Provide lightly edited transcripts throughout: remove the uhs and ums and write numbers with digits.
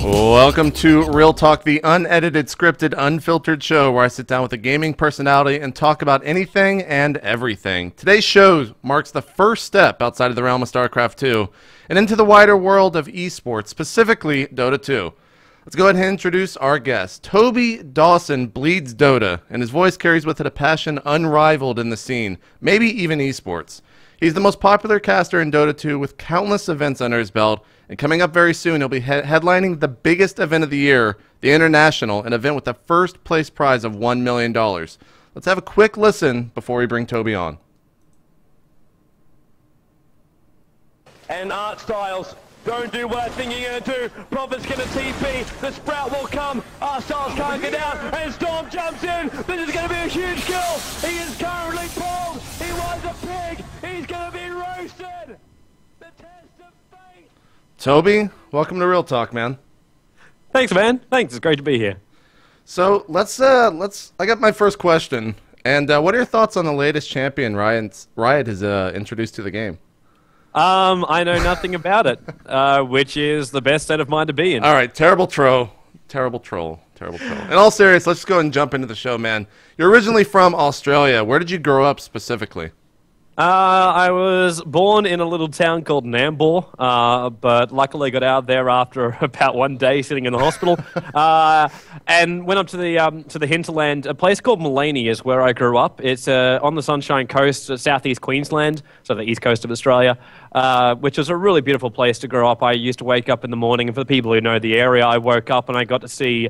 Welcome to Real Talk, the unedited, scripted, unfiltered show where I sit down with a gaming personality and talk about anything and everything. Today's show marks the first step outside of the realm of StarCraft 2 and into the wider world of esports, specifically Dota 2. Let's go ahead and introduce our guest. Toby Dawson bleeds Dota, and his voice carries with it a passion unrivaled in the scene, maybe even esports. He's the most popular caster in Dota 2 with countless events under his belt, and coming up very soon, he'll be headlining the biggest event of the year, the International, an event with a first place prize of $1 million. Let's have a quick listen before we bring Toby on. And Art Styles, don't do what I think you're going to do. Prophet's going to TP, the Sprout will come, Art Styles can't get out, and Storm jumps in. This is going to be a huge kill. He is currently pulled. He was a pig. He's going to be roasted. The test of fate. Toby, welcome to Real Talk, man. Thanks, man. Thanks. It's great to be here. So I got my first question. And what are your thoughts on the latest champion Riot has introduced to the game? I know nothing about it, which is the best state of mind to be in. All right, terrible troll. In all seriousness, let's just go and jump into the show, man. You're originally from Australia. Where did you grow up specifically? I was born in a little town called Nambour, but luckily got out there after about 1 day sitting in the hospital, and went up to the hinterland. A place called Mullaney is where I grew up. It's on the Sunshine Coast, southeast Queensland, so the east coast of Australia, which is a really beautiful place to grow up. I used to wake up in the morning, and for the people who know the area, I woke up and I got to see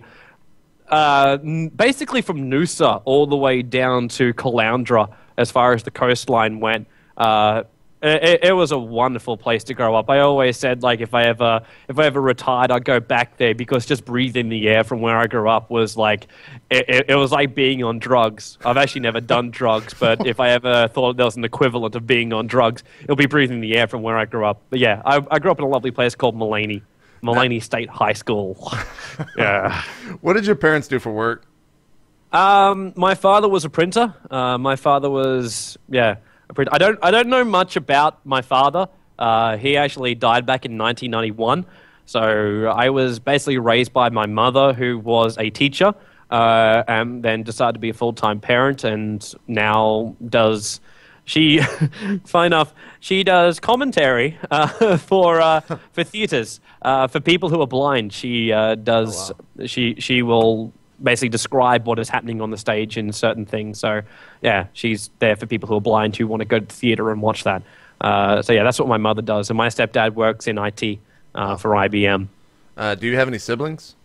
basically from Noosa all the way down to Caloundra, as far as the coastline went. It was a wonderful place to grow up. I always said, like, if I ever retired, I'd go back there, because just breathing the air from where I grew up was like, it was like being on drugs. I've actually never done drugs, but if I ever thought there was an equivalent of being on drugs, it'll be breathing the air from where I grew up. But yeah, I grew up in a lovely place called Mullaney State High School. Yeah. What did your parents do for work? My father was a printer. My father was, a printer. I don't know much about my father. He actually died back in 1991. So I was basically raised by my mother, who was a teacher, and then decided to be a full-time parent, and now does... Fine enough, she does commentary for theaters, for people who are blind. She does. Oh, wow. She will basically describe what is happening on the stage in certain things. So yeah, she's there for people who are blind who want to go to the theater and watch that. So yeah, that's what my mother does. And my stepdad works in IT for IBM. Do you have any siblings?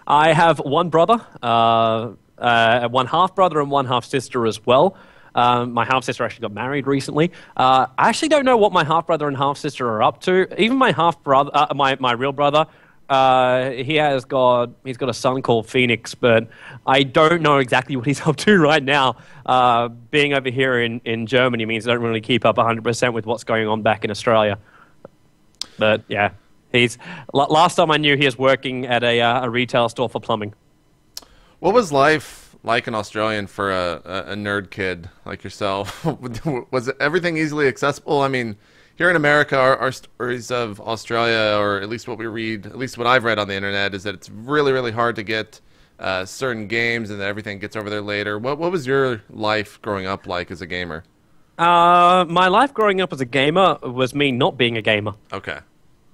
I have one brother, one half brother and one half sister as well. My half-sister actually got married recently. I actually don't know what my half-brother and half-sister are up to. Even my half-brother, my real brother, he's got a son called Phoenix, but I don't know exactly what he's up to right now. Being over here in Germany means I don't really keep up 100% with what's going on back in Australia. But yeah, last time I knew, he was working at a retail store for plumbing. What was life like an Australian for a nerd kid like yourself? Was everything easily accessible? I mean, here in America, our stories of Australia, or at least what we read, at least what I've read on the internet, is that it's really, really hard to get certain games, and that everything gets over there later. What was your life growing up like as a gamer? My life growing up as a gamer was me not being a gamer. Okay.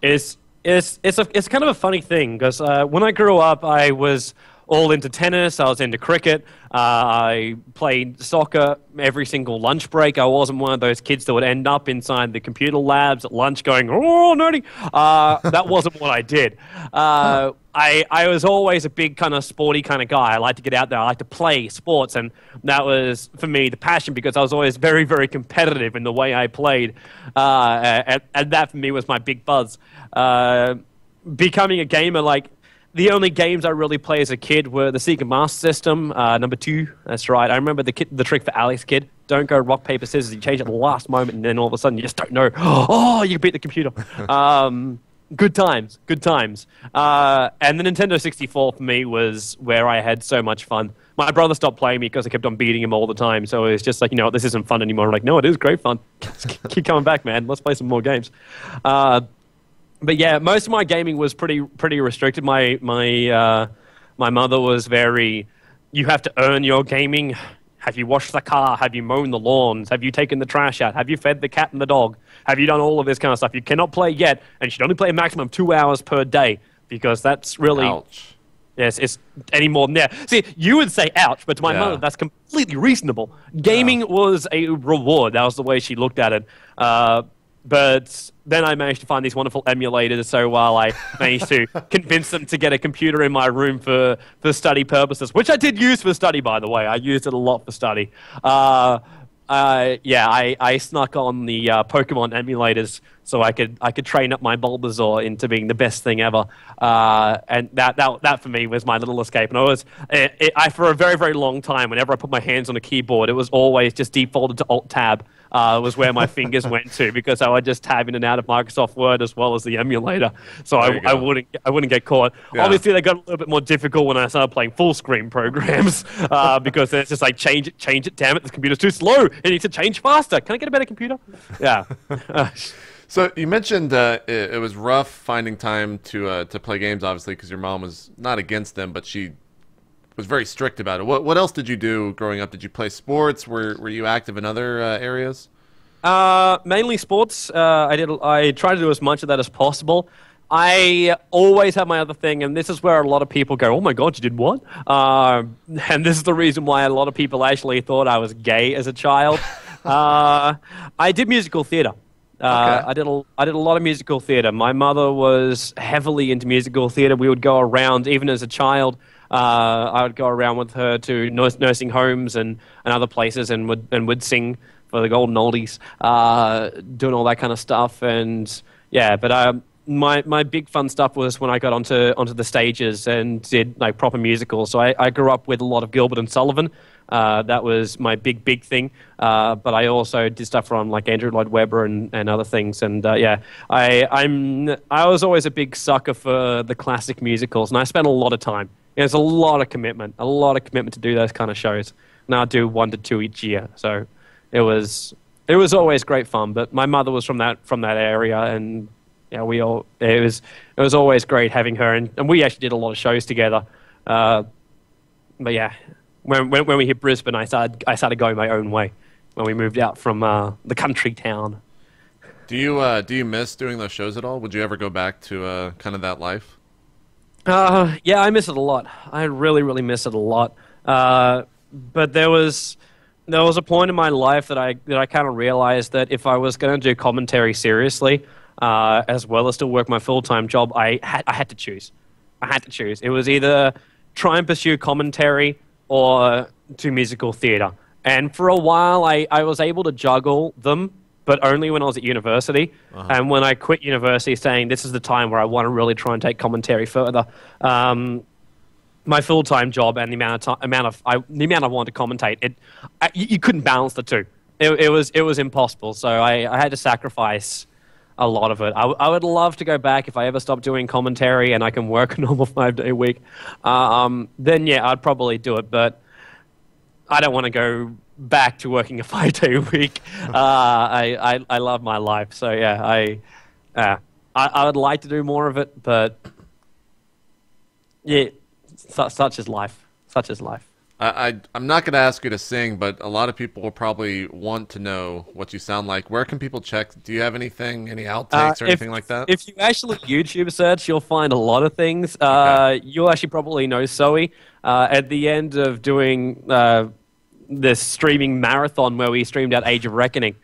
It's kind of a funny thing, because when I grew up, I was all into tennis, I was into cricket, I played soccer every single lunch break. I wasn't one of those kids that would end up inside the computer labs at lunch going, oh, nerdy. That wasn't what I did. I was always a big kind of sporty kind of guy. I like to get out there, I like to play sports, and that was, for me, the passion, because I was always very, very competitive in the way I played, and that for me was my big buzz. Becoming a gamer, like, the only games I really played as a kid were the Sega Master System, number 2. That's right. I remember the trick for Alex Kidd. Don't go rock, paper, scissors. You change at the last moment, and then all of a sudden you just don't know. Oh, you beat the computer. Good times. Good times. And the Nintendo 64 for me was where I had so much fun. My brother stopped playing me because I kept on beating him all the time. So it was just like, you know, this isn't fun anymore. I'm like, no, it is great fun. Keep coming back, man. Let's play some more games. But yeah, most of my gaming was pretty restricted. My mother was very, you have to earn your gaming. Have you washed the car? Have you mown the lawns? Have you taken the trash out? Have you fed the cat and the dog? Have you done all of this kind of stuff? You cannot play yet, and you should only play a maximum of 2 hours per day, because that's really... Ouch. Yes, it's any more than that. See, you would say ouch, but to my mother, that's completely reasonable. Gaming was a reward. That was the way she looked at it. But then I managed to find these wonderful emulators, so while I managed to convince them to get a computer in my room for study purposes, which I did use for study, by the way. I used it a lot for study. I snuck on the Pokemon emulators so I could train up my Bulbasaur into being the best thing ever. And that for me was my little escape. And I for a very, very long time, whenever I put my hands on a keyboard, it was always just defaulted to Alt-Tab. Was where my fingers went to, because I would just tab in and out of Microsoft Word as well as the emulator, so I wouldn't get caught. Yeah. Obviously, they got a little bit more difficult when I started playing full screen programs, because it's just like change it, damn it, this computer's too slow. It needs to change faster. Can I get a better computer? Yeah. So you mentioned it was rough finding time to play games, obviously, because your mom was not against them, but she was very strict about it. What else did you do growing up? Did you play sports? Were you active in other areas? Mainly sports. I tried to do as much of that as possible. I always had my other thing, and this is where a lot of people go, "Oh my God, you did what?" And this is the reason why a lot of people actually thought I was gay as a child. I did musical theater. Okay. I did a lot of musical theater. My mother was heavily into musical theater. We would go around, even as a child. I would go around with her to nursing homes and other places, and would sing for the Golden Oldies, doing all that kind of stuff. And yeah, but my big fun stuff was when I got onto the stages and did like proper musicals. So I grew up with a lot of Gilbert and Sullivan. That was my big thing. But I also did stuff from like Andrew Lloyd Webber and other things. And I was always a big sucker for the classic musicals, and I spent a lot of time. There's a lot of commitment to do those kind of shows. And I do 1 to 2 each year. So it was always great fun. But my mother was from that area, and yeah, it was always great having her, and we actually did a lot of shows together. But yeah, when we hit Brisbane, I started going my own way when we moved out from the country town. Do you miss doing those shows at all? Would you ever go back to kind of that life? Yeah, I miss it a lot. I really miss it a lot. But there was a point in my life that I kind of realized that if I was going to do commentary seriously, as well as still work my full-time job, I had to choose. It was either try and pursue commentary or do musical theater. And for a while, I was able to juggle them, but only when I was at university. And when I quit university, saying this is the time where I want to really try and take commentary further. My full-time job and the amount I wanted to commentate, you couldn't balance the two. It was impossible. So I had to sacrifice a lot of it. I would love to go back if I ever stop doing commentary and I can work a normal 5-day week. Then yeah, I'd probably do it, but I don't want to go back to working a 5-day week. I love my life, so yeah, I would like to do more of it, but yeah, such is life. Such is life. I'm not going to ask you to sing, but a lot of people will probably want to know what you sound like. Where can people check? Do you have anything, any outtakes or anything like that? If you actually YouTube search, you'll find a lot of things. Okay. You'll actually probably know Zoe. At the end of doing this streaming marathon where we streamed out Age of Reckoning,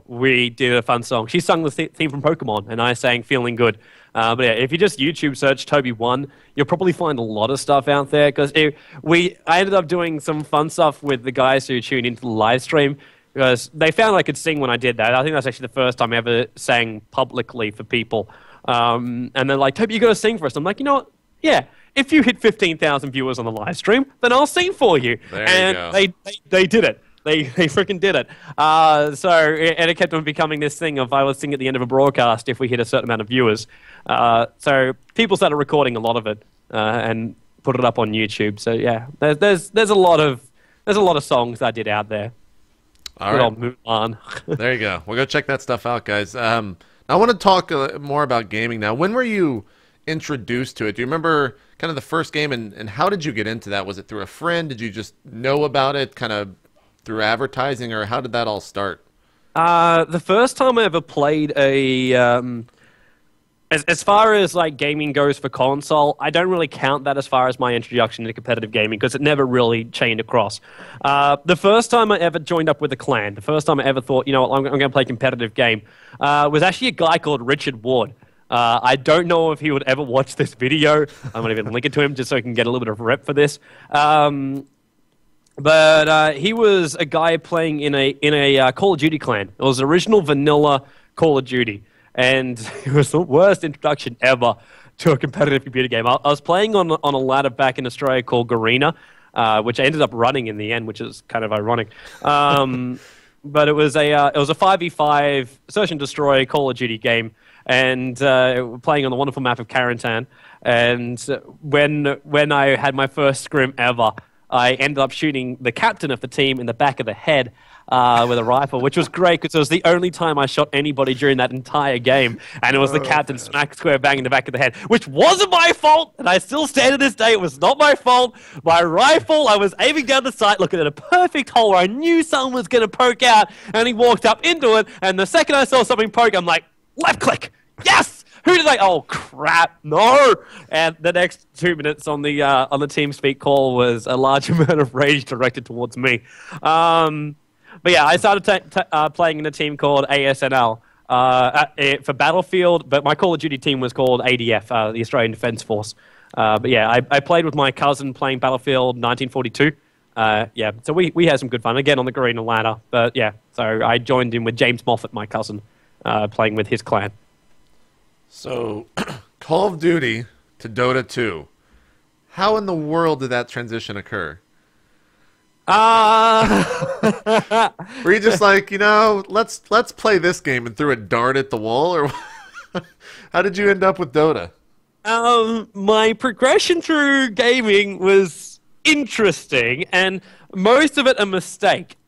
we did a fun song. She sung the theme from Pokemon, and I sang Feeling Good. But yeah, if you just YouTube search Tobiwan, you'll probably find a lot of stuff out there, because I ended up doing some fun stuff with the guys who tuned into the live stream, because they found I could sing when I did that. I think that's actually the first time I ever sang publicly for people. And they're like, Toby, you got to sing for us. I'm like, you know what? Yeah. If you hit 15,000 viewers on the live stream, then I'll sing for you. There you go. They did it. They freaking did it. And it kept on becoming this thing of I would sing at the end of a broadcast if we hit a certain amount of viewers. So people started recording a lot of it and put it up on YouTube. So yeah, there's a lot of songs I did out there. All right. I'll move on. There you go. We'll go check that stuff out, guys. Now I want to talk more about gaming now. When were you introduced to it? Do you remember kind of the first game, and how did you get into that? Was it through a friend? Did you just know about it kind of through advertising, or how did that all start? The first time I ever played as far as like gaming goes for console, I don't really count that as far as my introduction to competitive gaming because it never really chained across. The first time I ever joined up with a clan, the first time I ever thought, you know what, I'm going to play a competitive game, was actually a guy called Richard Ward. I don't know if he would ever watch this video. I'm going to even link it to him just so he can get a little bit of rep for this. But he was a guy playing in a Call of Duty clan. It was original vanilla Call of Duty. And it was the worst introduction ever to a competitive computer game. I was playing on a ladder back in Australia called Garena, which I ended up running in the end, which is kind of ironic. But it was a 5v5 search and destroy Call of Duty game, and playing on the wonderful map of Carentan. And when I had my first scrim ever, I ended up shooting the captain of the team in the back of the head with a rifle, which was great because it was the only time I shot anybody during that entire game, and it was the captain smack square bang in the back of the head, which wasn't my fault, and I still stand to this day, it was not my fault. My rifle, I was aiming down the sight, looking at a perfect hole where I knew someone was going to poke out, and he walked up into it, and the second I saw something poke, I'm like, left click, yes! Who did I? Oh crap! No! And the next 2 minutes on the TeamSpeak call was a large amount of rage directed towards me. But yeah, I started playing in a team called ASNL for Battlefield, but my Call of Duty team was called ADF, the Australian Defence Force. But yeah, I played with my cousin playing Battlefield 1942. Yeah, so we had some good fun, again on the Garena ladder. But yeah, so I joined in with James Moffat, my cousin, playing with his clan. So, Call of Duty to Dota 2. How in the world did that transition occur? Were you just like, you know, let's play this game and threw a dart at the wall, or how did you end up with Dota? My progression through gaming was interesting, and most of it a mistake.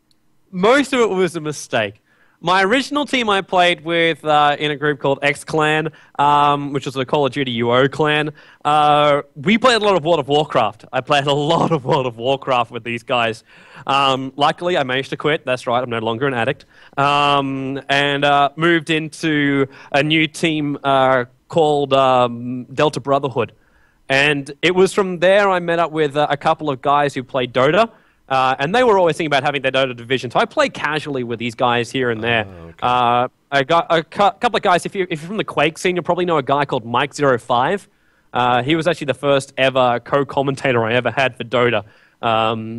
Most of it was a mistake. My original team I played with in a group called X Clan, which was a Call of Duty UO clan. We played a lot of World of Warcraft. I played a lot of World of Warcraft with these guys. Luckily, I managed to quit. That's right, I'm no longer an addict. And moved into a new team called Delta Brotherhood. And it was from there I met up with a couple of guys who played Dota. And they were always thinking about having their Dota division. So I play casually with these guys here and there. Okay. I got a couple of guys. If you're from the Quake scene, you'll probably know a guy called Mike05. He was actually the first ever co-commentator I ever had for Dota,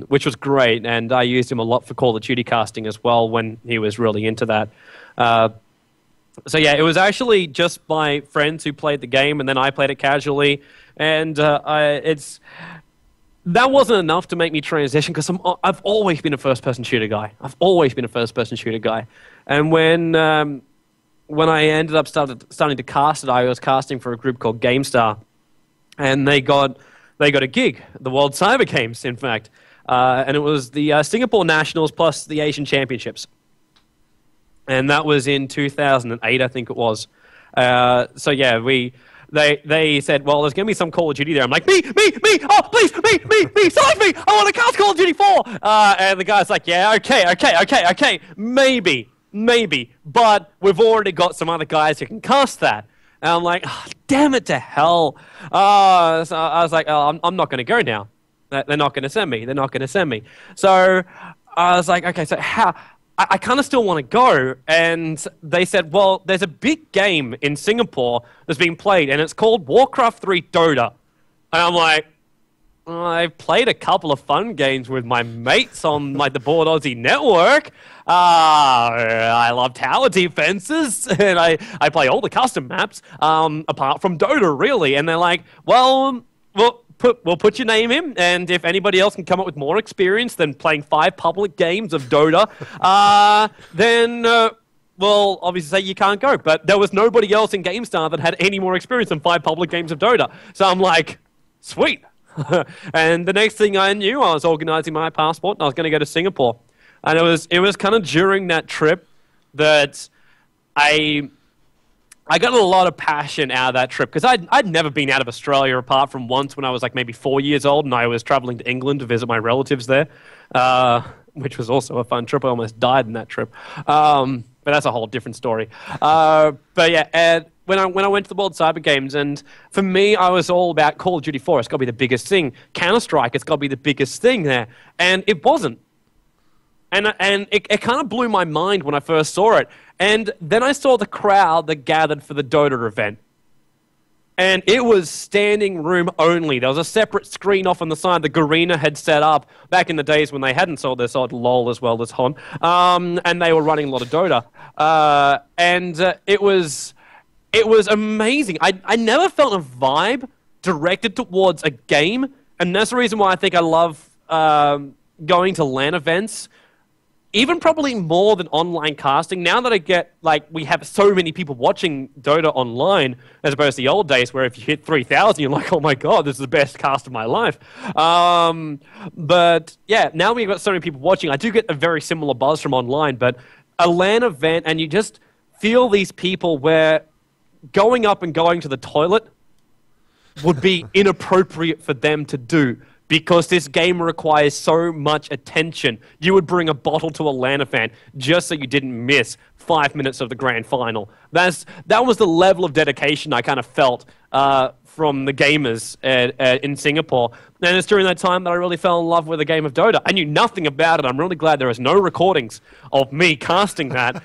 which was great. And I used him a lot for Call of Duty casting as well when he was really into that. So yeah, it was actually just my friends who played the game, and then I played it casually. And that wasn't enough to make me transition because I've always been a first-person shooter guy. And when I ended up starting to cast it, I was casting for a group called GameStar, and they got a gig, the World Cyber Games, in fact, and it was the Singapore Nationals plus the Asian Championships, and that was in 2008, I think it was. So yeah, They said, well, there's going to be some Call of Duty there. I'm like, me, oh, please, me, select me. I want to cast Call of Duty 4. And the guy's like, yeah, okay, maybe. But we've already got some other guys who can cast that. And I'm like, oh, damn it to hell. So I was like, oh, I'm not going to go now. They're not going to send me. So I was like, okay, so how... I kind of still want to go, and they said, well, there's a big game in Singapore that's being played, and it's called Warcraft 3 Dota. And I'm like, I've played a couple of fun games with my mates on like the Board Aussie network. I love tower defenses, and I play all the custom maps, apart from Dota, really. And they're like, well, we'll put your name in, and if anybody else can come up with more experience than playing 5 public games of Dota, then we'll obviously say you can't go. But there was nobody else in GameStar that had any more experience than 5 public games of Dota. So I'm like, sweet. And the next thing I knew, I was organizing my passport, and I was going to go to Singapore. And it was kind of during that trip that I I got a lot of passion out of that trip because I'd never been out of Australia apart from once when I was like maybe 4 years old and I was traveling to England to visit my relatives there, which was also a fun trip. I almost died in that trip, but that's a whole different story. But yeah, and when I went to the World Cyber Games, and for me, I was all about Call of Duty 4. It's got to be the biggest thing. Counter-Strike, it's got to be the biggest thing there, and it wasn't. And it kind of blew my mind when I first saw it. And then I saw the crowd that gathered for the Dota event. And it was standing room only. There was a separate screen off on the side that Garena had set up back in the days when they hadn't sold their side LOL as well as HON. And they were running a lot of Dota. It was amazing. I never felt a vibe directed towards a game. And that's the reason why I think I love going to LAN events. Even probably more than online casting. Now that I get, like, we have so many people watching Dota online, as opposed to the old days where if you hit 3,000, you're like, oh my god, this is the best cast of my life. But, yeah, now we've got so many people watching, I do get a very similar buzz from online, but a LAN event, and you just feel these people where going up and going to the toilet would be inappropriate for them to do. Because this game requires so much attention. You would bring a bottle to a LAN event just so you didn't miss 5 minutes of the grand final. That was the level of dedication I kind of felt from the gamers in Singapore. And it's during that time that I really fell in love with the game of Dota. I knew nothing about it. I'm really glad there is no recordings of me casting that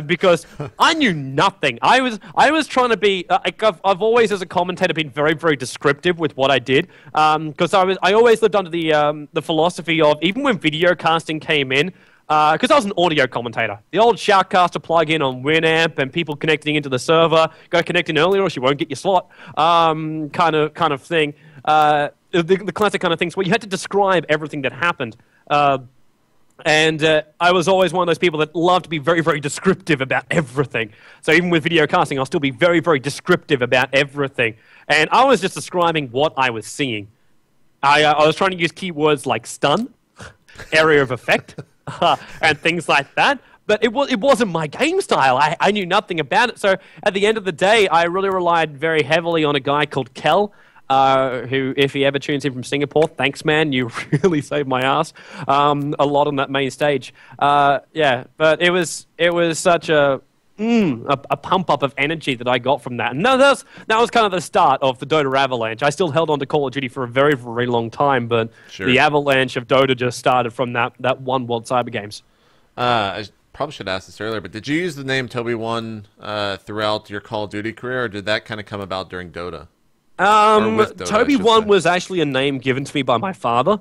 because I knew nothing. I was trying to be. I've always, as a commentator, been very, very descriptive with what I did because I always lived under the philosophy of even when video casting came in. Because I was an audio commentator. The old Shoutcaster plug-in on Winamp and people connecting into the server, go connect in earlier or you won't get your slot, kind of thing. The classic kind of things where you had to describe everything that happened. I was always one of those people that loved to be very, very descriptive about everything. So even with video casting, I'll still be very, very descriptive about everything. And I was just describing what I was seeing. I was trying to use keywords like stun, area of effect, and things like that. But it wasn't my game style. I knew nothing about it. So at the end of the day, I really relied very heavily on a guy called Kel, who, if he ever tunes in from Singapore, thanks, man. You really saved my ass a lot on that main stage. Yeah, but it was such a pump up of energy that I got from that. And that was kind of the start of the Dota avalanche. I still held on to Call of Duty for a very, very long time, but the avalanche of Dota just started from that one World Cyber Games. I probably should ask this earlier, but did you use the name Tobiwan throughout your Call of Duty career, or did that kind of come about during Dota? Tobiwan was actually a name given to me by my father.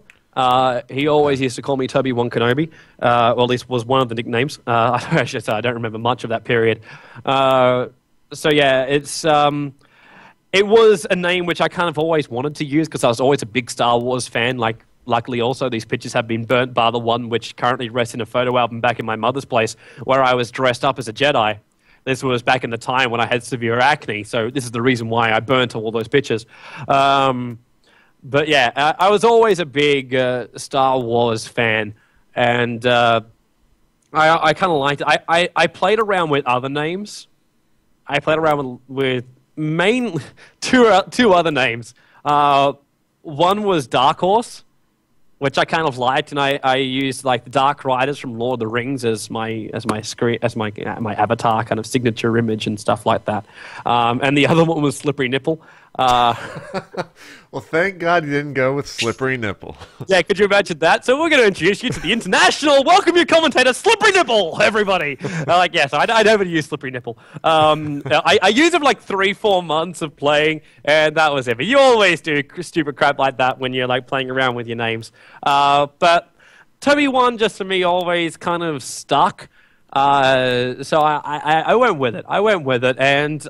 He always used to call me Tobiwan Kenobi. Well, at least was one of the nicknames. I should say I don't remember much of that period. So yeah, it was a name which I kind of always wanted to use because I was always a big Star Wars fan. Like, luckily also these pictures have been burnt, bar the one which currently rests in a photo album back in my mother's place where I was dressed up as a Jedi. This was back in the time when I had severe acne, so this is the reason why I burnt all those pictures. But yeah, I was always a big Star Wars fan, and I kind of liked it. I played around with other names. I played around with mainly two other names. One was Dark Horse, which I kind of liked, and I used like the Dark Riders from Lord of the Rings as my avatar kind of signature image and stuff like that. And the other one was Slippery Nipple. Well, thank God you didn't go with Slippery Nipple. Yeah, could you imagine that? So we're going to introduce you to the international welcome your commentator, Slippery Nipple, everybody. Yes, I never use Slippery Nipple. I used it for like 3-4 months of playing, and that was it. But you always do stupid crap like that when you're like playing around with your names. But Tobiwan just for me always kind of stuck. So I went with it. And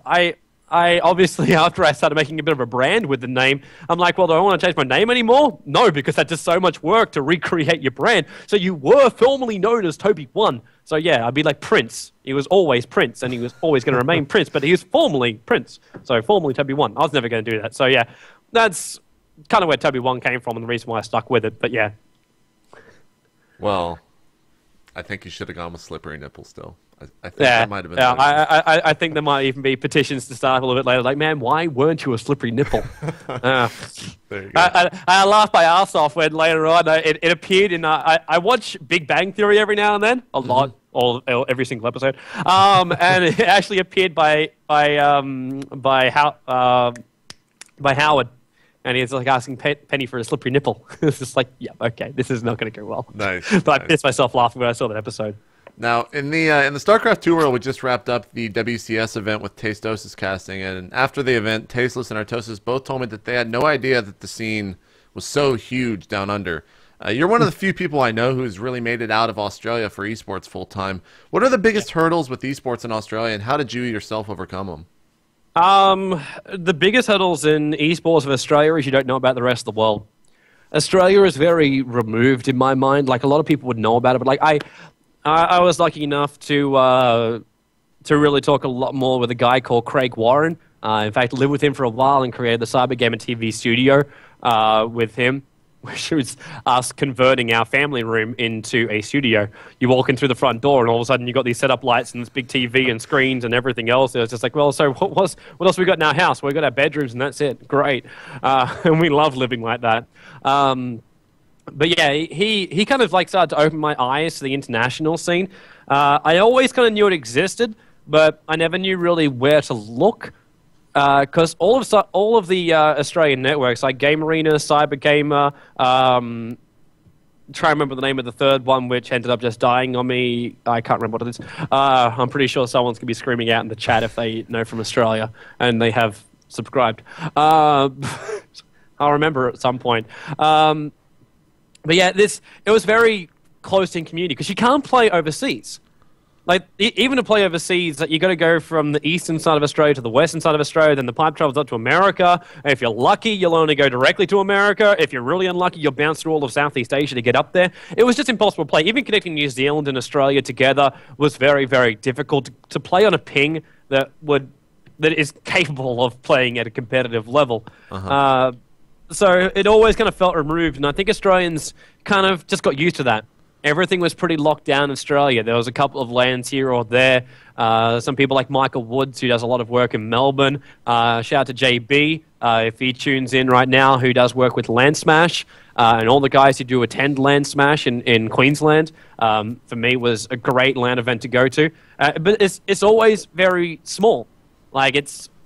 I obviously, after I started making a bit of a brand with the name, I'm like, well, do I want to change my name anymore? No, because that's just so much work to recreate your brand. So you were formerly known as Tobiwan. So yeah, I'd be like Prince. He was always Prince, and he was always going to remain Prince, but he was formerly Prince. So formerly Tobiwan. I was never going to do that. So yeah, that's kind of where Tobiwan came from and the reason why I stuck with it. But yeah. Well, I think you should have gone with Slippery Nipple still. I think that might have been. I think there might even be petitions to start a little bit later. Like, man, why weren't you a slippery nipple? There you go. I laughed my ass off when later on it appeared in. I watch Big Bang Theory every now and then, a lot, every single episode, and it actually appeared by Howard. And he's like asking Penny for a slippery nipple. It's just like, yeah, okay, this is not going to go well. Nice. But I pissed myself laughing when I saw that episode. Now, in the StarCraft 2 world, we just wrapped up the WCS event with Tastosis casting, and after the event, Tasteless and Artosis both told me that they had no idea that the scene was so huge down under. You're one of the few people I know who's really made it out of Australia for esports full time. What are the biggest hurdles with esports in Australia, and how did you yourself overcome them? The biggest hurdles in esports of Australia is you don't know about the rest of the world. Australia is very removed in my mind. Like, a lot of people would know about it, but like I was lucky enough to really talk a lot more with a guy called Craig Warren. In fact, lived with him for a while and created the Cyber Gamer TV studio with him, which was us converting our family room into a studio. You walk in through the front door, and all of a sudden you got these setup lights and this big TV and screens and everything else. It was just like, well, so what else we got in our house? We got our bedrooms, and that's it. Great, and we love living like that. But yeah, he kind of like started to open my eyes to the international scene. I always kind of knew it existed, but I never knew really where to look. Because all of the Australian networks, like Game Arena, Cyber Gamer, try and remember the name of the third one, which ended up just dying on me. I can't remember what it is. I'm pretty sure someone's going to be screaming out in the chat if they know from Australia, and they have subscribed. I'll remember at some point. But yeah, it was very close in community, because you can't play overseas. Like, even to play overseas, you got to go from the eastern side of Australia to the western side of Australia, then the pipe travels up to America. If you're lucky, you'll only go directly to America. If you're really unlucky, you'll bounce through all of Southeast Asia to get up there. It was just impossible to play. Even connecting New Zealand and Australia together was very, very difficult to play on a ping that is capable of playing at a competitive level. So it always kind of felt removed, and I think Australians kind of just got used to that. Everything was pretty locked down in Australia. There was a couple of lands here or there. Some people like Michael Woods, who does a lot of work in Melbourne. Shout out to JB, if he tunes in right now, who does work with Land Smash. And all the guys who do attend Land Smash in Queensland, for me, was a great LAN event to go to. But it's always very small. Like,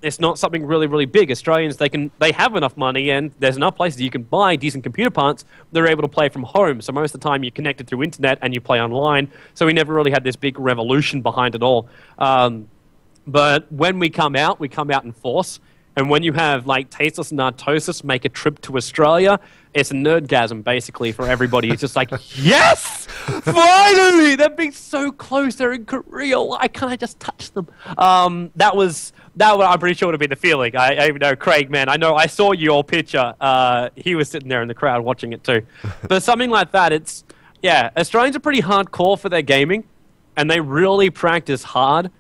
it's not something really, really big. Australians, they have enough money, and there's enough places you can buy decent computer parts. They're able to play from home. So most of the time you're connected through internet and you play online. So we never really had this big revolution behind it all. But when we come out in force. And when you have, like, Tasteless and Artosis make a trip to Australia, it's a nerdgasm, basically, for everybody. It's just like, yes! Finally! They're being so close. They're in Korea. Why can't I just touch them? That I'm pretty sure would have been the feeling. I even know Craig, man. I saw your picture. He was sitting there in the crowd watching it too. But something like that, Australians are pretty hardcore for their gaming, and they really practice hard.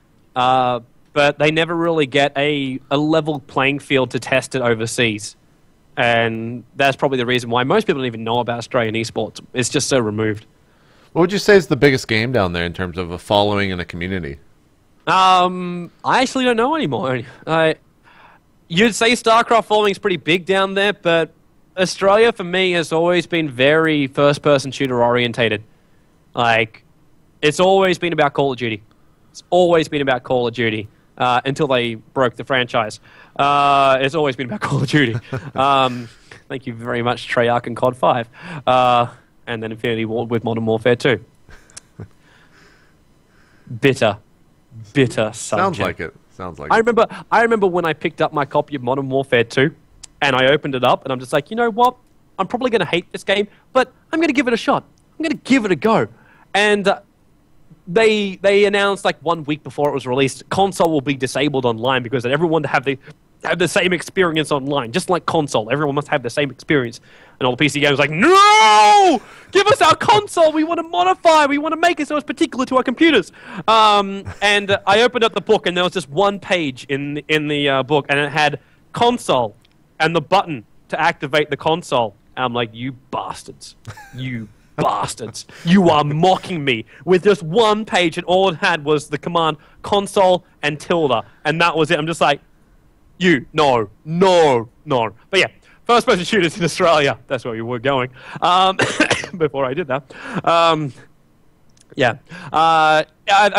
But they never really get a level playing field to test it overseas. And that's probably the reason why most people don't even know about Australian esports. It's just so removed. What would you say is the biggest game down there in terms of a following and a community? I actually don't know anymore. You'd say StarCraft following is pretty big down there, but Australia, for me, has always been very first-person shooter orientated. Like, it's always been about Call of Duty. It's always been about Call of Duty. Until they broke the franchise. It's always been about Call of Duty. Thank you very much, Treyarch and COD 5. And then Infinity Ward with Modern Warfare 2. Bitter subject. Sounds like it. I remember when I picked up my copy of Modern Warfare 2, and I opened it up, and I'm just like, you know what? I'm probably going to hate this game, but I'm going to give it a shot. I'm going to give it a go. And they announced, like, 1 week before it was released, console will be disabled online because everyone have the same experience online, just like console. Everyone must have the same experience. And all the PC gamers like, no! Give us our console! We want to modify! We want to make it so it's particular to our computers! And I opened up the book, and there was just one page in the book, and it had console and the button to activate the console. And I'm like, you bastards. You bastards. You are mocking me with just one page, and all it had was the command console and tilde, and that was it. I'm just like, no. But yeah, first-person shooters in Australia. That's where we were going before I did that. I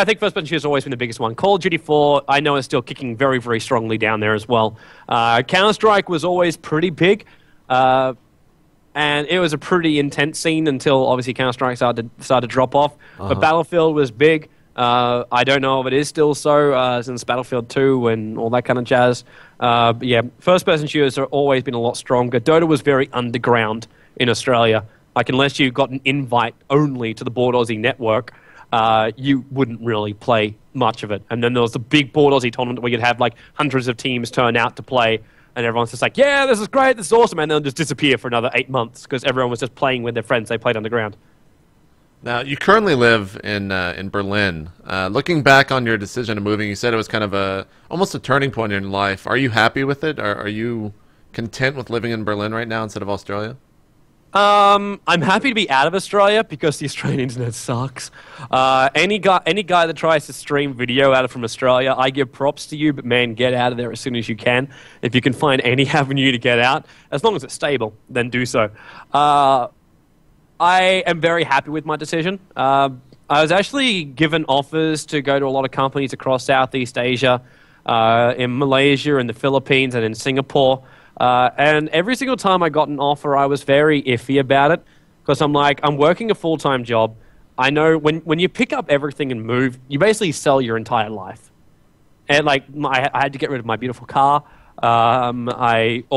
think first-person shooters has always been the biggest one. Call of Duty 4, I know, is still kicking very, very strongly down there as well. Counter-Strike was always pretty big. And it was a pretty intense scene until, obviously, Counter-Strike started to drop off. But Battlefield was big. I don't know if it is still so, since Battlefield 2 and all that kind of jazz. But yeah, first-person shooters have always been a lot stronger. Dota was very underground in Australia. Like, unless you got an invite only to the Board Aussie network, you wouldn't really play much of it. And then there was the big Board Aussie tournament where you'd have, like, hundreds of teams turn out to play. And everyone's just like, yeah, this is great, this is awesome, and they'll just disappear for another 8 months because everyone was just playing with their friends they played underground. Now, you currently live in Berlin. Looking back on your decision of moving, you said it was kind of almost a turning point in your life. Are you happy with it? Are you content with living in Berlin right now instead of Australia? I'm happy to be out of Australia because the Australian internet sucks. Any guy that tries to stream video out of from Australia, I give props to you, but man, get out of there as soon as you can. If you can find any avenue to get out, as long as it's stable, then do so. I am very happy with my decision. I was actually given offers to go to a lot of companies across Southeast Asia, in Malaysia, in the Philippines, and in Singapore. And every single time I got an offer, I was very iffy about it because I'm like, I'm working a full-time job. I know when you pick up everything and move, you basically sell your entire life. And like, I had to get rid of my beautiful car, all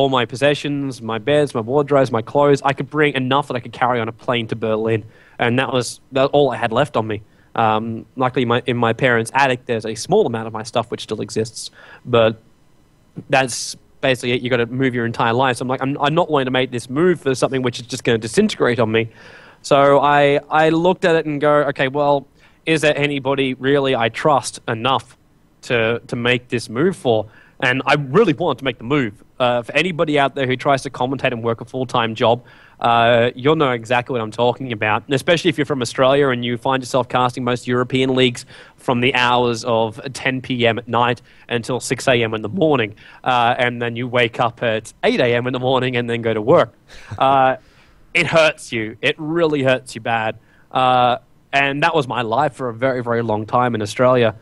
my possessions, my beds, my wardrobes, my clothes. I could bring enough that I could carry on a plane to Berlin, and that was all I had left on me. Luckily, in my parents' attic, there's a small amount of my stuff which still exists, but that's basically it. You got to move your entire life. So I'm like, I'm not willing to make this move for something which is just going to disintegrate on me. So I looked at it and go, okay, well, is there anybody really I trust enough to make this move for? And I really wanted to make the move. For anybody out there who tries to commentate and work a full-time job, you'll know exactly what I'm talking about. And especially if you're from Australia and you find yourself casting most European leagues from the hours of 10 p.m. at night until 6 a.m. in the morning. And then you wake up at 8 a.m. in the morning and then go to work. It hurts you. It really hurts you bad. And that was my life for a very, very long time in Australia.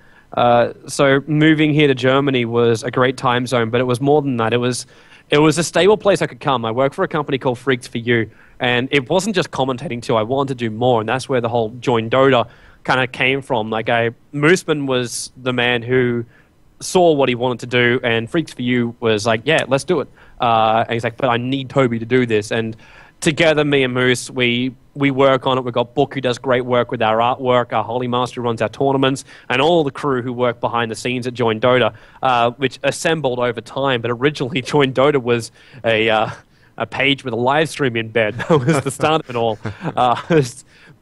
So moving here to Germany was a great time zone, but it was more than that. It was a stable place I could come. I work for a company called Freaks for You, and it wasn't just commentating too. I wanted to do more, and that's where the whole Join Dota kind of came from. Like, Mooseman was the man who saw what he wanted to do, and Freaks for You was like, yeah, let's do it. And he's like, but I need Toby to do this. And together, me and Moose, we work on it. We've got Book, who does great work with our artwork, our Holy Master, who runs our tournaments, and all the crew who work behind the scenes at Join Dota, which assembled over time. But originally, Join Dota was a page with a live stream in bed. That was the start of it all,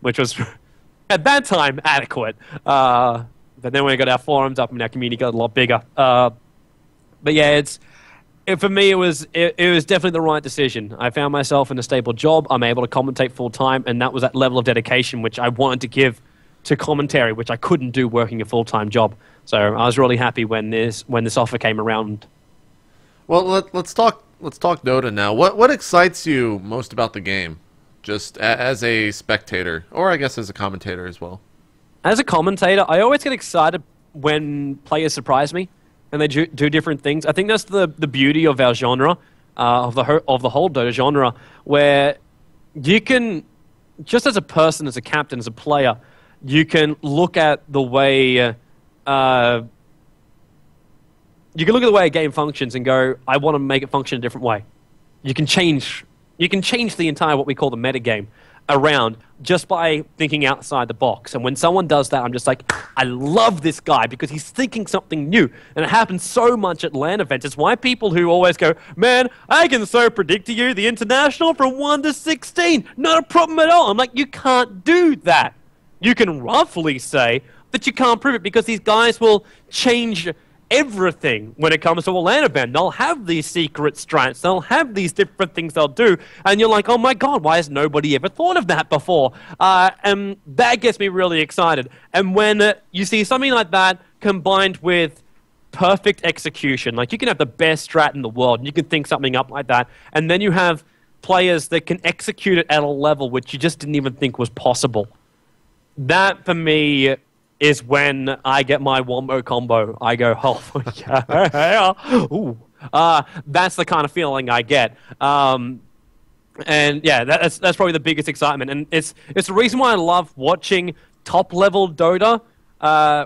which was, at that time, adequate. But then when we got our forums up and our community got a lot bigger. But yeah, for me, it was definitely the right decision. I found myself in a stable job. I'm able to commentate full time, and that was that level of dedication which I wanted to give to commentary, which I couldn't do working a full time job. So I was really happy when this offer came around. Well, let's talk Dota now. What excites you most about the game, just as a spectator, or I guess as a commentator as well? As a commentator, I always get excited when players surprise me and they do different things. I think that's the beauty of our genre, of the whole Dota genre, where you can, just as a person, as a captain, as a player, you can look at the way a game functions and go, I want to make it function a different way. You can change the entire, what we call the metagame, around just by thinking outside the box. And when someone does that, I'm just like, I love this guy because he's thinking something new. And it happens so much at LAN events. It's why people who always go, man, I can so predict to you the international from 1 to 16. Not a problem at all. I'm like, you can't do that. You can roughly say that you can't prove it because these guys will change everything when it comes to a LAN event. They'll have these secret strats. They'll have these different things they'll do. And you're like, oh my God, why has nobody ever thought of that before? And that gets me really excited. And when you see something like that combined with perfect execution, like you can have the best strat in the world, and you can think something up like that, and then you have players that can execute it at a level which you just didn't even think was possible. That, for me, is when I get my wombo combo. I go, oh, yeah. Ooh. That's the kind of feeling I get. And yeah, that's probably the biggest excitement. And it's the reason why I love watching top-level Dota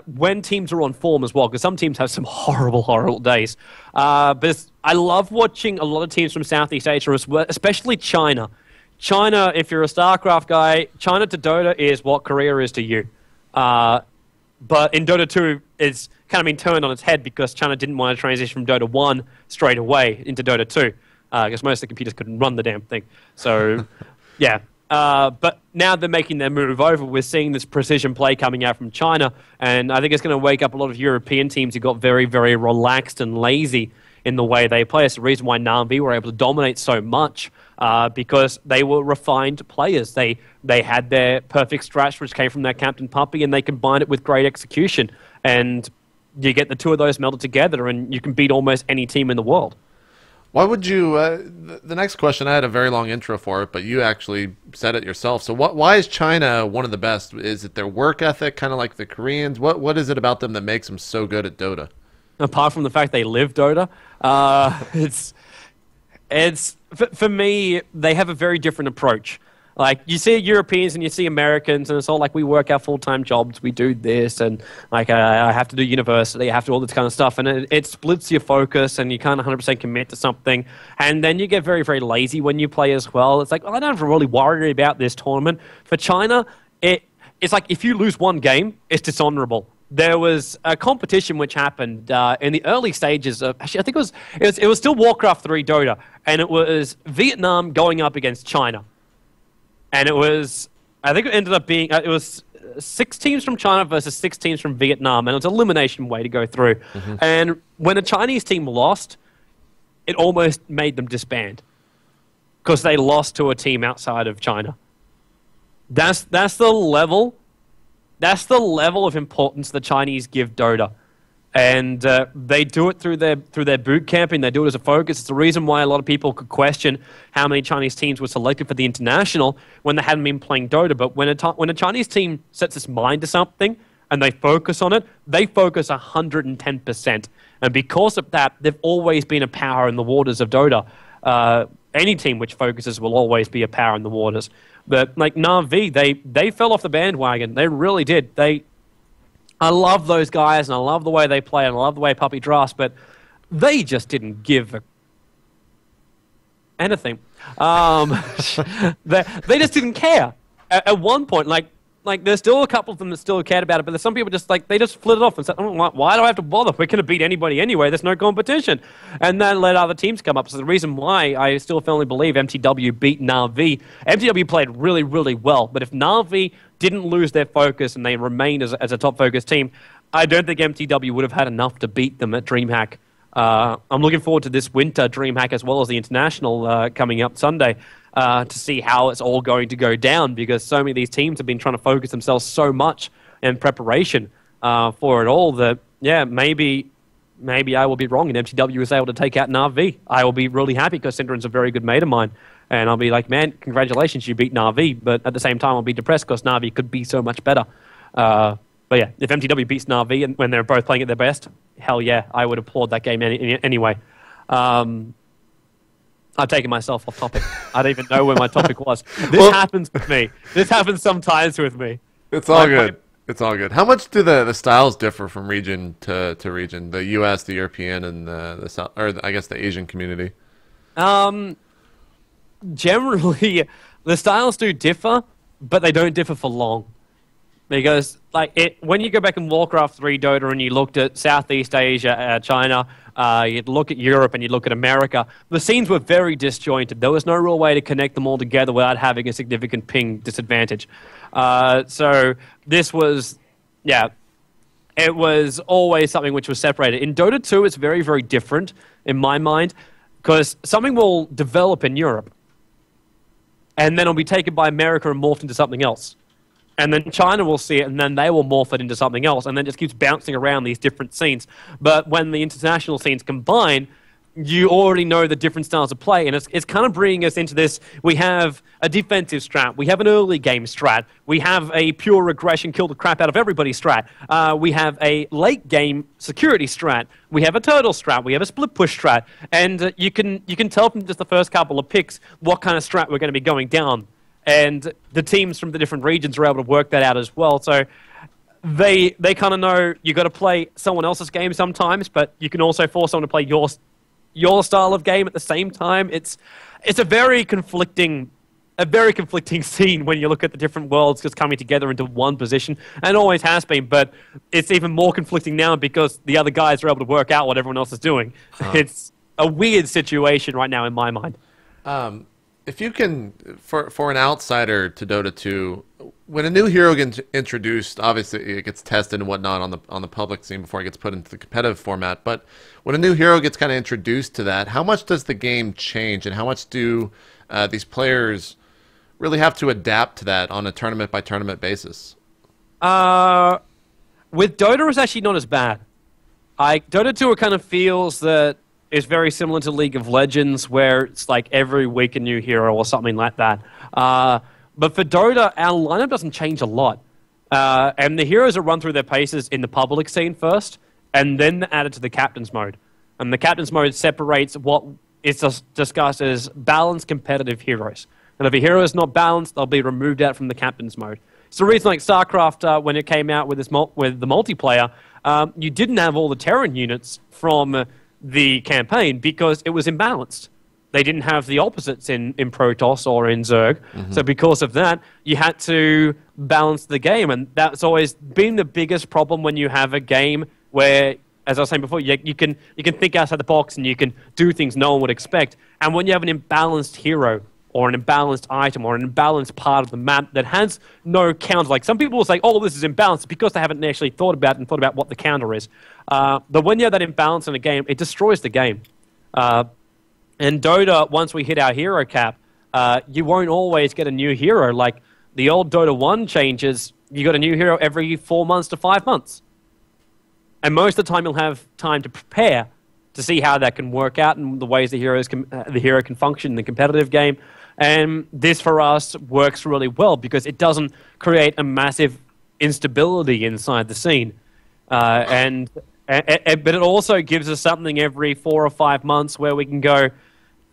when teams are on form as well, because some teams have some horrible, horrible days. But I love watching a lot of teams from Southeast Asia, especially China. China, if you're a StarCraft guy, China to Dota is what Korea is to you. But in Dota 2, it's kind of been turned on its head because China didn't want to transition from Dota 1 straight away into Dota 2, because most of the computers couldn't run the damn thing. So, yeah. But now they're making their move over. We're seeing this precision play coming out from China, and I think it's going to wake up a lot of European teams who got very, very relaxed and lazy in the way they play. It's the reason why Na'Vi were able to dominate so much, because they were refined players. They had their perfect strats, which came from their Captain Puppy, and they combined it with great execution. And you get the two of those melded together, and you can beat almost any team in the world. Why would you, the next question, I had a very long intro for it, but you actually said it yourself. So why is China one of the best? Is it their work ethic, kind of like the Koreans? What is it about them that makes them so good at Dota? Apart from the fact they live Dota, for me, they have a very different approach. Like, you see Europeans and you see Americans, and it's all like, we work our full-time jobs, we do this, and like, I have to do university, I have to do all this kind of stuff, and it splits your focus, and you can't 100% commit to something, and then you get very, very lazy when you play as well. It's like, I don't have to really worry about this tournament. For China, it's like, if you lose one game, it's dishonorable. There was a competition which happened in the early stages of, actually, I think it was still Warcraft 3 Dota, and it was Vietnam going up against China. And it was, I think it ended up being, it was 6 teams from China versus 6 teams from Vietnam, and it was an elimination way to go through. Mm-hmm. And when a Chinese team lost, it almost made them disband, because they lost to a team outside of China. That's the level of importance the Chinese give Dota. And they do it through their boot camping. They do it as a focus. It's the reason why a lot of people could question how many Chinese teams were selected for the international when they hadn't been playing Dota. But when a Chinese team sets its mind to something and they focus on it, they focus 110%. And because of that, they've always been a power in the waters of Dota. Any team which focuses will always be a power in the waters. But like Na'Vi, they fell off the bandwagon. They really did. I love those guys, and I love the way they play, and I love the way Puppy drafts, but they just didn't give anything. They just didn't care. At one point, like there's still a couple of them that still cared about it, but there's some people just they just flit it off and said, oh, why do I have to bother? We're going to beat anybody anyway. There's no competition. And then let other teams come up. So the reason why I still firmly believe MTW beat Na'Vi, MTW played really, really well, but if Na'Vi didn't lose their focus and they remained as a top-focused team, I don't think MTW would have had enough to beat them at DreamHack. I'm looking forward to this winter DreamHack as well as the International coming up Sunday to see how it's all going to go down, because so many of these teams have been trying to focus themselves so much in preparation for it all that, yeah, maybe I will be wrong and MTW is able to take out Na'Vi. I will be really happy because Cinderin's a very good mate of mine. And I'll be like, man, congratulations, you beat Na'Vi. But at the same time, I'll be depressed because Na'Vi could be so much better. But yeah, if MTW beats Na'Vi and when they're both playing at their best, hell yeah, I would applaud that game anyway. I've taken myself off topic. I don't even know where my topic was. This happens with me. This happens sometimes with me. It's all good. It's all good. How much do the styles differ from region to region? The U.S., the European, and the South, or I guess the Asian community? Generally, the styles do differ, but they don't differ for long. Because when you go back in Warcraft 3 Dota and you looked at Southeast Asia, China, you'd look at Europe and you'd look at America, the scenes were very disjointed. There was no real way to connect them all together without having a significant ping disadvantage. So this was, yeah, it was always something which was separated. In Dota 2, it's very, very different in my mind, because something will develop in Europe, and then it'll be taken by America and morphed into something else. And then China will see it, and then they will morph it into something else, and then it just keeps bouncing around these different scenes. But when the international scenes combine, you already know the different styles of play, and it's kind of bringing us into this. We have a defensive strat, we have an early game strat, we have a pure regression, kill the crap out of everybody strat, we have a late game security strat, we have a turtle strat, we have a split push strat, and you can tell from just the first couple of picks what kind of strat we're going to be going down. And the teams from the different regions are able to work that out as well. So they kind of know you got to play someone else's game sometimes, but you can also force someone to play your style of game at the same time. It's a very conflicting scene when you look at the different worlds just coming together into one position, and always has been. But it's even more conflicting now because the other guys are able to work out what everyone else is doing. It's a weird situation right now in my mind. If you can, for an outsider to Dota 2, when a new hero gets introduced, obviously it gets tested and whatnot on the public scene before it gets put into the competitive format. But when a new hero gets kind of introduced to that, how much does the game change, and how much do these players really have to adapt to that on a tournament by tournament basis? With Dota, it's actually not as bad. Dota 2 kind of feels that it's very similar to League of Legends, where it's like every week a new hero or something like that. But for Dota, our lineup doesn't change a lot. And the heroes are run through their paces in the public scene first, and then added to the captain's mode. And the captain's mode separates what is discussed as balanced competitive heroes. And if a hero is not balanced, they'll be removed out from the captain's mode. It's the reason, like StarCraft, when it came out with with the multiplayer, you didn't have all the Terran units from the campaign because it was imbalanced. They didn't have the opposites in Protoss or in Zerg. So because of that, you had to balance the game. And that's always been the biggest problem when you have a game where, as I was saying before, you can think outside the box and you can do things no one would expect. And when you have an imbalanced hero or an imbalanced item or an imbalanced part of the map that has no counter, like some people will say, oh, this is imbalanced, because they haven't actually thought about what the counter is. But when you have that imbalance in a game, it destroys the game. And Dota, once we hit our hero cap, you won't always get a new hero. Like the old Dota 1 changes, you got a new hero every 4 months to 5 months. And most of the time you'll have time to prepare to see how that can work out and the ways the hero can function in the competitive game. And this, for us, works really well because it doesn't create a massive instability inside the scene. But it also gives us something every 4 or 5 months where we can go,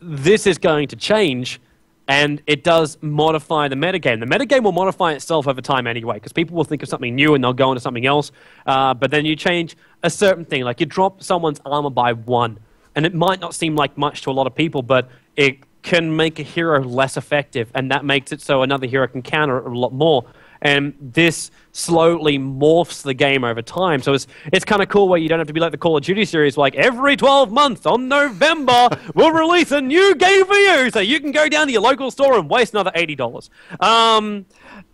this is going to change, and it does modify the metagame. The metagame will modify itself over time anyway, because people will think of something new and they'll go into something else. But then you change a certain thing, like you drop someone's armor by 1, and it might not seem like much to a lot of people, but it can make a hero less effective, and that makes it so another hero can counter it a lot more. And this slowly morphs the game over time. So it's kind of cool where you don't have to be like the Call of Duty series, like every 12 months on November, we'll release a new game for you, so you can go down to your local store and waste another $80.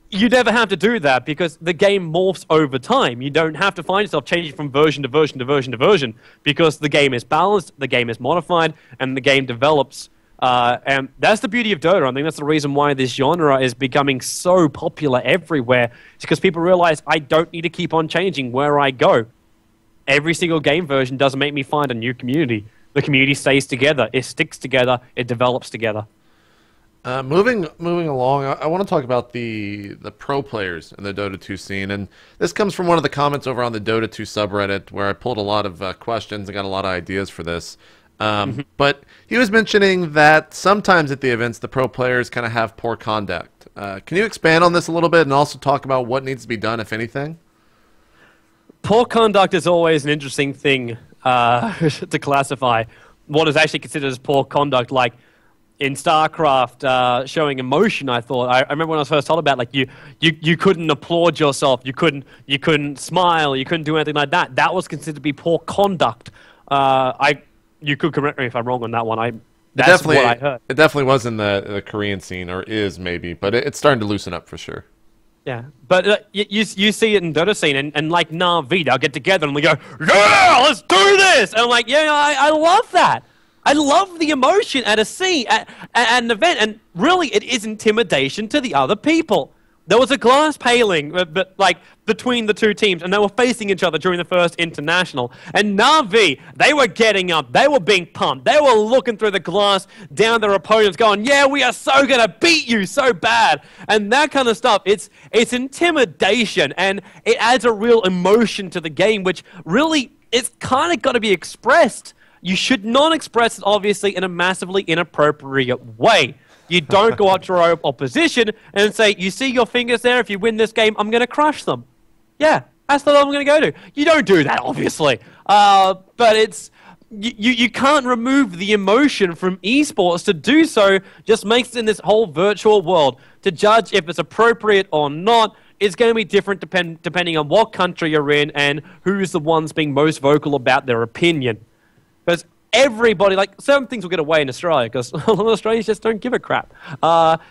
You never have to do that because the game morphs over time. You don't have to find yourself changing from version to version to version to version because the game is balanced, the game is modified, and the game develops. And that's the beauty of Dota. I think that's the reason why this genre is becoming so popular everywhere. It's because people realize I don't need to keep on changing where I go. Every single game version doesn't make me find a new community. The community stays together. It sticks together. It develops together. Moving along, I want to talk about the pro players in the Dota 2 scene, and this comes from one of the comments over on the Dota 2 subreddit where I pulled a lot of questions and got a lot of ideas for this. But he was mentioning that sometimes at the events the pro players kind of have poor conduct. Can you expand on this a little bit and also talk about what needs to be done, if anything? Poor conduct is always an interesting thing to classify. What is actually considered as poor conduct, like in StarCraft, showing emotion, I remember when I was first told about, like, you couldn't applaud yourself, you couldn't smile, you couldn't do anything like that. That was considered to be poor conduct. You could correct me if I'm wrong on that one. That's what I heard. It definitely was in the Korean scene, or is maybe, but it's starting to loosen up for sure. Yeah, but you see it in Dota scene, and like Na'Vi, they'll get together and they go, yeah, let's do this! And I'm like, yeah, I love that. I love the emotion at a scene, at an event, and really it is intimidation to the other people. There was a glass paling but like between the two teams, and they were facing each other during the first international. And Na'Vi, they were getting up, they were being pumped, they were looking through the glass down their opponents, going, "Yeah, we are so gonna beat you so bad," and that kind of stuff. It's intimidation, and it adds a real emotion to the game, which really it's kind of got to be expressed. You should not express it, obviously, in a massively inappropriate way. You don't go up to your opposition and say, you see your fingers there? If you win this game, I'm going to crush them. Yeah, that's the level I'm going to go to. You don't do that, obviously. But it's you can't remove the emotion from esports. To do so just makes it in this whole virtual world. To judge if it's appropriate or not is going to be different depending on what country you're in and who's the ones being most vocal about their opinion. Because everybody, like, certain things will get away in Australia because a lot of Australians just don't give a crap.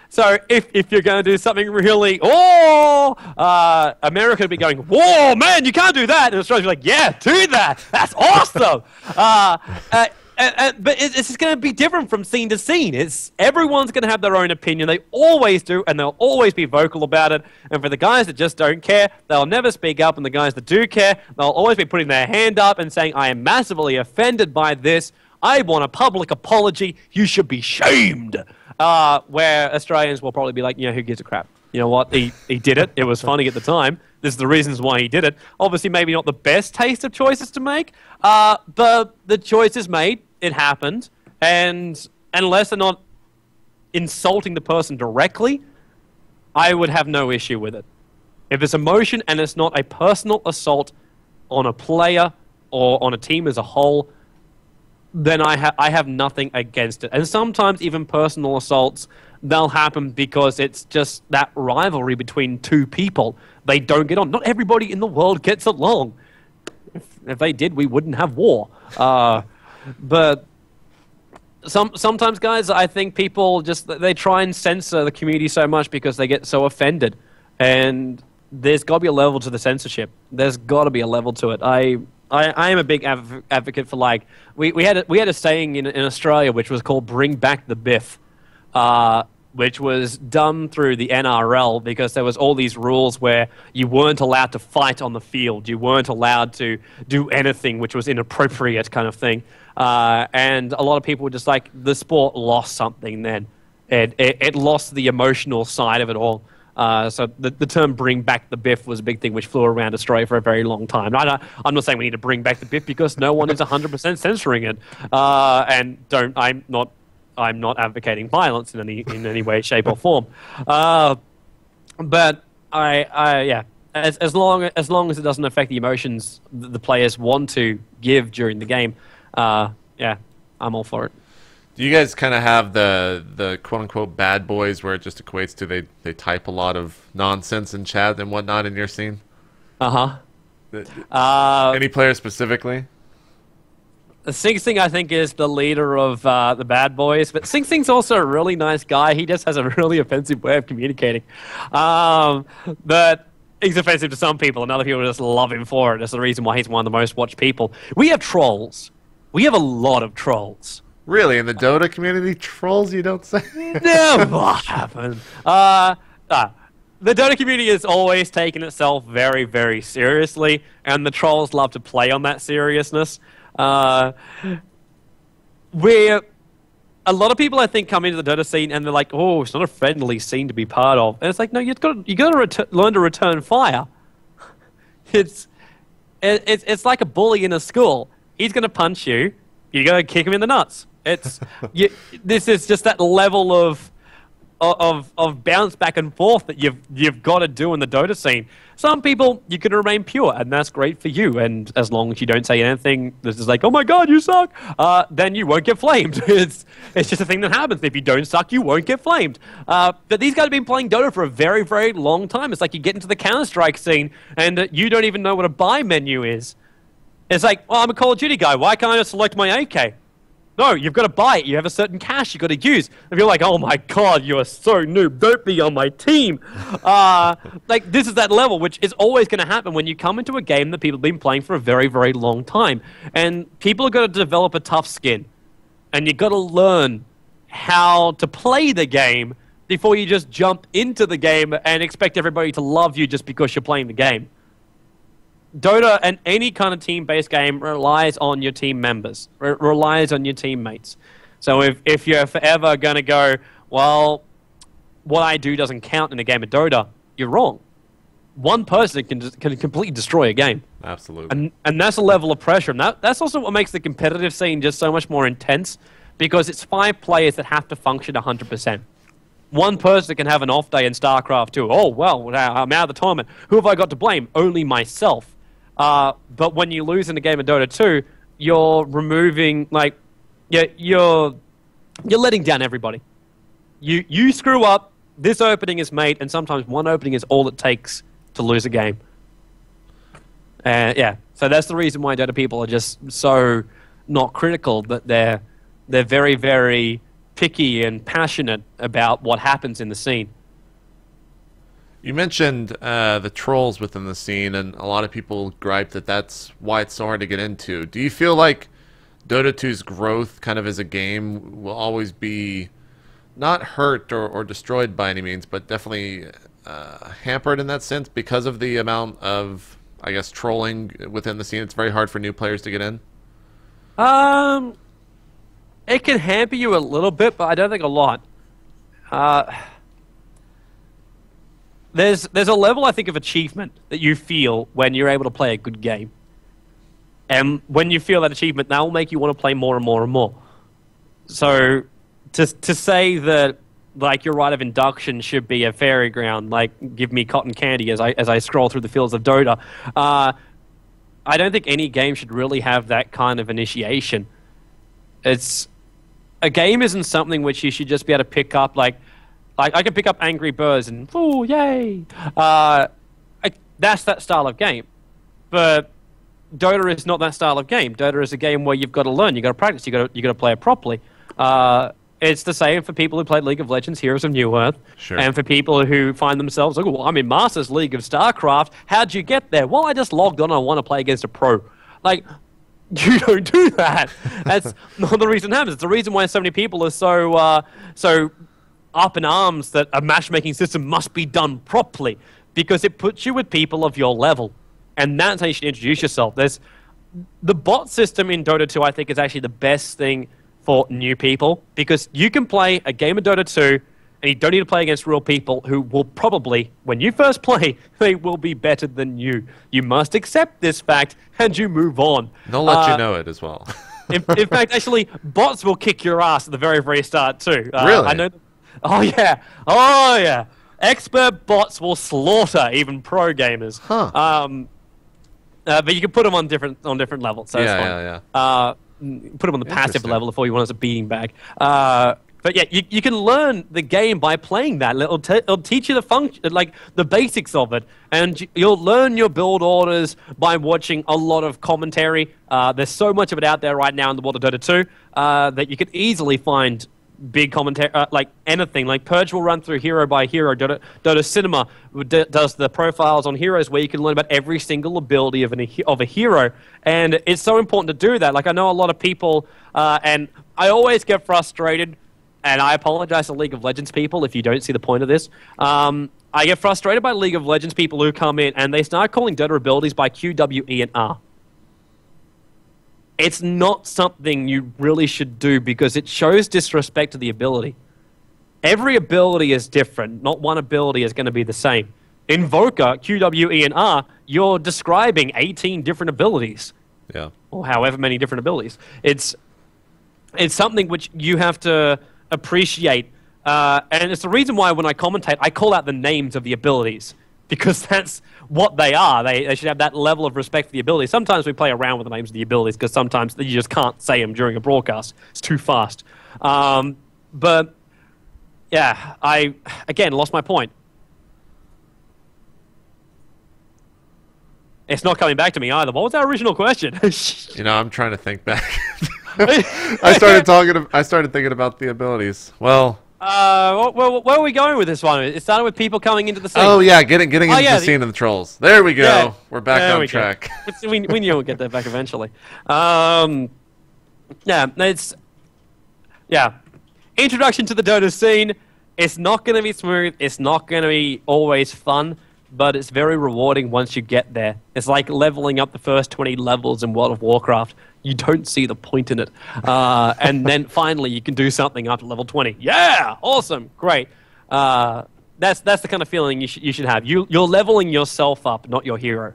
So if you're going to do something really, America would be going, whoa, man, you can't do that. And Australia's like, yeah, do that. That's awesome. But it's just going to be different from scene to scene. Everyone's going to have their own opinion. They always do, and they'll always be vocal about it. And for the guys that just don't care, they'll never speak up. And the guys that do care, they'll always be putting their hand up and saying, I am massively offended by this. I want a public apology. You should be shamed. Where Australians will probably be like, who gives a crap? You know what? He did it. It was funny at the time. This is the reasons why he did it. Obviously, maybe not the best taste of choices to make, but the choice is made. It happened, and unless they're not insulting the person directly, I would have no issue with it. If it's emotion and it's not a personal assault on a player or on a team as a whole, then I have nothing against it. And sometimes even personal assaults, they'll happen because it's just that rivalry between two people. They don't get on. Not everybody in the world gets along. If they did, we wouldn't have war. But sometimes, guys, I think people they try and censor the community so much because they get so offended. And there's got to be a level to the censorship. There's got to be a level to it. I am a big advocate for, like, we had a saying in Australia which was called "Bring Back the Biff," which was done through the NRL because there was all these rules where you weren't allowed to fight on the field, you weren't allowed to do anything which was inappropriate, kind of thing. And a lot of people were just like, the sport lost something then. It lost the emotional side of it all. So the term "bring back the Biff" was a big thing which flew around Australia for a very long time. I'm not saying we need to bring back the Biff because no one is 100% censoring it. And I'm not advocating violence in any way, shape, or form. But yeah, as long as it doesn't affect the emotions the players want to give during the game, yeah, I'm all for it. Do you guys kind of have the quote-unquote bad boys where it just equates to they type a lot of nonsense in chat and whatnot in your scene? Any player specifically? Sing Sing, I think, is the leader of the bad boys, but Sing Sing's also a really nice guy. He just has a really offensive way of communicating. But he's offensive to some people, and other people just love him for it. That's the reason why he's one of the most watched people. We have trolls. We have a lot of trolls. Really? In the Dota community, trolls, you don't say? Never happened. The Dota community has always taken itself very, very seriously, and the trolls love to play on that seriousness. Where a lot of people, I think, come into the Dota scene and they're like, "Oh, it's not a friendly scene to be part of," and it's like, no, you got to learn to return fire. It's like a bully in a school. He's going to punch you. You got to kick him in the nuts. This is just that level of bounce back and forth that you've got to do in the Dota scene. Some people, you can remain pure, and that's great for you. And as long as you don't say anything this is like, "Oh my God, you suck," then you won't get flamed. It's just a thing that happens. If you don't suck, you won't get flamed. But these guys have been playing Dota for a very, very long time. It's like you get into the Counter-Strike scene, and you don't even know what a buy menu is. It's like, well, I'm a Call of Duty guy. Why can't I just select my AK? no, you've got to buy it. You have a certain cash you've got to use. If you're like, oh my god, you are so noob, don't be on my team. Like, this is that level, which is always going to happen when you come into a game that people have been playing for a very, very long time. And people are going to develop a tough skin. And you've got to learn how to play the game before you just jump into the game and expect everybody to love you just because you're playing the game. Dota and any kind of team-based game relies on your team members, relies on your teammates. So if you're forever going to go, well, what I do doesn't count in a game of Dota, you're wrong. One person can completely destroy a game. Absolutely. And that's a level of pressure. And that's also what makes the competitive scene just so much more intense, because it's 5 players that have to function 100%. One person can have an off day in StarCraft 2. Oh, well, I'm out of the tournament. Who have I got to blame? Only myself. But when you lose in a game of Dota 2, you're removing, like, you're letting down everybody. You screw up, this opening is made, and sometimes one opening is all it takes to lose a game. Yeah, so that's the reason why Dota people are just so not critical, but they're very, very picky and passionate about what happens in the scene. You mentioned the trolls within the scene, and a lot of people gripe that that's why it's so hard to get into. Do you feel like Dota 2's growth kind of as a game will always be not hurt or destroyed by any means, but definitely hampered in that sense because of the amount of, I guess, trolling within the scene? It's very hard for new players to get in? It can hamper you a little bit, but I don't think a lot. There's a level, I think, of achievement that you feel when you're able to play a good game. And when you feel that achievement, that will make you want to play more and more and more. So to say that, like, your rite of induction should be a fairy ground, like, give me cotton candy as I scroll through the fields of Dota, I don't think any game should really have that kind of initiation. A game isn't something which you should just be able to pick up, like I can pick up Angry Birds and, ooh, yay! That's that style of game. But Dota is not that style of game. Dota is a game where you've got to learn, you've got to practice, you've got to play it properly. It's the same for people who played League of Legends, Heroes of New Earth, sure. And for people who find themselves, like, well, I'm in Masters League of StarCraft. How'd you get there? Well, I just logged on. I want to play against a pro. Like, you don't do that. That's not the reason it happens. It's the reason why so many people are so up in arms that a matchmaking system must be done properly, because it puts you with people of your level, and that's how you should introduce yourself. There's the bot system in Dota 2. I think is actually the best thing for new people, because you can play a game of Dota 2 and you don't need to play against real people who will probably, when you first play, they will be better than you. You must accept this fact and you move on. They'll let you know it as well. in fact, actually, bots will kick your ass at the very, very start too. Really? I know. Oh yeah. Expert bots will slaughter even pro gamers. Huh. But you can put them on different levels. So Yeah. put them on the passive level if all you want is a beating bag. But yeah, you can learn the game by playing that. It'll teach you the function, like the basics of it, and you'll learn your build orders by watching a lot of commentary. There's so much of it out there right now in the world of Dota 2 that you could easily find big commentary, like anything. Like Purge will run through hero by hero. Dota Cinema does the profiles on heroes where you can learn about every single ability of a hero, and it's so important to do that. Like, I know a lot of people, and I always get frustrated, and I apologize to League of Legends people if you don't see the point of this. I get frustrated by League of Legends people who come in and they start calling Dota abilities by Q, W, E, and R. It's not something you really should do, because it shows disrespect to the ability. Every ability is different. Not one ability is going to be the same. Invoker, Q, W, E, and R, you're describing 18 different abilities. Yeah. Or however many different abilities. It's something which you have to appreciate. And it's the reason why when I commentate, I call out the names of the abilities, because that's what they are. They should have that level of respect for the abilities. Sometimes we play around with the names of the abilities because sometimes you just can't say them during a broadcast. It's too fast. But, yeah, I, again, lost my point. It's not coming back to me either. What was our original question? I'm trying to think back. I started thinking about the abilities. Well. Where are we going with this one? It started with people coming into the scene. Oh yeah, getting into the scene of the trolls. There we go. Yeah, we're back on track. we knew we'd get that back eventually. It's introduction to the Dota scene. It's not going to be smooth. It's not going to be always fun, but it's very rewarding once you get there. It's like leveling up the first 20 levels in World of Warcraft. You don't see the point in it. And then finally you can do something up to level 20. Yeah! Awesome! Great. That's the kind of feeling you should have. You're leveling yourself up, not your hero.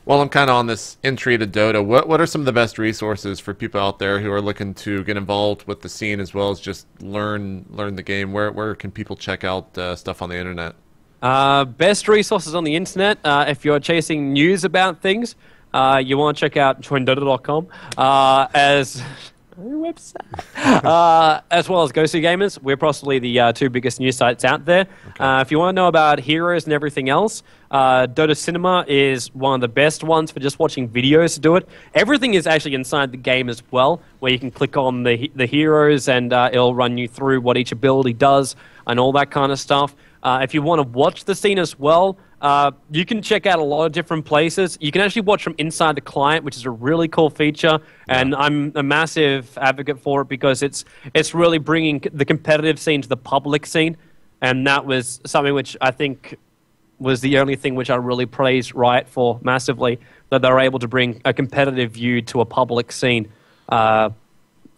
Well, I'm kind of on this entry to Dota. What are some of the best resources for people out there who are looking to get involved with the scene as well as just learn the game? Where can people check out stuff on the internet? Best resources on the internet, if you're chasing news about things, you want to check out joindota.com as well as Go See Gamers. We're possibly the two biggest news sites out there. Okay. If you want to know about heroes and everything else, Dota Cinema is one of the best ones for just watching videos to do it. Everything is actually inside the game as well, where you can click on the heroes and it'll run you through what each ability does and all that kind of stuff. If you want to watch the scene as well, you can check out a lot of different places. You can actually watch from inside the client, which is a really cool feature, and I'm a massive advocate for it because it's really bringing the competitive scene to the public scene, and that was something which I think was the only thing which I really praised Riot for massively, that they were able to bring a competitive view to a public scene.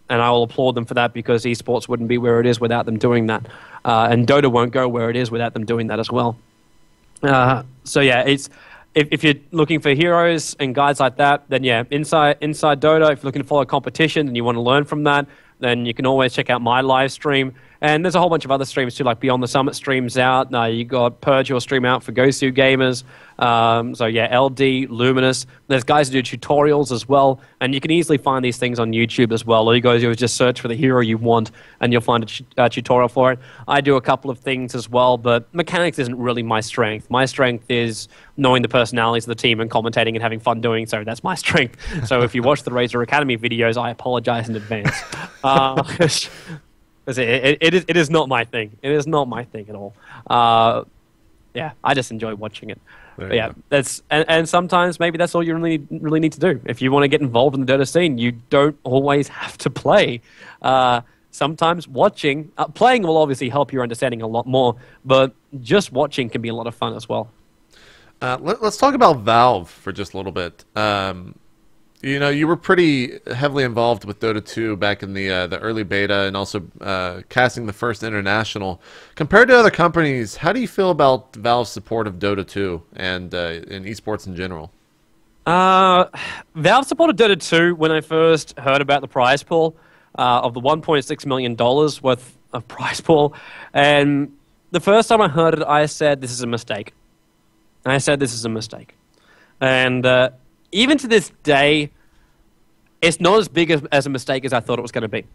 And I will applaud them for that because esports wouldn't be where it is without them doing that. And Dota won't go where it is without them doing that as well. So yeah, if you're looking for heroes and guides like that, then yeah, inside Dota, if you're looking to follow competition and you want to learn from that, then you can always check out my live stream. And there's a whole bunch of other streams too, like Beyond the Summit streams out. You got Purge your stream out for Go See Gamers. So yeah, LD, Luminous. There's guys who do tutorials as well, and you can easily find these things on YouTube as well. All you guys do is just search for the hero you want, and you'll find a tutorial for it. I do a couple of things as well, but mechanics isn't really my strength. My strength is knowing the personalities of the team and commentating and having fun doing so. That's my strength. So if you watch the Razor Academy videos, I apologize in advance. It is not my thing. It is not my thing at all. Yeah, I just enjoy watching it. But yeah, that's and sometimes maybe that's all you really need to do. If you want to get involved in the Dota scene, you don't always have to play. Sometimes watching, playing will obviously help your understanding a lot more, but just watching can be a lot of fun as well. Let's talk about Valve for just a little bit. You know, you were pretty heavily involved with Dota 2 back in the early beta and also casting the first international. Compared to other companies, how do you feel about Valve's support of Dota 2 and in esports in general? Valve supported Dota 2 when I first heard about the prize pool of the $1.6 million worth of prize pool. And the first time I heard it, I said, this is a mistake. I said, this is a mistake. And even to this day, it's not as big as a mistake as I thought it was going to be.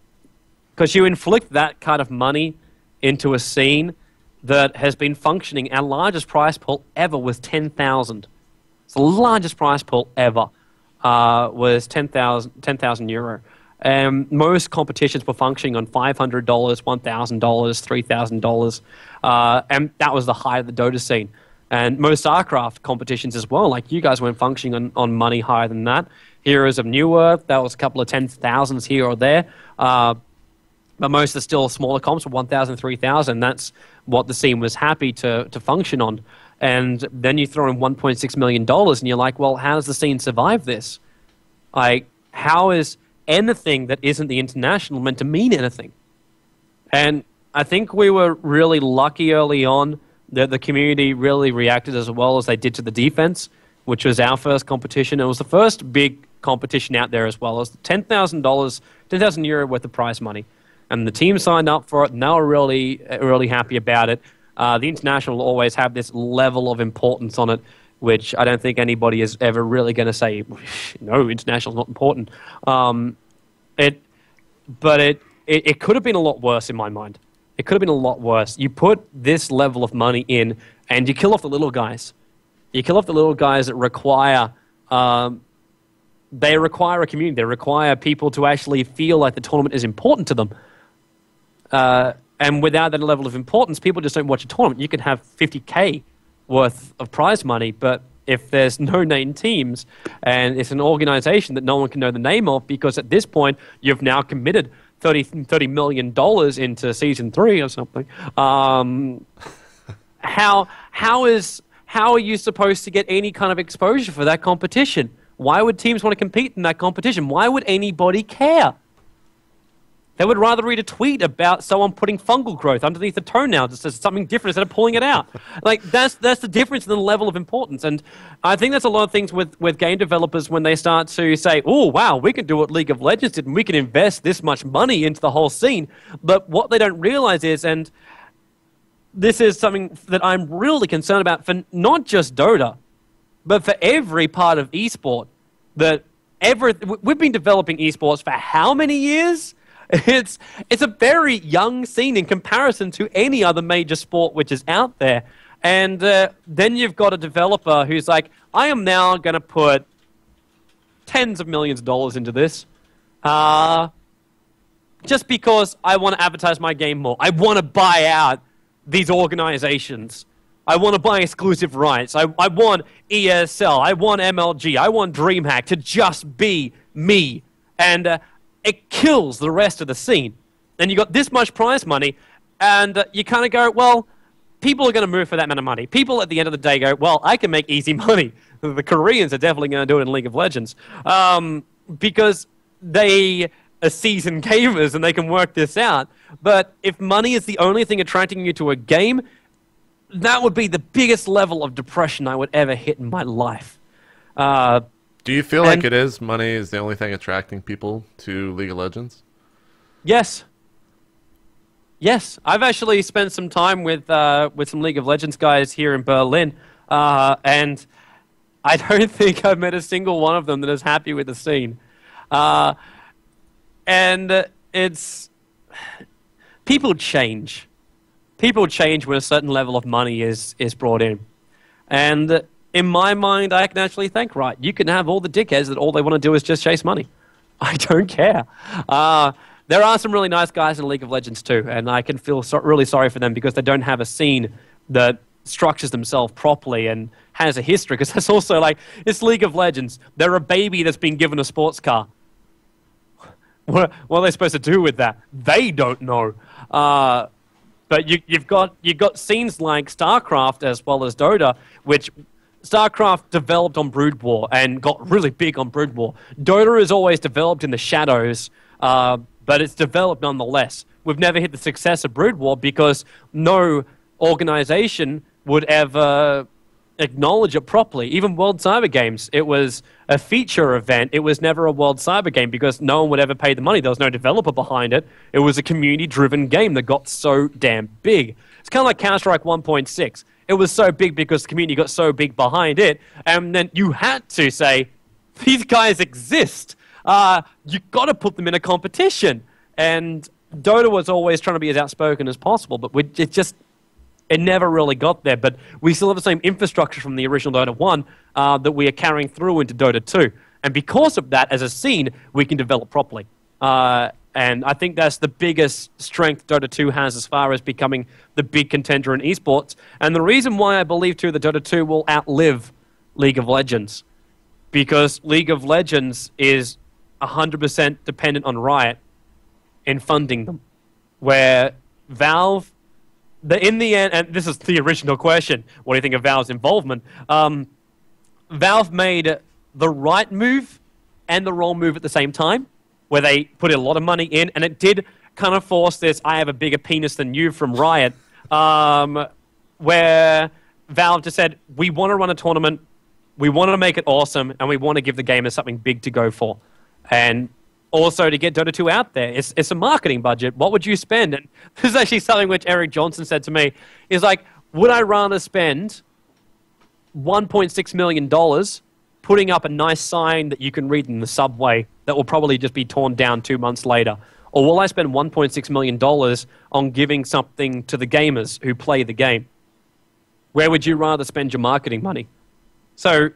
Because you inflict that kind of money into a scene that has been functioning. Our largest prize pool ever was 10,000. It's the largest prize pool ever was 10,000 euro. Most competitions were functioning on $500, $1,000, $3,000. And that was the height of the Dota scene. And most StarCraft competitions as well, like you guys weren't functioning on money higher than that. Heroes of New Earth, that was a couple of 10,000s here or there. But most are still smaller comps, 1,000, 3,000. That's what the scene was happy to function on. And then you throw in $1.6 million and you're like, well, how does the scene survive this? Like, how is anything that isn't the international meant to mean anything? And I think we were really lucky early on that the community really reacted as well as they did to the defense, which was our first competition. It was the first big competition out there as well. It was $10,000, 10,000 euro worth of prize money. And the team signed up for it, and they were really happy about it. The international will always have this level of importance on it, which I don't think anybody is ever really going to say, no, international's not important. It could have been a lot worse in my mind. It could have been a lot worse. You put this level of money in, and you kill off the little guys. You kill off the little guys that require they require a community. They require people to actually feel like the tournament is important to them. And without that level of importance, people just don't watch a tournament. You can have 50K worth of prize money, but if there's no name teams and it's an organization that no one can know the name of, because at this point you've now committed $30 million into season 3 or something, how are you supposed to get any kind of exposure for that competition? Why would teams want to compete in that competition? Why would anybody care? They would rather read a tweet about someone putting fungal growth underneath a toenail that says something different instead of pulling it out. Like, that's the difference in the level of importance. And I think that's a lot of things with game developers when they start to say, oh, wow, we can do what League of Legends did and we can invest this much money into the whole scene. But what they don't realize is, and this is something that I'm really concerned about for not just Dota, but for every part of esport, we've been developing esports for how many years? It's a very young scene in comparison to any other major sport which is out there. And then you've got a developer who's like, I am now going to put tens of millions of dollars into this just because I want to advertise my game more. I want to buy out these organizations. I want to buy exclusive rights. I want ESL. I want MLG. I want DreamHack to just be me. And it kills the rest of the scene. And you got this much prize money, and you kind of go, well, people are going to move for that amount of money. People at the end of the day go, well, I can make easy money. The Koreans are definitely going to do it in League of Legends because they are seasoned gamers and they can work this out. But if money is the only thing attracting you to a game, that would be the biggest level of depression I would ever hit in my life. Do you feel like it is? Money is the only thing attracting people to League of Legends? Yes. Yes. I've actually spent some time with some League of Legends guys here in Berlin, and I don't think I've met a single one of them that is happy with the scene. And it's... People change. People change when a certain level of money is brought in. And in my mind, I can actually think, right, you can have all the dickheads that all they want to do is just chase money. I don't care. There are some really nice guys in League of Legends too, and I can feel really sorry for them because they don't have a scene that structures themselves properly and has a history, because that's also like, it's League of Legends. They're a baby that's been given a sports car. What are they supposed to do with that? They don't know. But you've got scenes like StarCraft as well as Dota, which StarCraft developed on Brood War and got really big on Brood War. Dota is always developed in the shadows, but it's developed nonetheless. We've never hit the success of Brood War because no organization would ever acknowledge it properly. Even World Cyber Games, it was a feature event. It was never a World Cyber Game because no one would ever pay the money. There was no developer behind it. It was a community-driven game that got so damn big. It's kind of like Counter-Strike 1.6. It was so big because the community got so big behind it, and then you had to say, these guys exist. You've got to put them in a competition. And Dota was always trying to be as outspoken as possible, but it never really got there. But we still have the same infrastructure from the original Dota 1 that we are carrying through into Dota 2. And because of that, as a scene, we can develop properly. And I think that's the biggest strength Dota 2 has as far as becoming the big contender in esports. And the reason why I believe, too, that Dota 2 will outlive League of Legends, because League of Legends is 100% dependent on Riot in funding them, where Valve... in the end, and this is the original question, what do you think of Valve's involvement? Valve made the right move and the wrong move at the same time, where they put a lot of money in, and it did kind of force this, I have a bigger penis than you from Riot, where Valve just said, we want to run a tournament, we want to make it awesome, and we want to give the gamers something big to go for. And also to get Dota 2 out there. It's a marketing budget. What would you spend? And this is actually something which Eric Johnson said to me. Is like, would I rather spend $1.6 million putting up a nice sign that you can read in the subway that will probably just be torn down 2 months later? Or will I spend $1.6 million on giving something to the gamers who play the game? Where would you rather spend your marketing money? So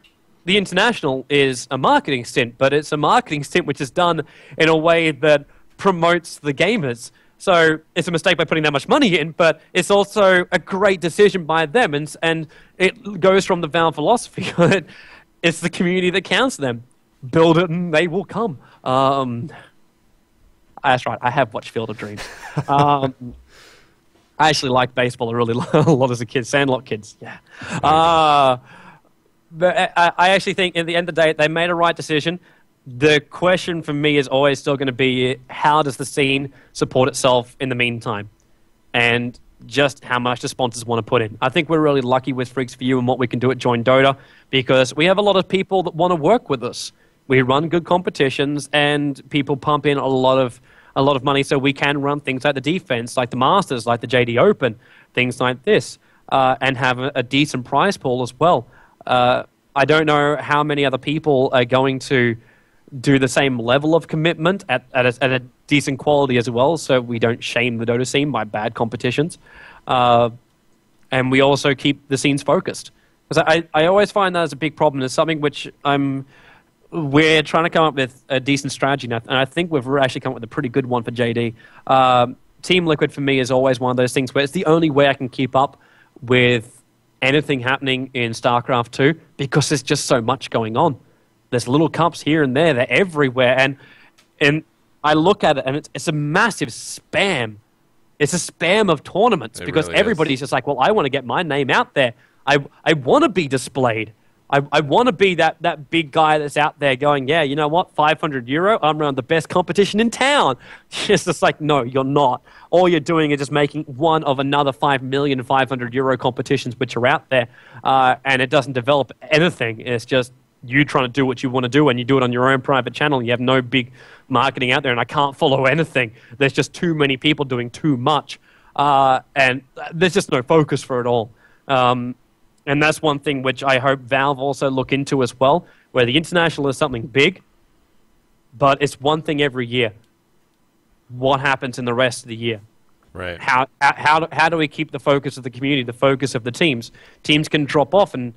the international is a marketing stint, but it's a marketing stint which is done in a way that promotes the gamers. So it's a mistake by putting that much money in, but it's also a great decision by them, and it goes from the Valve philosophy. It's the community that counts them. Build it and they will come. That's right, I have watched Field of Dreams. I actually liked baseball a lot as a kid. Sandlot kids, yeah. But I actually think at the end of the day, they made a right decision. The question for me is always still going to be, how does the scene support itself in the meantime? And just how much the sponsors want to put in. I think we're really lucky with Freaks for You and what we can do at Join Dota, because we have a lot of people that want to work with us. We run good competitions, and people pump in a lot of money, so we can run things like the defense, like the Masters, like the JD Open, things like this, and have a decent prize pool as well. I don't know how many other people are going to do the same level of commitment at a decent quality as well, so we don't shame the Dota scene by bad competitions. And we also keep the scenes focused. Because I always find that as a big problem. It's something which we're trying to come up with a decent strategy now, and I think we've actually come up with a pretty good one for JD. Team Liquid for me is always one of those things where it's the only way I can keep up with anything happening in StarCraft 2, because there's just so much going on. There's little cups here and there, they're everywhere, and I look at it and it's a massive spam. It's a spam of tournaments, because really everybody's just like, well, I want to get my name out there. I want to be displayed. I want to be that big guy that's out there going, yeah, you know what, €500, I'm running the best competition in town. It's just like, no, you're not. All you're doing is just making one of another 5,500,000 euro competitions which are out there, and it doesn't develop anything. It's just you trying to do what you want to do, and you do it on your own private channel. You have no big marketing out there, and I can't follow anything. There's just too many people doing too much, and there's just no focus for it all. And that's one thing which I hope Valve also look into as well, where the international is something big, but it's one thing every year. What happens in the rest of the year? Right. How do we keep the focus of the community, the focus of the teams? Teams can drop off, and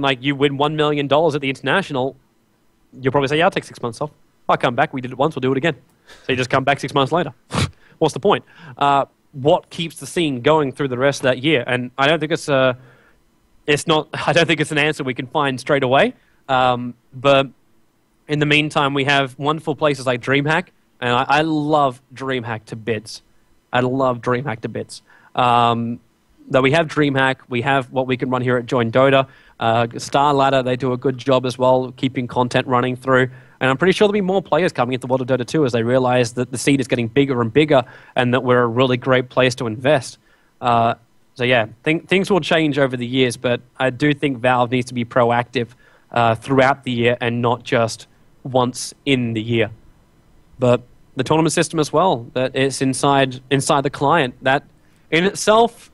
like you win $1 million at the international, you'll probably say, yeah, I'll take 6 months off. I'll come back. We did it once, we'll do it again. So you just come back 6 months later. What's the point? What keeps the scene going through the rest of that year? And I don't think I don't think it's an answer we can find straight away. But in the meantime, we have wonderful places like DreamHack, and I love DreamHack to bits. I love DreamHack to bits. That we have DreamHack, we have what we can run here at Join Dota. Star Ladder, they do a good job as well, keeping content running through. And I'm pretty sure there'll be more players coming into World of Dota 2 as they realize that the scene is getting bigger and bigger, and that we're a really great place to invest. So yeah, things will change over the years, but I do think Valve needs to be proactive throughout the year and not just once in the year. But the tournament system as well, that it's inside the client, that in itself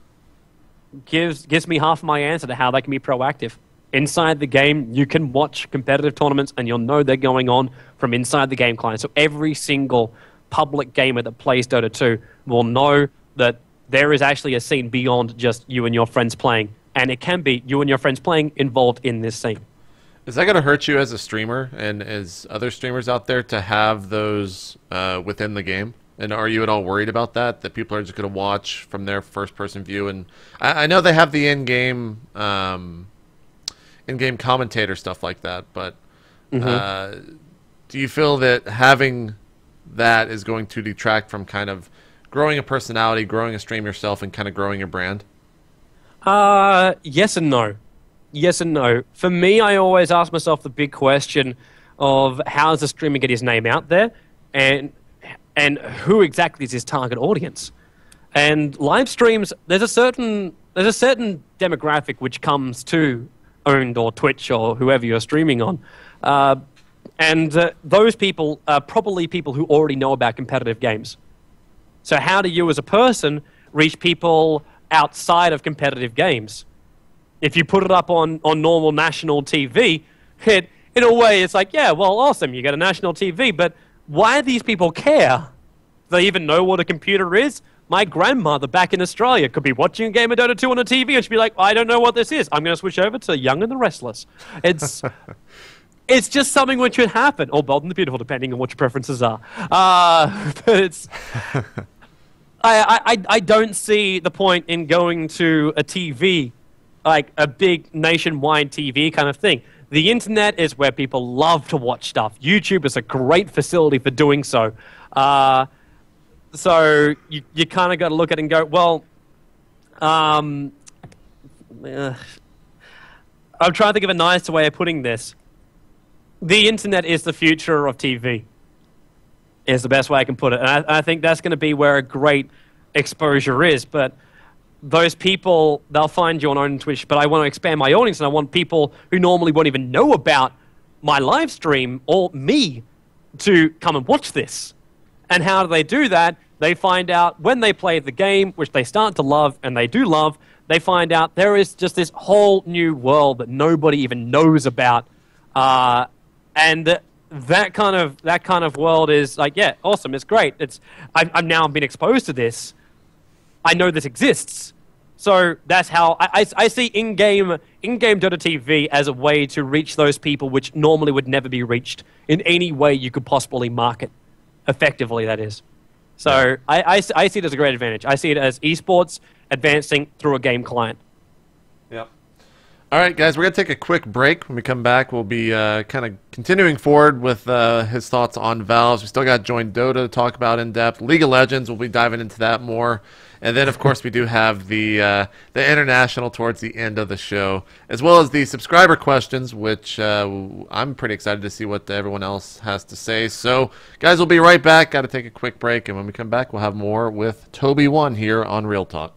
gives me half my answer to how they can be proactive. Inside the game, you can watch competitive tournaments and you'll know they're going on from inside the game client. So every single public gamer that plays Dota 2 will know that there is actually a scene beyond just you and your friends playing, and it can be you and your friends playing involved in this scene. Is that going to hurt you as a streamer and as other streamers out there to have those within the game? And are you at all worried about that people are just going to watch from their first-person view? And I know they have the in-game commentator stuff like that, but do you feel that having that is going to detract from kind of growing a personality, growing a stream yourself, and kind of growing your brand? Yes and no. Yes and no. For me, I always ask myself the big question of how does a streamer get his name out there, and who exactly is his target audience? And live streams, there's a certain demographic which comes to Owned or Twitch or whoever you're streaming on. And those people are probably people who already know about competitive games. So how do you as a person reach people outside of competitive games? If you put it up on normal national TV, in a way it's like, yeah, well, awesome, you got a national TV, but why do these people care? Do they even know what a computer is? my grandmother back in Australia could be watching a game of Dota 2 on a TV and she'd be like, I don't know what this is. I'm going to switch over to Young and the Restless. It's just something which should happen, or Bold and the Beautiful, depending on what your preferences are. But it's... I don't see the point in going to a TV, like a big nationwide TV kind of thing. The internet is where people love to watch stuff. YouTube is a great facility for doing so. So you kind of got to look at it and go, well, I'm trying to think of a nicer way of putting this. The internet is the future of TV, is the best way I can put it. And I think that's going to be where a great exposure is. But those people, they'll find you on Twitch, but I want to expand my audience, and I want people who normally won't even know about my live stream or me to come and watch this. And how do they do that? They find out when they play the game, which they start to love, and they do love, they find out there is just this whole new world that nobody even knows about. And that kind of world is like, yeah, awesome, it's great. I've now been exposed to this. I know this exists. So that's how I see in-game Dota TV as a way to reach those people which normally would never be reached in any way you could possibly market effectively, that is. So yeah. I see it as a great advantage. I see it as esports advancing through a game client. Yep. All right, guys, we're going to take a quick break. When we come back, we'll be kind of continuing forward with his thoughts on Valves. We still got Join Dota to talk about in depth. League of Legends, we'll be diving into that more. And then, of course, we do have the international towards the end of the show, as well as the subscriber questions, which I'm pretty excited to see what everyone else has to say. So, guys, we'll be right back. Got to take a quick break, and when we come back, we'll have more with Tobiwan here on Real Talk.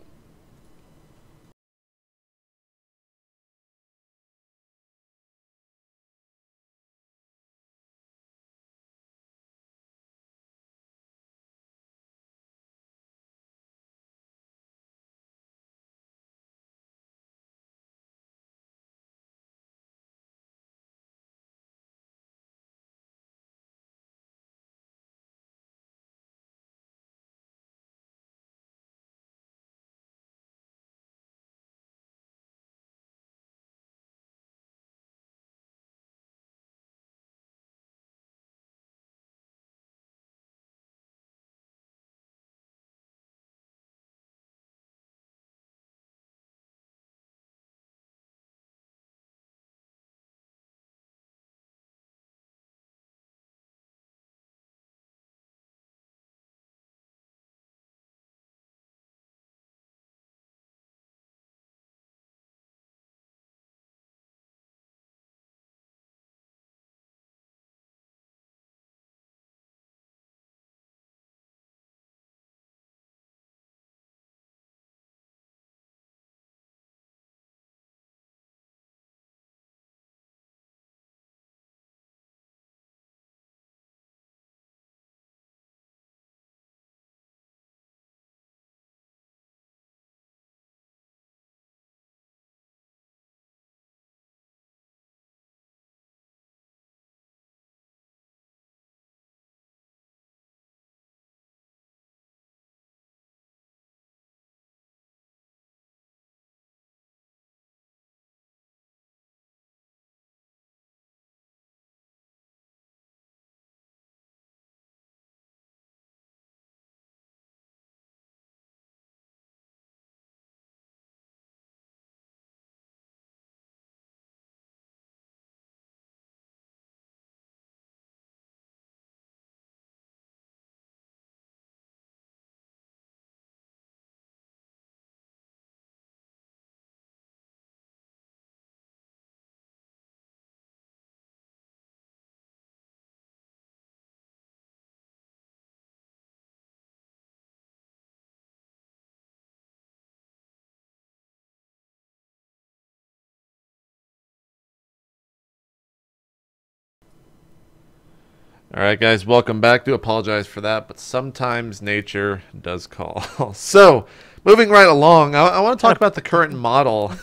All right, guys, welcome back. Do apologize for that, but sometimes nature does call. So, moving right along, I want to talk about the current model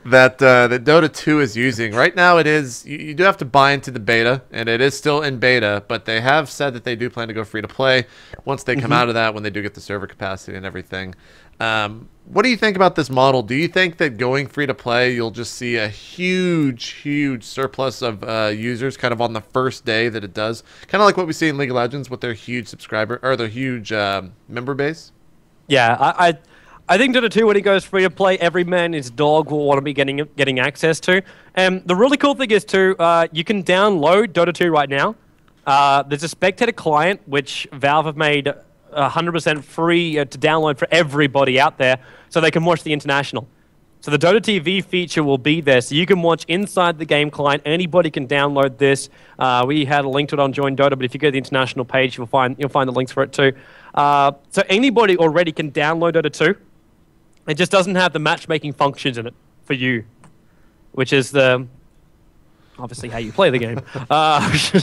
that Dota 2 is using. Right now it is, you do have to buy into the beta, and it is still in beta, but they have said that they do plan to go free to play once they come out of that, when they do get the server capacity and everything. What do you think about this model? Do you think that going free to play, you'll just see a huge surplus of users kind of on the first day that it does? Kind of like what we see in League of Legends with their huge subscriber, or their huge member base? Yeah, I think Dota 2, when it goes free to play, every man his dog will want to be getting access to. And the really cool thing is too, you can download Dota 2 right now. There's a spectator client which Valve have made 100% free to download for everybody out there, so they can watch the international. So the Dota TV feature will be there, so you can watch inside the game client. Anybody can download this. We had a link to it on Join Dota, but if you go to the international page, you'll find the links for it too. So anybody already can download Dota 2. It just doesn't have the matchmaking functions in it for you, which is obviously how you play the game.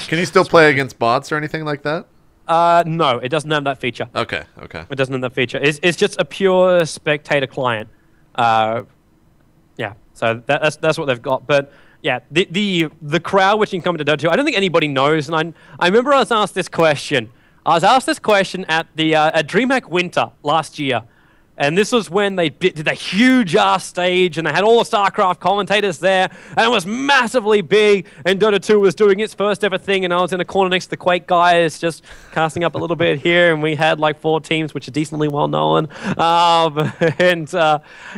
Can you still play against bots or anything like that? No, it doesn't have that feature. Okay. It doesn't have that feature. It's just a pure spectator client. Yeah, so that's what they've got. But yeah, the crowd which can come into Dota 2, I don't think anybody knows. And I remember I was asked this question. I was asked this question at at DreamHack Winter last year. And this was when they did a huge-ass stage, and they had all the StarCraft commentators there, and it was massively big, and Dota 2 was doing its first ever thing, and I was in a corner next to the Quake guys, just casting up a little bit here, and we had like 4 teams, which are decently well-known, and it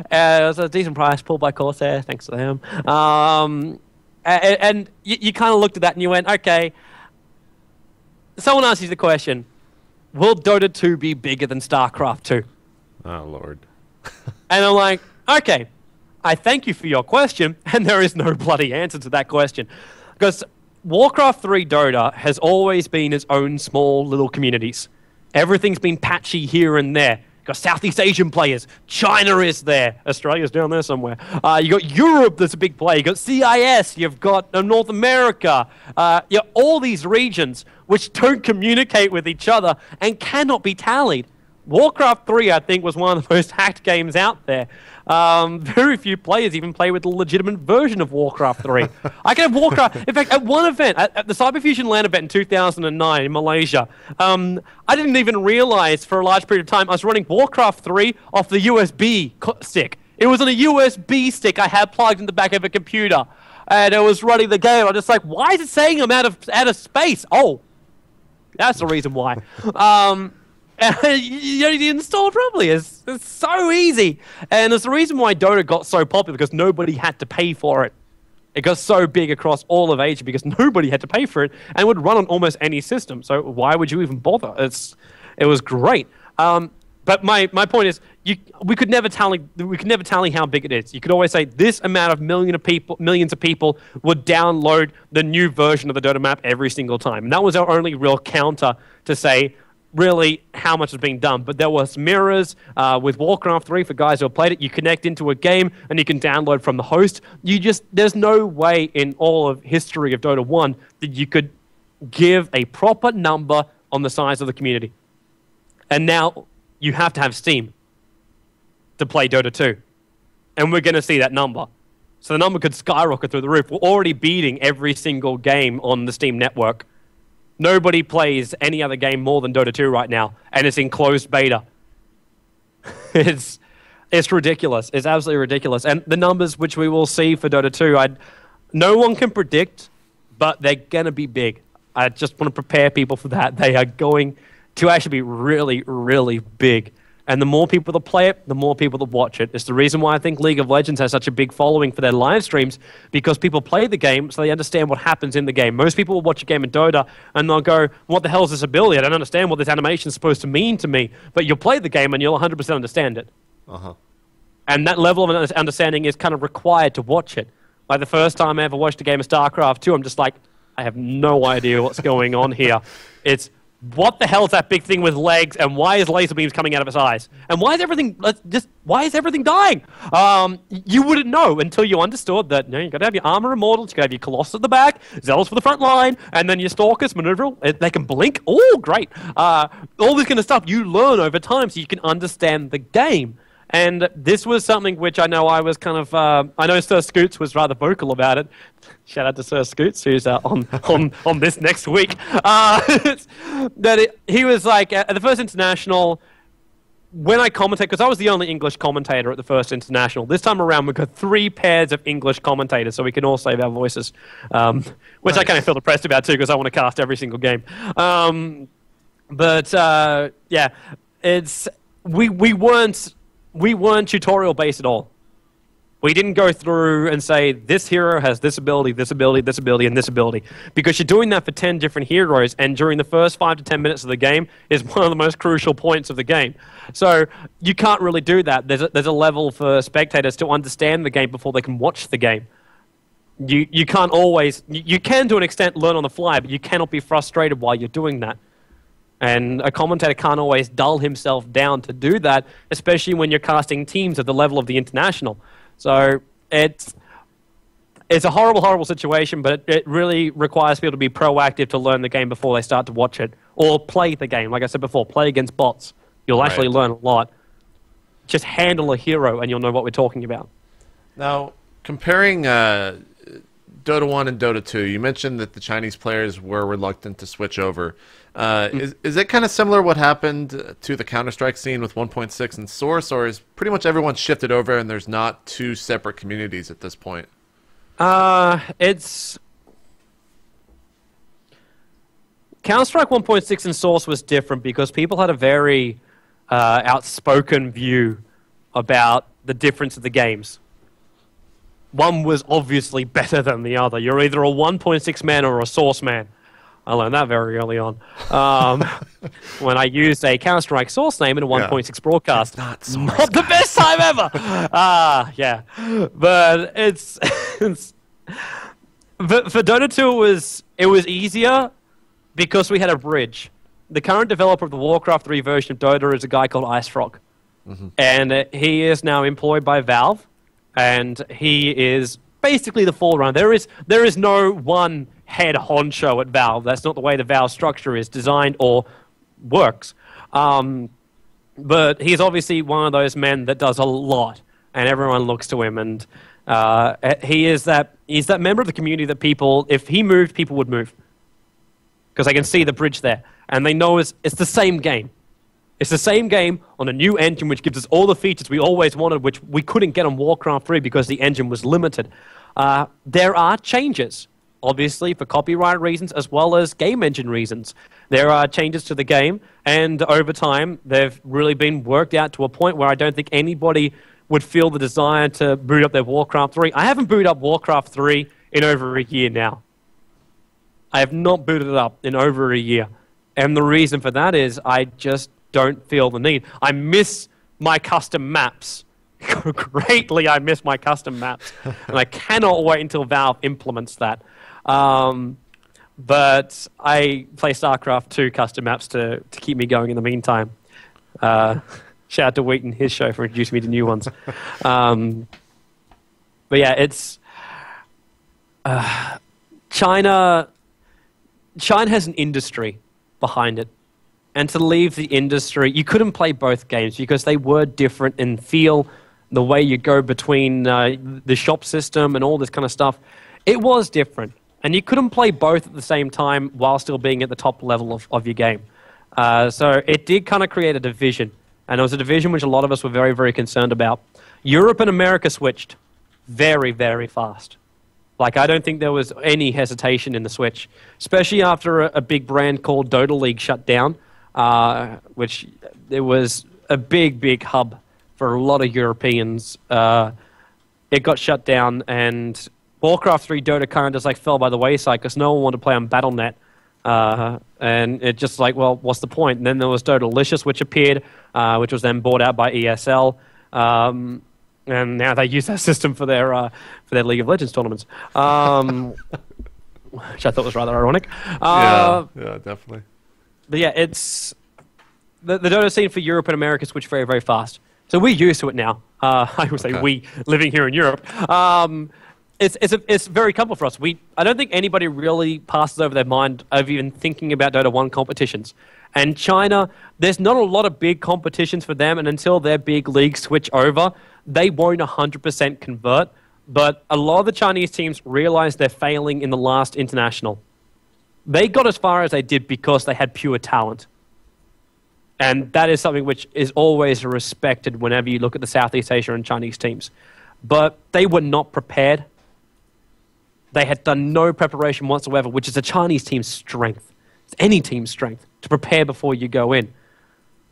was a decent price pulled by Corsair, thanks to them. And you kind of looked at that, and you went, okay, someone asked you the question, will Dota 2 be bigger than StarCraft 2? Oh, Lord. And I'm like, okay, I thank you for your question, and there is no bloody answer to that question. Because Warcraft 3 Dota has always been its own small little communities. Everything's been patchy here and there. You've got Southeast Asian players. China is there. Australia's down there somewhere. You got Europe that's a big player. You got CIS. You've got North America. You know, all these regions which don't communicate with each other and cannot be tallied. Warcraft 3, I think, was one of the most hacked games out there. Very few players even play with the legitimate version of Warcraft 3. I can have Warcraft... In fact, at one event, at the Cyberfusion LAN event in 2009 in Malaysia, I didn't even realize for a large period of time I was running Warcraft 3 off the USB stick. It was on a USB stick I had plugged in the back of a computer. And it was running the game. I'm just like, why is it saying I'm out of space? Oh, that's the reason why. You install it properly. It's so easy. And it's the reason why Dota got so popular, because nobody had to pay for it. It got so big across all of Asia because nobody had to pay for it and would run on almost any system. So why would you even bother? It was great. But my point is, we could never tally how big it is. You could always say this amount of millions of people would download the new version of the Dota map every single time. And that was our only real counter to say really how much is being done. But there was mirrors with Warcraft 3 for guys who have played it. You connect into a game and you can download from the host. There's no way in all of history of Dota 1 that you could give a proper number on the size of the community. And now you have to have Steam to play Dota 2. And we're going to see that number. So the number could skyrocket through the roof. We're already beating every single game on the Steam network. Nobody plays any other game more than Dota 2 right now, and it's in closed beta. It's ridiculous. It's absolutely ridiculous. And the numbers which we will see for Dota 2, no one can predict, but they're going to be big. I just want to prepare people for that. They are going to actually be really, really big. And the more people that play it, the more people that watch it. It's the reason why I think League of Legends has such a big following for their live streams, because people play the game so they understand what happens in the game. Most people will watch a game in Dota and they'll go, what the hell is this ability? I don't understand what this animation is supposed to mean to me. But you'll play the game and you'll 100% understand it. Uh-huh. And that level of understanding is kind of required to watch it. Like the first time I ever watched a game of StarCraft 2, I'm just like, I have no idea what's going on here. It's, what the hell is that big thing with legs, and why is laser beams coming out of its eyes? And why is everything dying? You wouldn't know until you understood that, you got to have your armor immortals, you got to have your Colossus at the back, Zealots for the front line, and then your Stalkers maneuverable. They can blink. Oh, great. All this kind of stuff you learn over time so you can understand the game. And this was something which I know I was kind of, I know Sir Scoots was rather vocal about it. Shout out to Sir Scoots, who's on this next week. He was like, at the first international, when I commentate, because I was the only English commentator at the first international, this time around we've got 3 pairs of English commentators, so we can all save our voices, which I kind of feel depressed about too, because I want to cast every single game. Yeah, it's we weren't tutorial based at all. We didn't go through and say, this hero has this ability, this ability, this ability, and this ability. Because you're doing that for 10 different heroes, and during the first 5 to 10 minutes of the game is one of the most crucial points of the game. So you can't really do that. There's a level for spectators to understand the game before they can watch the game. You can't always... You can, to an extent, learn on the fly, but you cannot be frustrated while you're doing that. And a commentator can't always dull himself down to do that, especially when you're casting teams at the level of the international. So it's a horrible, horrible situation, but it really requires people to be proactive to learn the game before they start to watch it, or play the game. Like I said before, play against bots. You'll actually learn a lot. Just handle a hero, and you'll know what we're talking about. Now, comparing Dota 1 and Dota 2, you mentioned that the Chinese players were reluctant to switch over. Is it kind of similar what happened to the Counter-Strike scene with 1.6 and Source, or is pretty much everyone shifted over and there's not 2 separate communities at this point? It's... Counter-Strike 1.6 and Source was different because people had a very outspoken view about the difference of the games. One was obviously better than the other. You're either a 1.6 man or a Source man. I learned that very early on. When I used a Counter-Strike Source name in a 1.6 broadcast. Not the best time ever! Yeah. But it's... But for Dota 2, it was easier because we had a bridge. The current developer of the Warcraft 3 version of Dota is a guy called Ice Frog. And he is now employed by Valve. And he is basically the forerunner. There is no one head honcho at Valve. That's not the way the Valve structure is designed or works. But he's obviously one of those men that does a lot, and everyone looks to him. And he's that member of the community that people, if he moved, people would move. Because they can see the bridge there. And they know it's the same game. It's the same game on a new engine which gives us all the features we always wanted, which we couldn't get on Warcraft 3 because the engine was limited. There are changes, obviously, for copyright reasons as well as game engine reasons. There are changes to the game, and over time, they've really been worked out to a point where I don't think anybody would feel the desire to boot up their Warcraft 3. I haven't booted up Warcraft 3 in over a year now. I have not booted it up in over a year. And the reason for that is I just don't feel the need. I miss my custom maps. Greatly, I miss my custom maps. And I cannot wait until Valve implements that. But I play StarCraft 2 custom maps to keep me going in the meantime. Shout out to Wheaton, his show, for introducing me to new ones. But yeah, it's... China has an industry behind it. And to leave the industry, you couldn't play both games because they were different in feel, the way you go between the shop system and all this kind of stuff. It was different. And you couldn't play both at the same time while still being at the top level of your game. So it did kind of create a division. And it was a division which a lot of us were very, very concerned about. Europe and America switched very, very fast. Like, I don't think there was any hesitation in the switch, especially after a big brand called Dota League shut down. Which it was a big, big hub for a lot of Europeans. It got shut down, and Warcraft 3 Dota kind of just like fell by the wayside because no one wanted to play on Battle.net. And it just like, well, what's the point? And then there was Dota-licious, which appeared, which was then bought out by ESL. And now they use that system for their League of Legends tournaments. Which I thought was rather ironic. Yeah, definitely. But yeah, it's the Dota scene for Europe and America switched very, very fast. So we're used to it now. I would say we, living here in Europe. it's very comfortable for us. I don't think anybody really passes over their mind of even thinking about Dota 1 competitions. And China, there's not a lot of big competitions for them, and until their big leagues switch over, they won't 100% convert. But a lot of the Chinese teams realize they're failing in the last international. They got as far as they did because they had pure talent. And that is something which is always respected whenever you look at the Southeast Asia and Chinese teams. But they were not prepared. They had done no preparation whatsoever, which is a Chinese team's strength. It's any team's strength to prepare before you go in.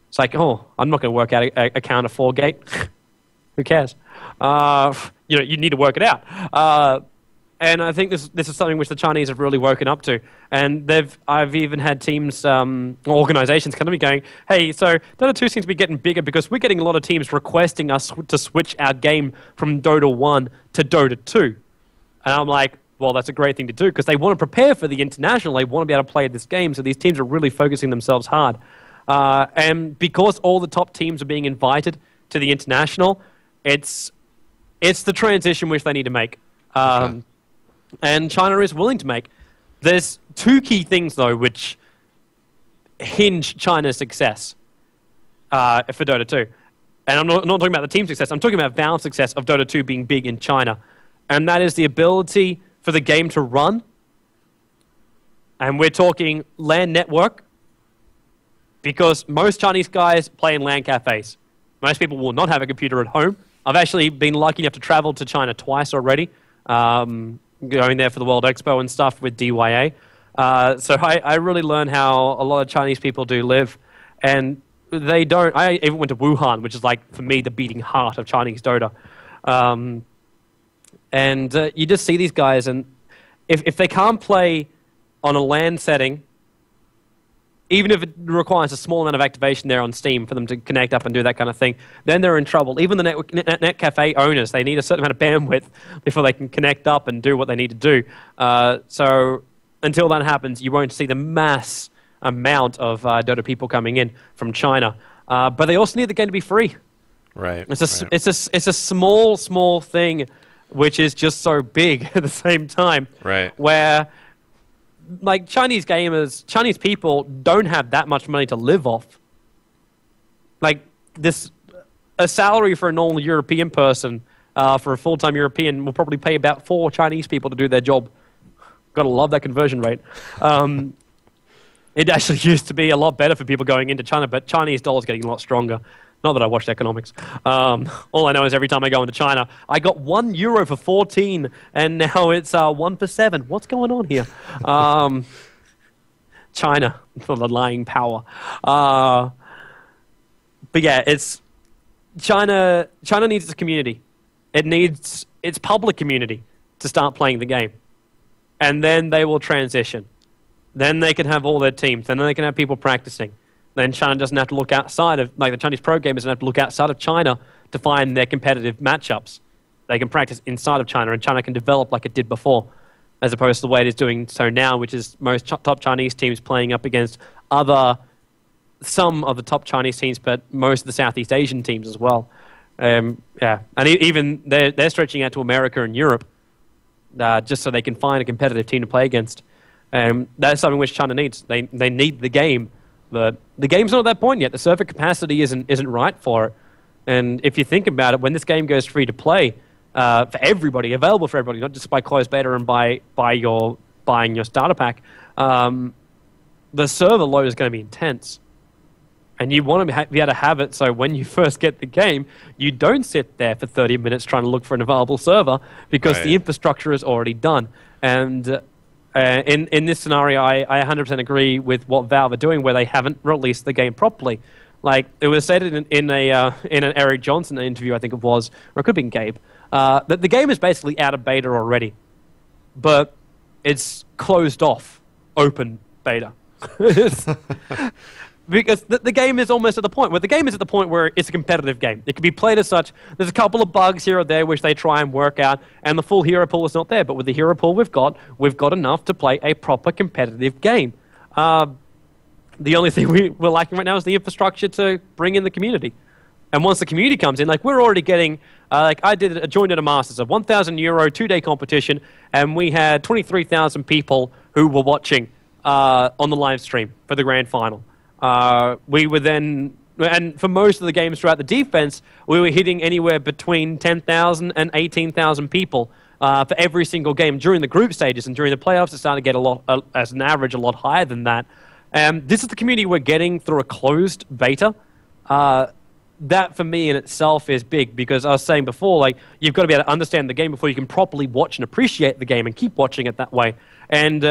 It's like, oh, I'm not going to work out a counter 4 gate. Who cares? You need to work it out. And I think this is something which the Chinese have really woken up to. And I've even had teams, organizations come to me going, hey, so Dota 2 seems to be getting bigger because we're getting a lot of teams requesting us to switch our game from Dota 1 to Dota 2. And I'm like, well, that's a great thing to do because they want to prepare for the international. They want to be able to play this game. So these teams are really focusing themselves hard. And because all the top teams are being invited to the international, it's the transition which they need to make. And China is willing to make. There's 2 key things, though, which hinge China's success for Dota 2. And I'm not talking about the team success. I'm talking about Valve's success of Dota 2 being big in China. And that is the ability for the game to run. And we're talking LAN network. Because most Chinese guys play in LAN cafes. Most people will not have a computer at home. I've actually been lucky enough to travel to China twice already. Going there for the World Expo and stuff with DYA. So I really learned how a lot of Chinese people do live. And they don't... I even went to Wuhan, which is like, for me, the beating heart of Chinese Dota. And you just see these guys, and if they can't play on a LAN setting, even if it requires a small amount of activation there on Steam for them to connect up and do that kind of thing, then they're in trouble. Even the net cafe owners, they need a certain amount of bandwidth before they can connect up and do what they need to do. So until that happens, you won't see the mass amount of Dota people coming in from China. But they also need the game to be free. Right. It's a small thing, which is just so big at the same time. Right. Where, like, Chinese gamers, Chinese people don't have that much money to live off. Like, a salary for a normal European person, for a full-time European, will probably pay about 4 Chinese people to do their job. Gotta love that conversion rate. It actually used to be a lot better for people going into China, but Chinese dollar's getting a lot stronger. Not that I watched economics. All I know is every time I go into China, I got €1 for 14, and now it's 1 for 7. What's going on here? China, for the lying power. But yeah, it's China. China needs its community. It needs its public community to start playing the game, and then they will transition. Then they can have all their teams. Then they can have people practicing. Then China doesn't have to look outside of, like, the Chinese pro gamers don't have to look outside of China to find their competitive matchups. They can practice inside of China, and China can develop like it did before, as opposed to the way it is doing so now, which is most top Chinese teams playing up against some of the top Chinese teams, but most of the Southeast Asian teams as well. Yeah, and even they're stretching out to America and Europe just so they can find a competitive team to play against. That's something which China needs. They need the game. But the game's not at that point yet. The server capacity isn't right for it. And if you think about it, when this game goes free to play for everybody, available for everybody, not just by closed beta and by buying your starter pack, the server load is going to be intense. And you want to be able to have it so when you first get the game, you don't sit there for 30 minutes trying to look for an available server because the infrastructure is already done. And in this scenario, I 100% agree with what Valve are doing, where they haven't released the game properly. Like, it was said in an Eric Johnson interview, I think it was, or it could have been Gabe, that the game is basically out of beta already, but it's closed off, open beta. Because the game is almost at the point where it's a competitive game. It can be played as such. There's a couple of bugs here or there which they try and work out, and the full hero pool is not there. But with the hero pool we've got enough to play a proper competitive game. The only thing we're lacking right now is the infrastructure to bring in the community. And once the community comes in, like we're already getting, like I joined at a Masters, a €1,000 2-day competition, and we had 23,000 people who were watching on the live stream for the grand final. We were then, and for most of the games throughout the defense, we were hitting anywhere between 10,000 and 18,000 people for every single game during the group stages, and during the playoffs it started to get a lot, as an average, a lot higher than that. This is the community we're getting through a closed beta. That for me in itself is big, because I was saying before, like, you've got to be able to understand the game before you can properly watch and appreciate the game and keep watching it that way. And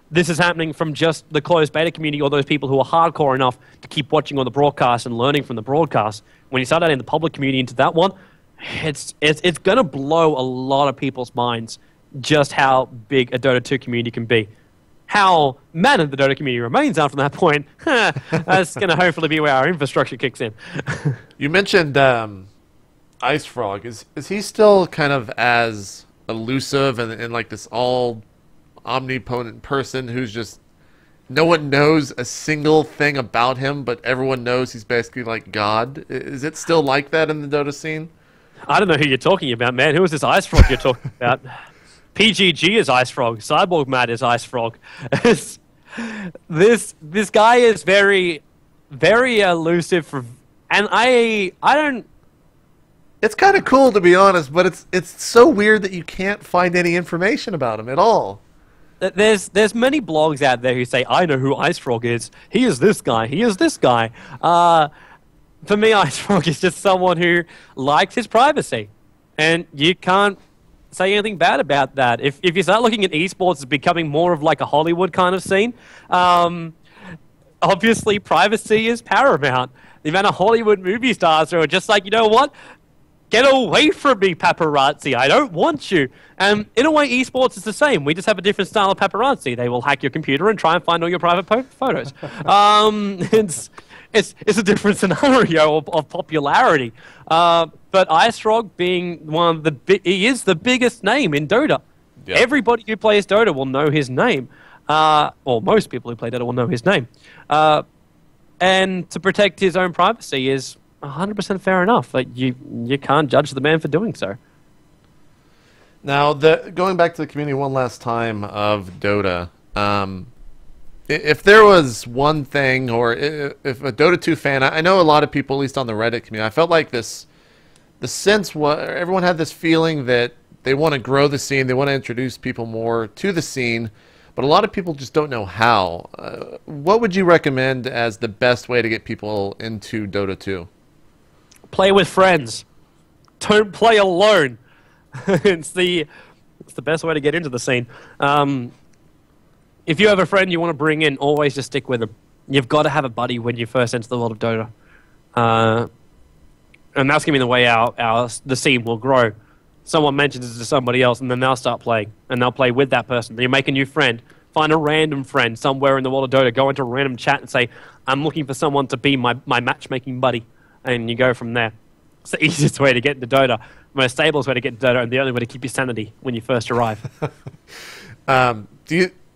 this is happening from just the closed beta community, or those people who are hardcore enough to keep watching on the broadcast and learning from the broadcast. When you start out in the public community into that one, it's going to blow a lot of people's minds just how big a Dota 2 community can be. How mad the Dota community remains after that point, that's going to hopefully be where our infrastructure kicks in. You mentioned Ice Frog. Is he still kind of as elusive and like this all omnipotent person who's just, no one knows a single thing about him, but everyone knows he's basically like God? Is it still like that in the Dota scene? I don't know who you're talking about, man. Who is this Ice Frog you're talking about? PGG is Ice Frog. Cyborg Matt is Ice Frog. This guy is very, very elusive, and I don't. It's kind of cool, to be honest, but it's so weird that you can't find any information about him at all. There's many blogs out there who say, I know who Ice Frog is. He is this guy. He is this guy. For me, Ice Frog is just someone who likes his privacy, and you can't say anything bad about that. If you start looking at esports as becoming more of like a Hollywood kind of scene, obviously privacy is paramount. The amount of Hollywood movie stars who are just like, you know what? Get away from me, paparazzi. I don't want you. In a way, esports is the same. We just have a different style of paparazzi. They will hack your computer and try and find all your private photos. It's a different scenario of popularity. But Ice Frog being one of he is the biggest name in Dota. Yep. Everybody who plays Dota will know his name. Or most people who play Dota will know his name. And to protect his own privacy is 100% fair enough. Like, you can't judge the man for doing so. Now, going back to the community one last time of Dota, if there was one thing, or if a Dota 2 fan, I know a lot of people, at least on the Reddit community, I felt like the sense was, everyone had this feeling that they want to grow the scene, they want to introduce people more to the scene, but a lot of people just don't know how. What would you recommend as the best way to get people into Dota 2? Play with friends. Don't play alone. It's the best way to get into the scene. If you have a friend you want to bring in, always just stick with them. You've got to have a buddy when you first enter the world of Dota. And that's going to be the way the scene will grow. Someone mentions it to somebody else, and then they'll start playing. And they'll play with that person. Then you make a new friend. Find a random friend somewhere in the world of Dota. Go into a random chat and say, I'm looking for someone to be my matchmaking buddy. And you go from there. It's the easiest way to get into Dota. The most stablest way to get into Dota, and the only way to keep your sanity when you first arrive.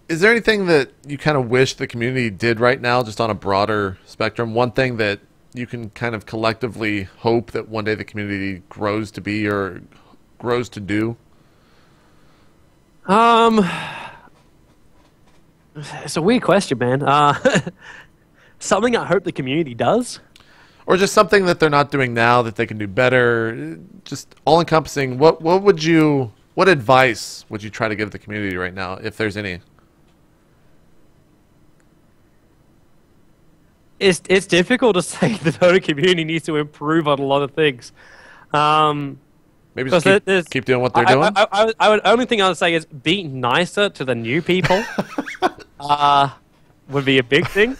Is there anything that you kind of wish the community did right now, just on a broader spectrum? One thing that you can kind of collectively hope that one day the community grows to be or grows to do? It's a weird question, man. Something I hope the community does. Or just something that they're not doing now that they can do better. Just all-encompassing. What advice would you try to give the community right now, if there's any? It's difficult to say the Dota community needs to improve on a lot of things. Maybe just keep doing what they're doing? Only thing I would say is be nicer to the new people. Would be a big thing.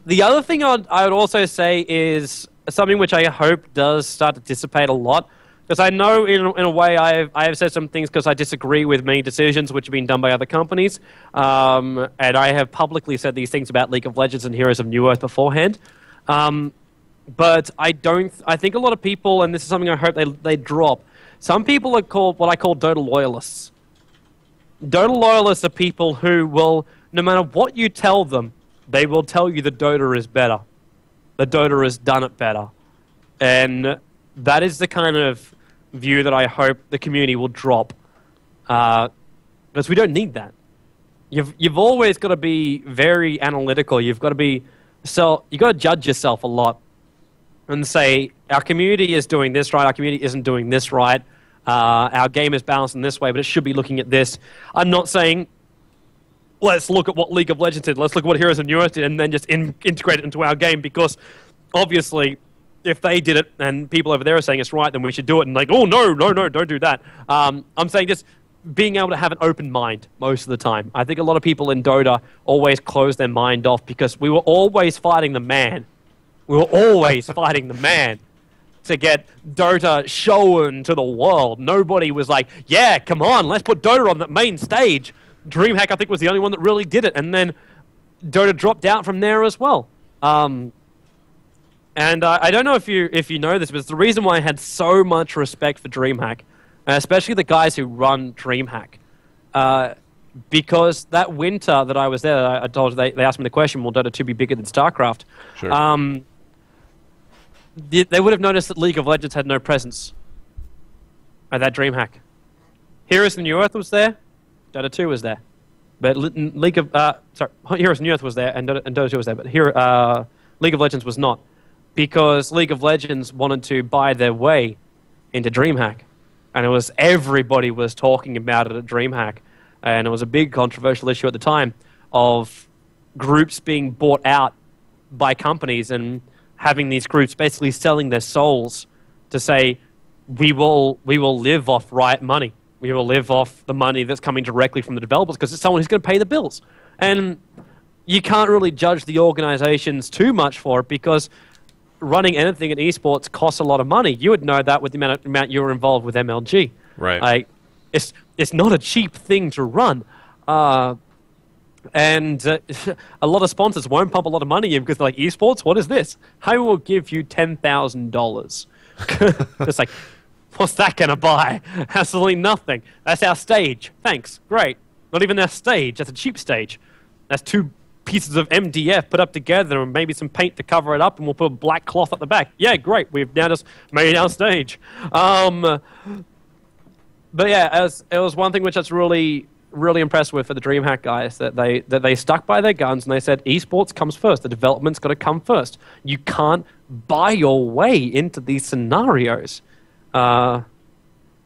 The other thing I would also say is something which I hope does start to dissipate a lot. Because I know in a way I have said some things because I disagree with many decisions which have been done by other companies. And I have publicly said these things about League of Legends and Heroes of New Earth beforehand. But I think a lot of people, and this is something I hope they drop, some people are called what I call Dota loyalists. Dota loyalists are people who will, no matter what you tell them, they will tell you the Dota is better. The Dota has done it better. And that is the kind of view that I hope the community will drop. Because we don't need that. You've always got to be very analytical. You've got to be you got to judge yourself a lot and say our community is doing this right, our community isn't doing this right. Our game is balanced in this way, but it should be looking at this. I'm not saying let's look at what League of Legends did, let's look at what Heroes of New Earth did, and then just integrate it into our game, because obviously if they did it and people over there are saying it's right, then we should do it. And like, oh, no, don't do that. I'm saying just being able to have an open mind most of the time. I think a lot of people in Dota always close their mind off because we were always fighting the man. We were always fighting the man to get Dota shown to the world. Nobody was like, yeah, come on, let's put Dota on the main stage. DreamHack, I think, was the only one that really did it. And then Dota dropped out from there as well. And I don't know if you know this, but it's the reason why I had so much respect for DreamHack, especially the guys who run DreamHack. Because that winter that I was there, I told you, they asked me the question, will Dota 2 be bigger than StarCraft? Sure. They would have noticed that League of Legends had no presence at that DreamHack. Heroes of New Earth was there, Dota 2 was there. But Heroes of New Earth was there, and Dota 2 was there, but League of Legends was not. Because League of Legends wanted to buy their way into DreamHack. And everybody was talking about it at DreamHack. And it was a big controversial issue at the time of groups being bought out by companies and having these groups basically selling their souls to say, we will live off Riot money. We will live off the money that's coming directly from the developers because it's someone who's going to pay the bills. And you can't really judge the organizations too much for it because running anything in esports costs a lot of money. You would know that with the amount you were involved with MLG. Right. It's not a cheap thing to run. And a lot of sponsors won't pump a lot of money in because they're like, esports, what is this? I will give you $10,000. It's like, what's that going to buy? Absolutely nothing. That's our stage. Thanks. Great. Not even our stage. That's a cheap stage. That's 2 pieces of MDF put up together and maybe some paint to cover it up, and we'll put a black cloth at the back. Yeah, great. We've now just made our stage. But yeah, it was one thing which I was really impressed with for the DreamHack guys, that they stuck by their guns and they said esports comes first. The development's got to come first. You can't buy your way into these scenarios. Yeah,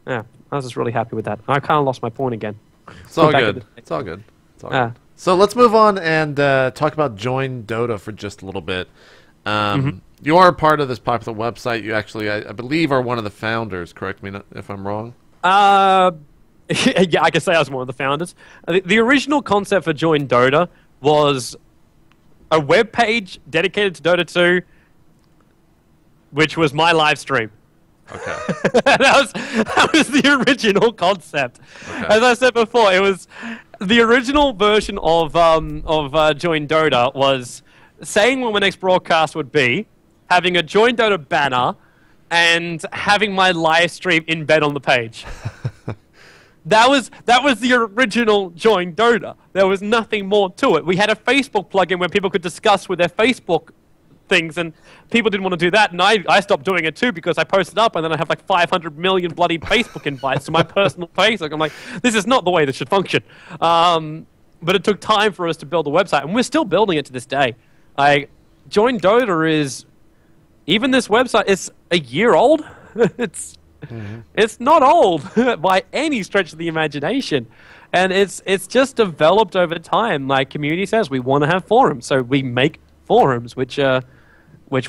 I was just really happy with that. I kind of lost my point again. It's all good. It's all good. It's all good. So let's move on and talk about Join Dota for just a little bit. You are part of this popular website. You actually, I believe, are one of the founders. Correct me if I'm wrong. Yeah, I can say I was one of the founders. The original concept for Join Dota was a web page dedicated to Dota 2, which was my live stream. Okay. that was the original concept. Okay. As I said before, it was the original version of Join Dota was saying when my next broadcast would be, having a Join Dota banner, and having my live stream embed on the page. That was the original Join Dota. There was nothing more to it. We had a Facebook plugin where people could discuss with their Facebook things, and people didn't want to do that, and I stopped doing it too because I posted up and then I have like 500 million bloody Facebook invites to my personal Facebook. I'm like, this is not the way this should function. But it took time for us to build the website, and we're still building it to this day. Join Dota is, even this website, it's a year old. It's not old by any stretch of the imagination. And it's just developed over time. Like community says, we want to have forums, so we make forums, which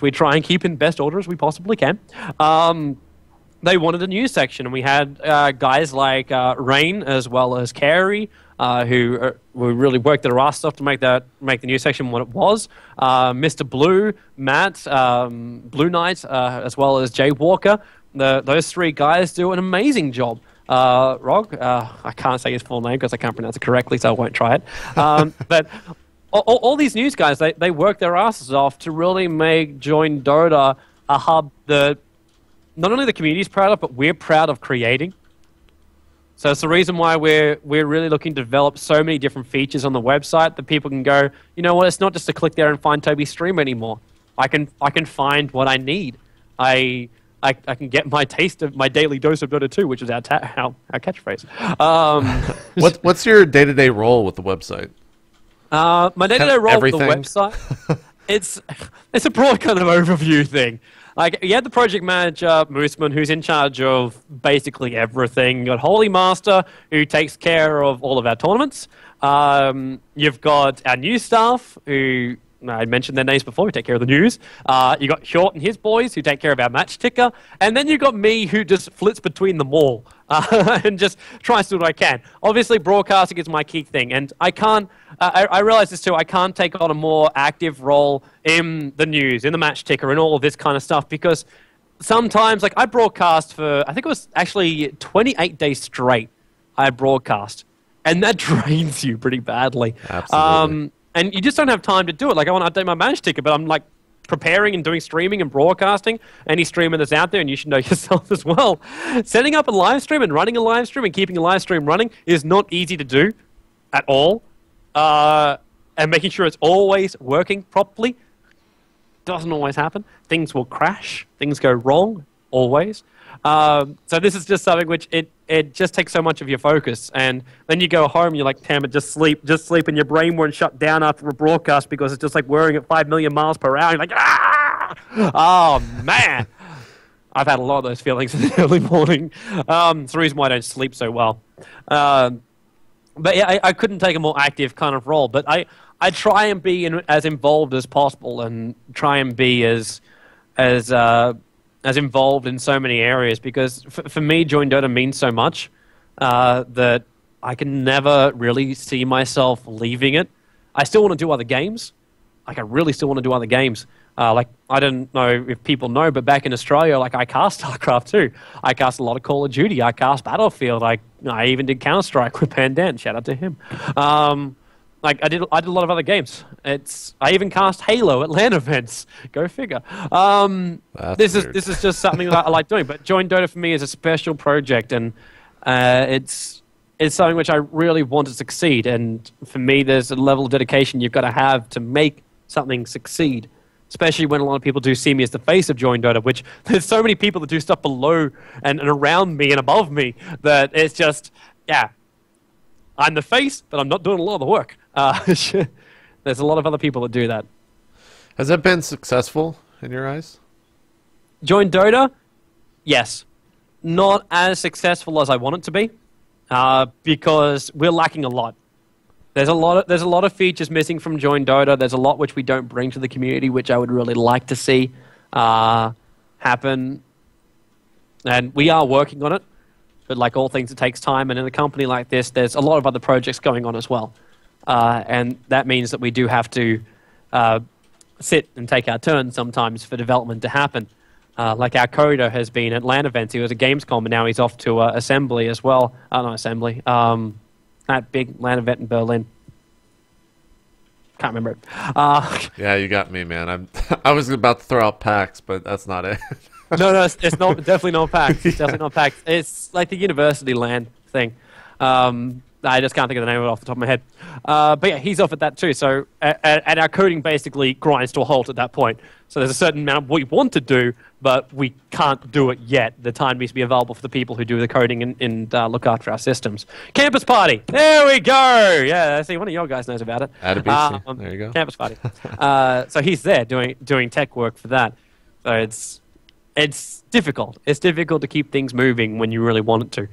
we try and keep in best order as we possibly can. They wanted a news section, and we had guys like Rain as well as Carey, who really worked their ass off to make the news section what it was. Mr. Blue, Matt, Blue Knight, as well as Jay Walker. Those 3 guys do an amazing job. Rog, I can't say his full name because I can't pronounce it correctly, so I won't try it. But all these news guys, they work their asses off to really make Join Dota a hub that not only the community's proud of, but we're proud of creating. So it's the reason why we're really looking to develop so many different features on the website that people can go, you know what, it's not just to click there and find Toby's stream anymore. I can find what I need. I can get my taste of my daily dose of Dota 2, which is our catchphrase. What's your day-to-day role with the website? My day-to-day role with the Everything? website, it's a broad kind of overview thing. Like, you have the project manager, Mooseman, who's in charge of basically everything. You've got Holy Master, who takes care of all of our tournaments. You've got our news staff, who I mentioned their names before, who take care of the news. You got Short and his boys, who take care of our match ticker. And then you got me, who just flits between them all and just tries to do what I can. Obviously, broadcasting is my key thing, and I can't. I realize this too. I can't take on a more active role in the news, in the match ticker, and all of this kind of stuff because sometimes, like, I broadcast for, I think it was actually 28 days straight. I broadcast, and that drains you pretty badly. Absolutely. And you just don't have time to do it. Like, I want to update my match ticker, but I'm like preparing and doing streaming and broadcasting. Any streamer that's out there, and you should know yourself as well, setting up a live stream and running a live stream and keeping a live stream running is not easy to do at all. And making sure it's always working properly doesn't always happen. Things will crash. Things go wrong, always. So this is just something which it just takes so much of your focus. And then you go home and you're like, damn it, just sleep. And your brain won't shut down after a broadcast because it's just like whirring at 5 million miles per hour. You're like, ah! Oh, man. I've had a lot of those feelings in the early morning. It's the reason why I don't sleep so well. But yeah, I couldn't take a more active kind of role. But I try and be as involved as possible and try and be as involved in so many areas because for me, Join Dota means so much that I can never really see myself leaving it. I still want to do other games. Like, I really still want to do other games. Like, I don't know if people know, but back in Australia, like, I cast StarCraft too. I cast a lot of Call of Duty. I cast Battlefield. I even did Counter-Strike with Pandan. Shout out to him. Like, I did a lot of other games. I even cast Halo at LAN events. Go figure. This is just something that I like doing. But Join Dota for me is a special project, and it's something which I really want to succeed. And for me, there's a level of dedication you've got to have to make something succeed. Especially when a lot of people do see me as the face of Join Dota, which there's so many people that do stuff below and around me and above me that it's just, yeah, I'm the face, but I'm not doing a lot of the work. There's a lot of other people that do that. Has that been successful in your eyes? Join Dota? Yes. Not as successful as I want it to be because we're lacking a lot. There's a lot of features missing from Join Dota. There's a lot which we don't bring to the community, which I would really like to see happen. And we are working on it. But like all things, it takes time. And in a company like this, there's a lot of other projects going on as well. And that means that we do have to sit and take our turn sometimes for development to happen. Like our coder has been at LAN events. He was at Gamescom, and now he's off to Assembly as well. Not Assembly. That big LAN event in Berlin. Can't remember it. Yeah, you got me, man. I was about to throw out PAX, but that's not it. No, it's not definitely not PAX. It's definitely not PAX. It's like the university LAN thing. I just can't think of the name of it off the top of my head. But yeah, he's off at that too. So, and our coding basically grinds to a halt at that point. So there's a certain amount we want to do, but we can't do it yet. The time needs to be available for the people who do the coding and look after our systems. Campus party. There we go. Yeah, see, one of your guys knows about it. Adabisi. There you go. Campus party. So he's there doing tech work for that. So it's difficult. It's difficult to keep things moving when you really want it to.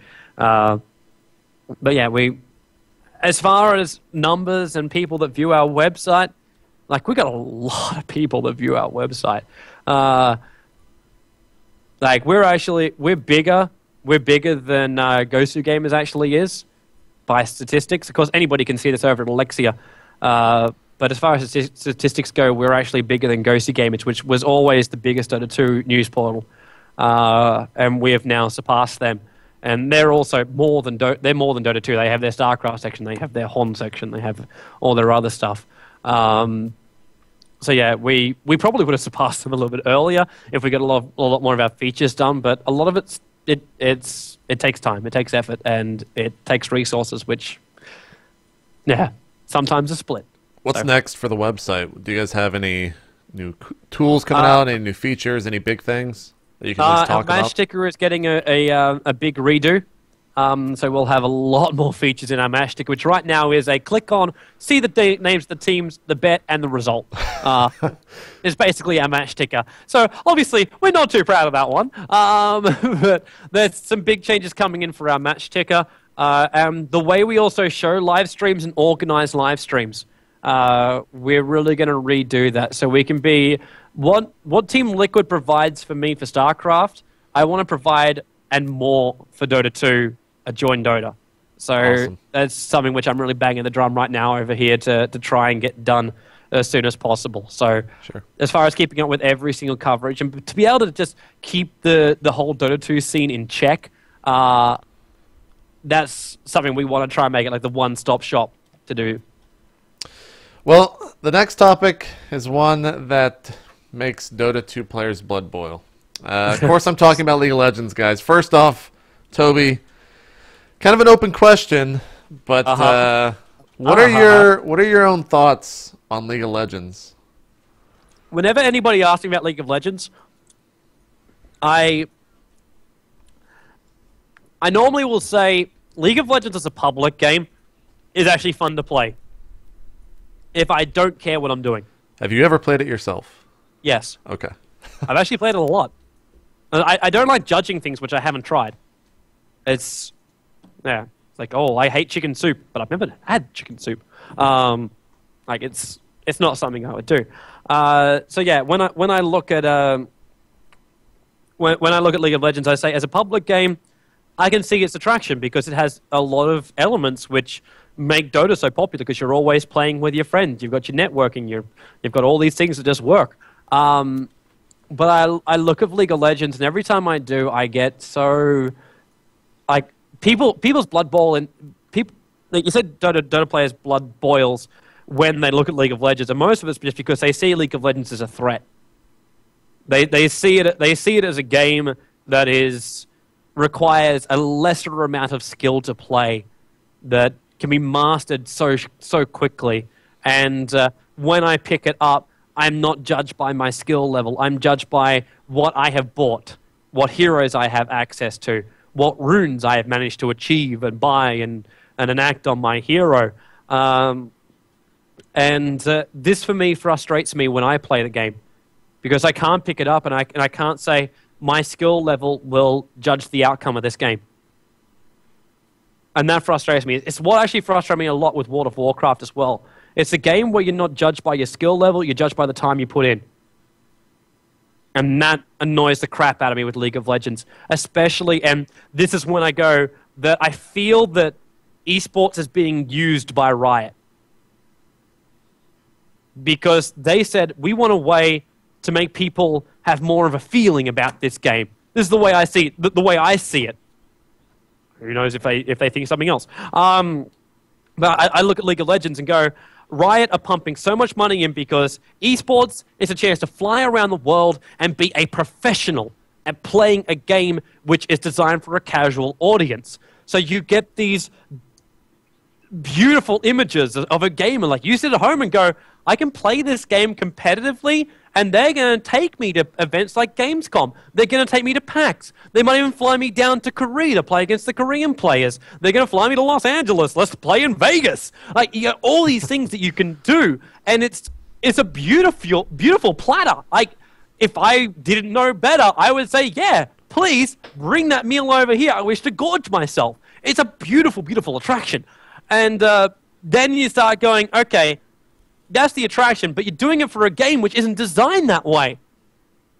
But yeah, as far as numbers and people that view our website, like, we got a lot of people that view our website. Like, we're bigger than Gosu Gamers actually is by statistics. Of course, anybody can see this over at Alexia. But as far as statistics go, we're actually bigger than Gosu Gamers, which was always the biggest Dota 2 news portal. And we have now surpassed them. And they're also more than Dota 2. They have their StarCraft section, they have their Hon section, they have all their other stuff. So yeah, we probably would have surpassed them a little bit earlier if we got a lot more of our features done. But a lot of it takes time, it takes effort, and it takes resources, which, yeah, sometimes a split. What's next for the website? Do you guys have any tools coming out? Any new features? Any big things that you can at least talk our about? match ticker is getting a big redo. So we'll have a lot more features in our match ticker, which right now is a click on, see the names of the teams, the bet, and the result. It's basically our match ticker. So obviously, we're not too proud of that one. But there's some big changes coming in for our match ticker. And the way we also show live streams and organize live streams, we're really going to redo that. So we can be, what Team Liquid provides for me for StarCraft, I want to provide and more for Dota 2. Join Dota. So awesome. That's something which I'm really banging the drum right now over here to try and get done as soon as possible. So sure. As far as keeping up with every single coverage and to be able to just keep the whole Dota 2 scene in check, that's something we want to try and make it like the one-stop shop to do. Well, the next topic is one that makes Dota 2 players' blood boil. Of course, I'm talking about League of Legends, guys. First off, Toby, kind of an open question, but what are your own thoughts on League of Legends? Whenever anybody asks me about League of Legends, I normally will say League of Legends as a public game is actually fun to play if I don't care what I'm doing. Have you ever played it yourself? Yes. Okay. I've actually played it a lot. I don't like judging things which I haven't tried. It's like, oh, I hate chicken soup, but I've never had chicken soup. Like it's not something I would do. So yeah, when I look at when I look at League of Legends, I say as a public game, I can see its attraction because it has a lot of elements which make Dota so popular because you're always playing with your friends. You've got your networking. You've got all these things that just work. But I look at League of Legends, and every time I do, I get so like people's blood boil, and people like you said, Dota players' blood boils when they look at League of Legends, and most of it's just because they see League of Legends as a threat. They see it as a game that requires a lesser amount of skill to play that can be mastered so quickly, and when I pick it up, I'm not judged by my skill level. I'm judged by what I have bought, what heroes I have access to, what runes I have managed to achieve and buy and enact on my hero. This, for me, frustrates me when I play the game because I can't pick it up and I can't say my skill level will judge the outcome of this game. And that frustrates me. It's what actually frustrates me a lot with World of Warcraft as well. It's a game where you're not judged by your skill level, you're judged by the time you put in. And that annoys the crap out of me with League of Legends. Especially, and this is when I go, that I feel that esports is being used by Riot. Because they said, we want a way to make people have more of a feeling about this game. This is the way I see it, the way I see it. Who knows if they think something else. But I look at League of Legends and go, Riot are pumping so much money in because esports is a chance to fly around the world and be a professional at playing a game which is designed for a casual audience. So you get these beautiful images of a gamer. Like you sit at home and go, I can play this game competitively, and they're going to take me to events like Gamescom. They're going to take me to PAX. They might even fly me down to Korea to play against the Korean players. They're going to fly me to Los Angeles. Let's play in Vegas. Like, you got all these things that you can do, and it's a beautiful, beautiful platter. Like, if I didn't know better, I would say, yeah, please bring that meal over here. I wish to gorge myself. It's a beautiful, beautiful attraction. And then you start going, okay, that's the attraction, but you're doing it for a game which isn't designed that way.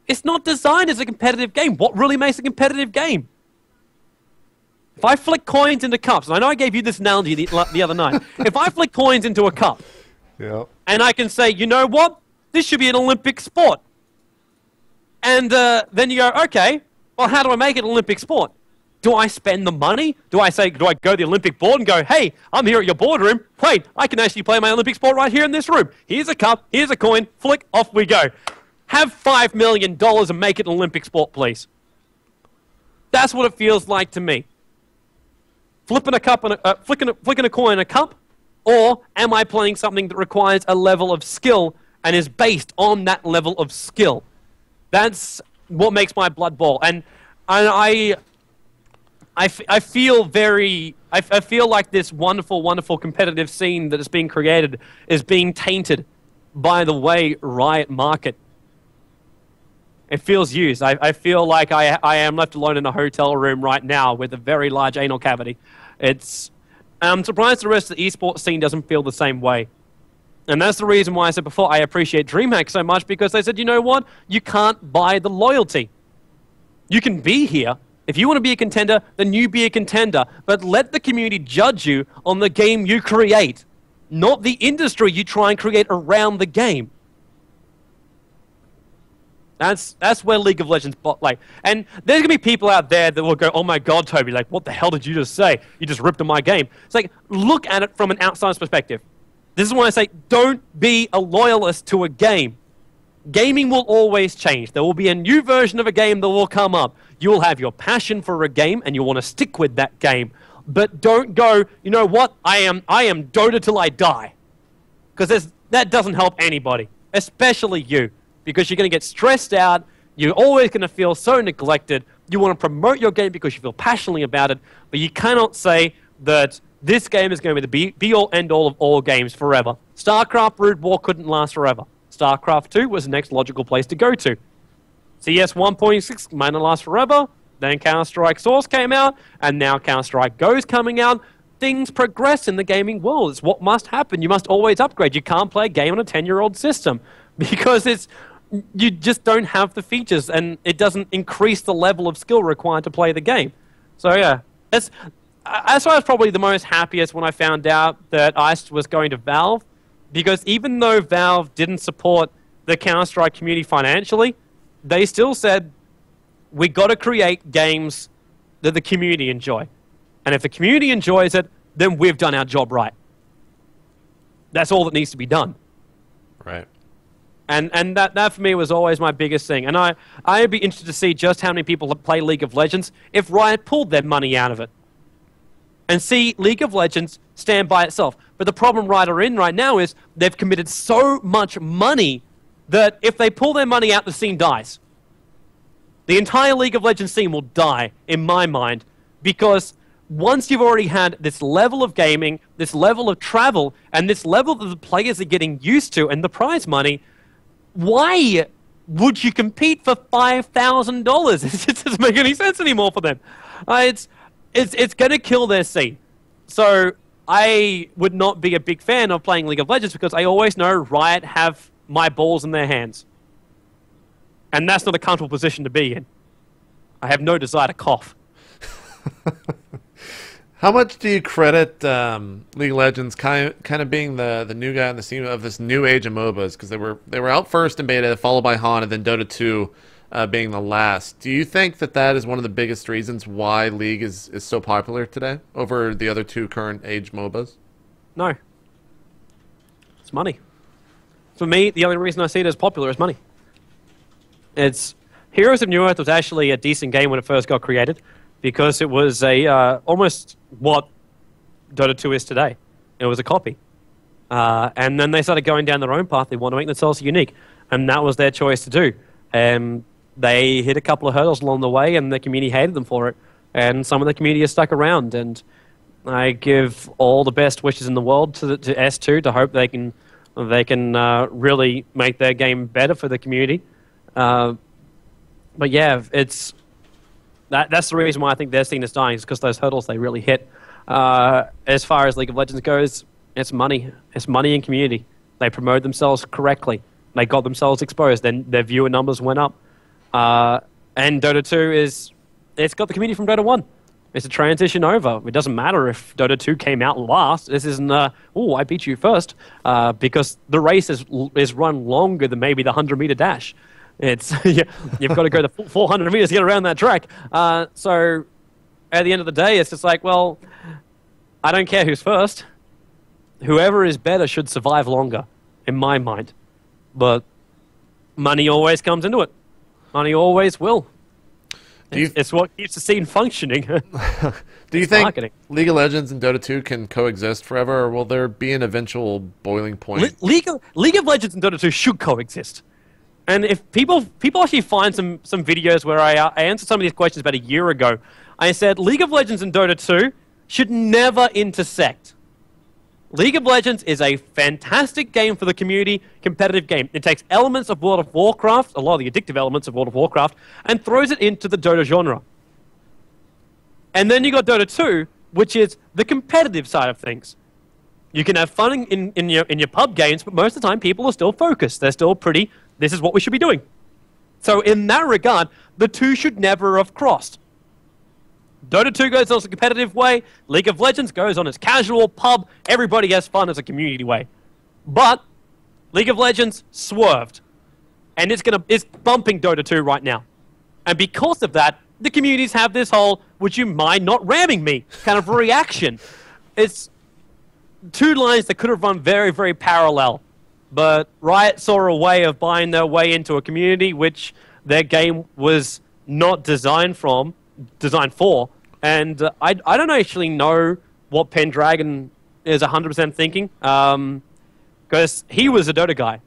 It's not designed as a competitive game. What really makes a competitive game? If I flick coins into cups, and I know I gave you this analogy the other night. If I flick coins into a cup, yeah, and I can say, you know what? This should be an Olympic sport. And then you go, okay, well, how do I make it an Olympic sport? Do I spend the money? Do I go to the Olympic board and go, hey, I'm here at your boardroom. Wait, I can actually play my Olympic sport right here in this room. Here's a cup, here's a coin, flick, off we go. Have $5 million and make it an Olympic sport, please. That's what it feels like to me. Flipping a cup and flicking a coin in a cup, or am I playing something that requires a level of skill and is based on that level of skill. That's what makes my blood boil. And I feel I feel like this wonderful, wonderful competitive scene that is being created is being tainted by the way Riot market. It feels used. I feel like I am left alone in a hotel room right now with a very large anal cavity. I'm surprised the rest of the esports scene doesn't feel the same way. And that's the reason why I said before I appreciate DreamHack so much, because they said, you know what? You can't buy the loyalty. You can be here. If you want to be a contender, then you be a contender. But let the community judge you on the game you create, not the industry you try and create around the game. That's where League of Legends, and there's going to be people out there that will go, oh my god, Toby, like, what the hell did you just say? You just ripped on my game. It's like, look at it from an outsider's perspective. This is why I say, don't be a loyalist to a game. Gaming will always change. There will be a new version of a game that will come up. You will have your passion for a game, and you'll want to stick with that game. But don't go, you know what, I am Dota till I die. Because that doesn't help anybody, especially you. Because you're going to get stressed out, you're always going to feel so neglected, you want to promote your game because you feel passionately about it, but you cannot say that this game is going to be the be-all, end-all of all games forever. StarCraft Brood War couldn't last forever. StarCraft 2 was the next logical place to go to. CS 1.6 might not last forever, then Counter-Strike Source came out, and now Counter-Strike Go is coming out. Things progress in the gaming world. It's what must happen. You must always upgrade. You can't play a game on a 10-year-old system because you just don't have the features, and it doesn't increase the level of skill required to play the game. So yeah, that's why I was probably the most happiest when I found out that ICE was going to Valve, because even though Valve didn't support the Counter-Strike community financially, they still said, we got to create games that the community enjoy. And if the community enjoys it, then we've done our job right. That's all that needs to be done. Right. And that for me was always my biggest thing. And I'd be interested to see just how many people play League of Legends if Riot pulled their money out of it. And see League of Legends stand by itself. But the problem Riot are in right now is they've committed so much money that if they pull their money out, the scene dies. The entire League of Legends scene will die, in my mind, because once you've already had this level of gaming, this level of travel, and this level that the players are getting used to, and the prize money, why would you compete for $5,000? It doesn't make any sense anymore for them. It's going to kill their scene. So I would not be a big fan of playing League of Legends because I always know Riot have my balls in their hands. And that's not a comfortable position to be in. I have no desire to cough. How much do you credit League of Legends kind of being the new guy on the scene of this new age of MOBAs? Because they were out first in beta, followed by HAN, and then Dota 2 being the last. Do you think that is one of the biggest reasons why League is so popular today over the other two current age MOBAs? No. It's money. For me, the only reason I see it as popular is money. It's Heroes of New Earth was actually a decent game when it first got created, because it was almost what Dota 2 is today. It was a copy. And then they started going down their own path. They want to make themselves unique. And that was their choice to do. And they hit a couple of hurdles along the way, and the community hated them for it. And some of the community has stuck around. And I give all the best wishes in the world to S2 to hope they can really make their game better for the community. But yeah, that's the reason why I think their scene is dying, is because those hurdles they really hit. As far as League of Legends goes, it's money. It's money and community. They promote themselves correctly. They got themselves exposed. Then their viewer numbers went up. And Dota 2 it's got the community from Dota 1. It's a transition over. It doesn't matter if Dota 2 came out last. This isn't, I beat you first. Because the race is run longer than maybe the 100-meter dash. You've got to go the 400 meters to get around that track. So at the end of the day, it's just like, well, I don't care who's first. Whoever is better should survive longer, in my mind. But money always comes into it. Money always will. It's what keeps the scene functioning. Do you think marketing. League of Legends and Dota 2 can coexist forever, or will there be an eventual boiling point? League of Legends and Dota 2 should coexist. And if people actually find some videos where I answered some of these questions about a year ago, I said League of Legends and Dota 2 should never intersect. League of Legends is a fantastic game for the community, competitive game. It takes elements of World of Warcraft, a lot of the addictive elements of World of Warcraft, and throws it into the Dota genre. And then you got Dota 2, which is the competitive side of things. You can have fun in your pub games, but most of the time people are still focused. They're still pretty, this is what we should be doing. So in that regard, the two should never have crossed. Dota 2 goes on its competitive way. League of Legends goes on its casual pub. Everybody has fun as a community way. But League of Legends swerved. And it's bumping Dota 2 right now. And because of that, the communities have this whole, would you mind not ramming me kind of reaction. It's two lines that could have run very, very parallel. But Riot saw a way of buying their way into a community which their game was not designed for. And I don't actually know what Pendragon is 100% thinking. Because he was a Dota guy.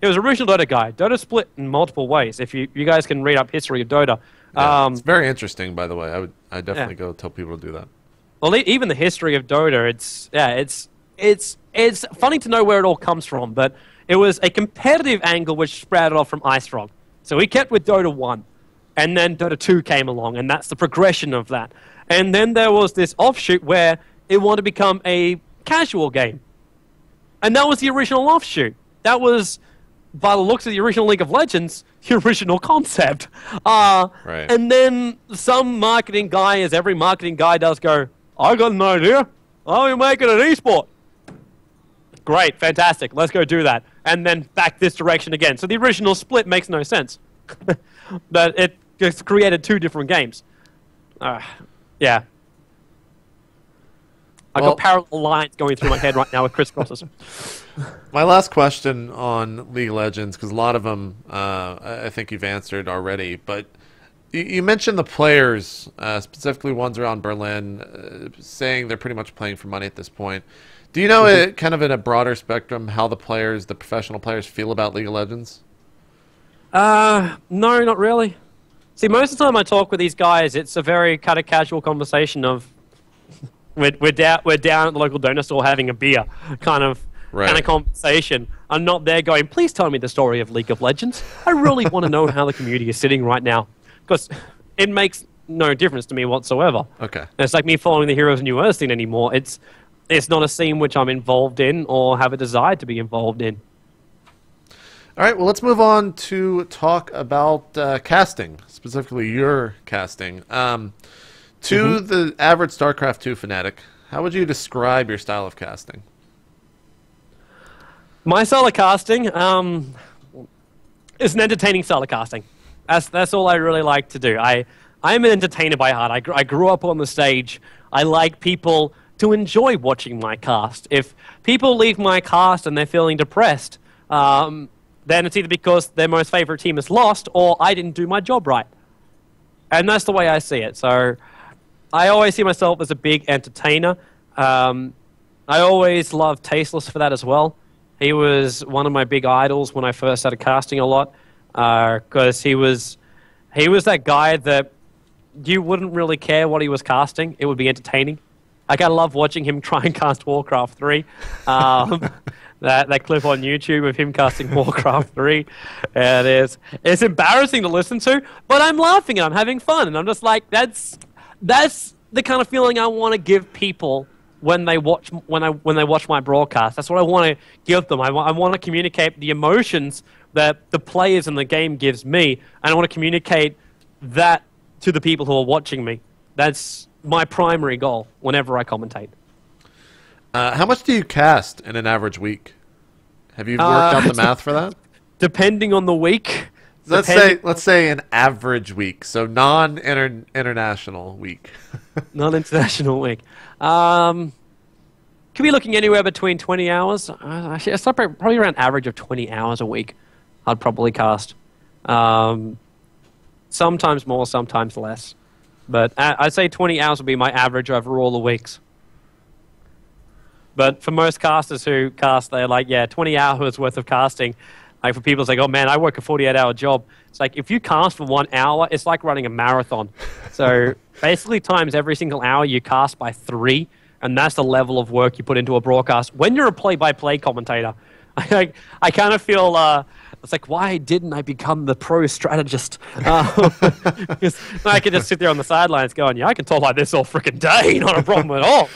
He was an original Dota guy. Dota split in multiple ways. If you guys can read up history of Dota. Yeah, it's very interesting, by the way. I definitely go tell people to do that. Well, even the history of Dota, it's funny to know where it all comes from. But it was a competitive angle which sprouted off from IceFrog. So he kept with Dota 1. And then Dota 2 came along, and that's the progression of that. And then there was this offshoot where it wanted to become a casual game. And that was the original offshoot. That was, by the looks of the original League of Legends, the original concept. Right. And then some marketing guy, as every marketing guy does, go, I got an idea. I'll make it an esport. Great, fantastic. Let's go do that. And then back this direction again. So the original split makes no sense. But it's created two different games. Yeah. I've got parallel lines going through my head right now with crisscrosses. My last question on League of Legends, because a lot of them I think you've answered already, but you mentioned the players, specifically ones around Berlin, saying they're pretty much playing for money at this point. Do you know, kind of in a broader spectrum, how the professional players feel about League of Legends? No, not really. See, most of the time I talk with these guys, it's a very kind of casual conversation of we're down at the local donor store having a beer kind of conversation. I'm not there going, please tell me the story of League of Legends. I really want to know how the community is sitting right now. Because it makes no difference to me whatsoever. Okay. And it's like me following the Heroes New Earth scene anymore. It's not a scene which I'm involved in or have a desire to be involved in. All right, well, let's move on to talk about casting, specifically your casting. To the average StarCraft 2 fanatic, how would you describe your style of casting? My style of casting is an entertaining style of casting. That's all I really like to do. I'm an entertainer by heart. I grew up on the stage. I like people to enjoy watching my cast. If people leave my cast and they're feeling depressed, then it's either because their most favorite team is lost or I didn't do my job right. And that's the way I see it. So I always see myself as a big entertainer. I always loved Tasteless for that as well. He was one of my big idols when I first started casting a lot, because he was that guy that you wouldn't really care what he was casting. It would be entertaining. Like, I love watching him try and cast Warcraft 3. That clip on YouTube of him casting Warcraft 3. And it's embarrassing to listen to, but I'm laughing and I'm having fun. And I'm just like, that's the kind of feeling I want to give people when they watch my broadcast. That's what I want to give them. I want to communicate the emotions that the players in the game gives me, and I want to communicate that to the people who are watching me. That's my primary goal whenever I commentate. How much do you cast in an average week? Have you worked out the math for that? Depending on the week. Let's say an average week, so non-international week. Non-international week. Could be looking anywhere between 20 hours. Actually, it's probably around average of 20 hours a week. I'd probably cast. So Sometimes more, sometimes less. But I'd say 20 hours would be my average over all the weeks. But for most casters who cast, they're like, yeah, 20 hours worth of casting. Like for people, it's like, oh man, I work a 48-hour job. It's like, if you cast for 1 hour, it's like running a marathon. So basically times every single hour you cast by 3, and that's the level of work you put into a broadcast. When you're a play-by-play commentator, I kind of feel... it's like, why didn't I become the pro strategist? Because I could just sit there on the sidelines going, yeah, I can talk like this all freaking day, not a problem at all.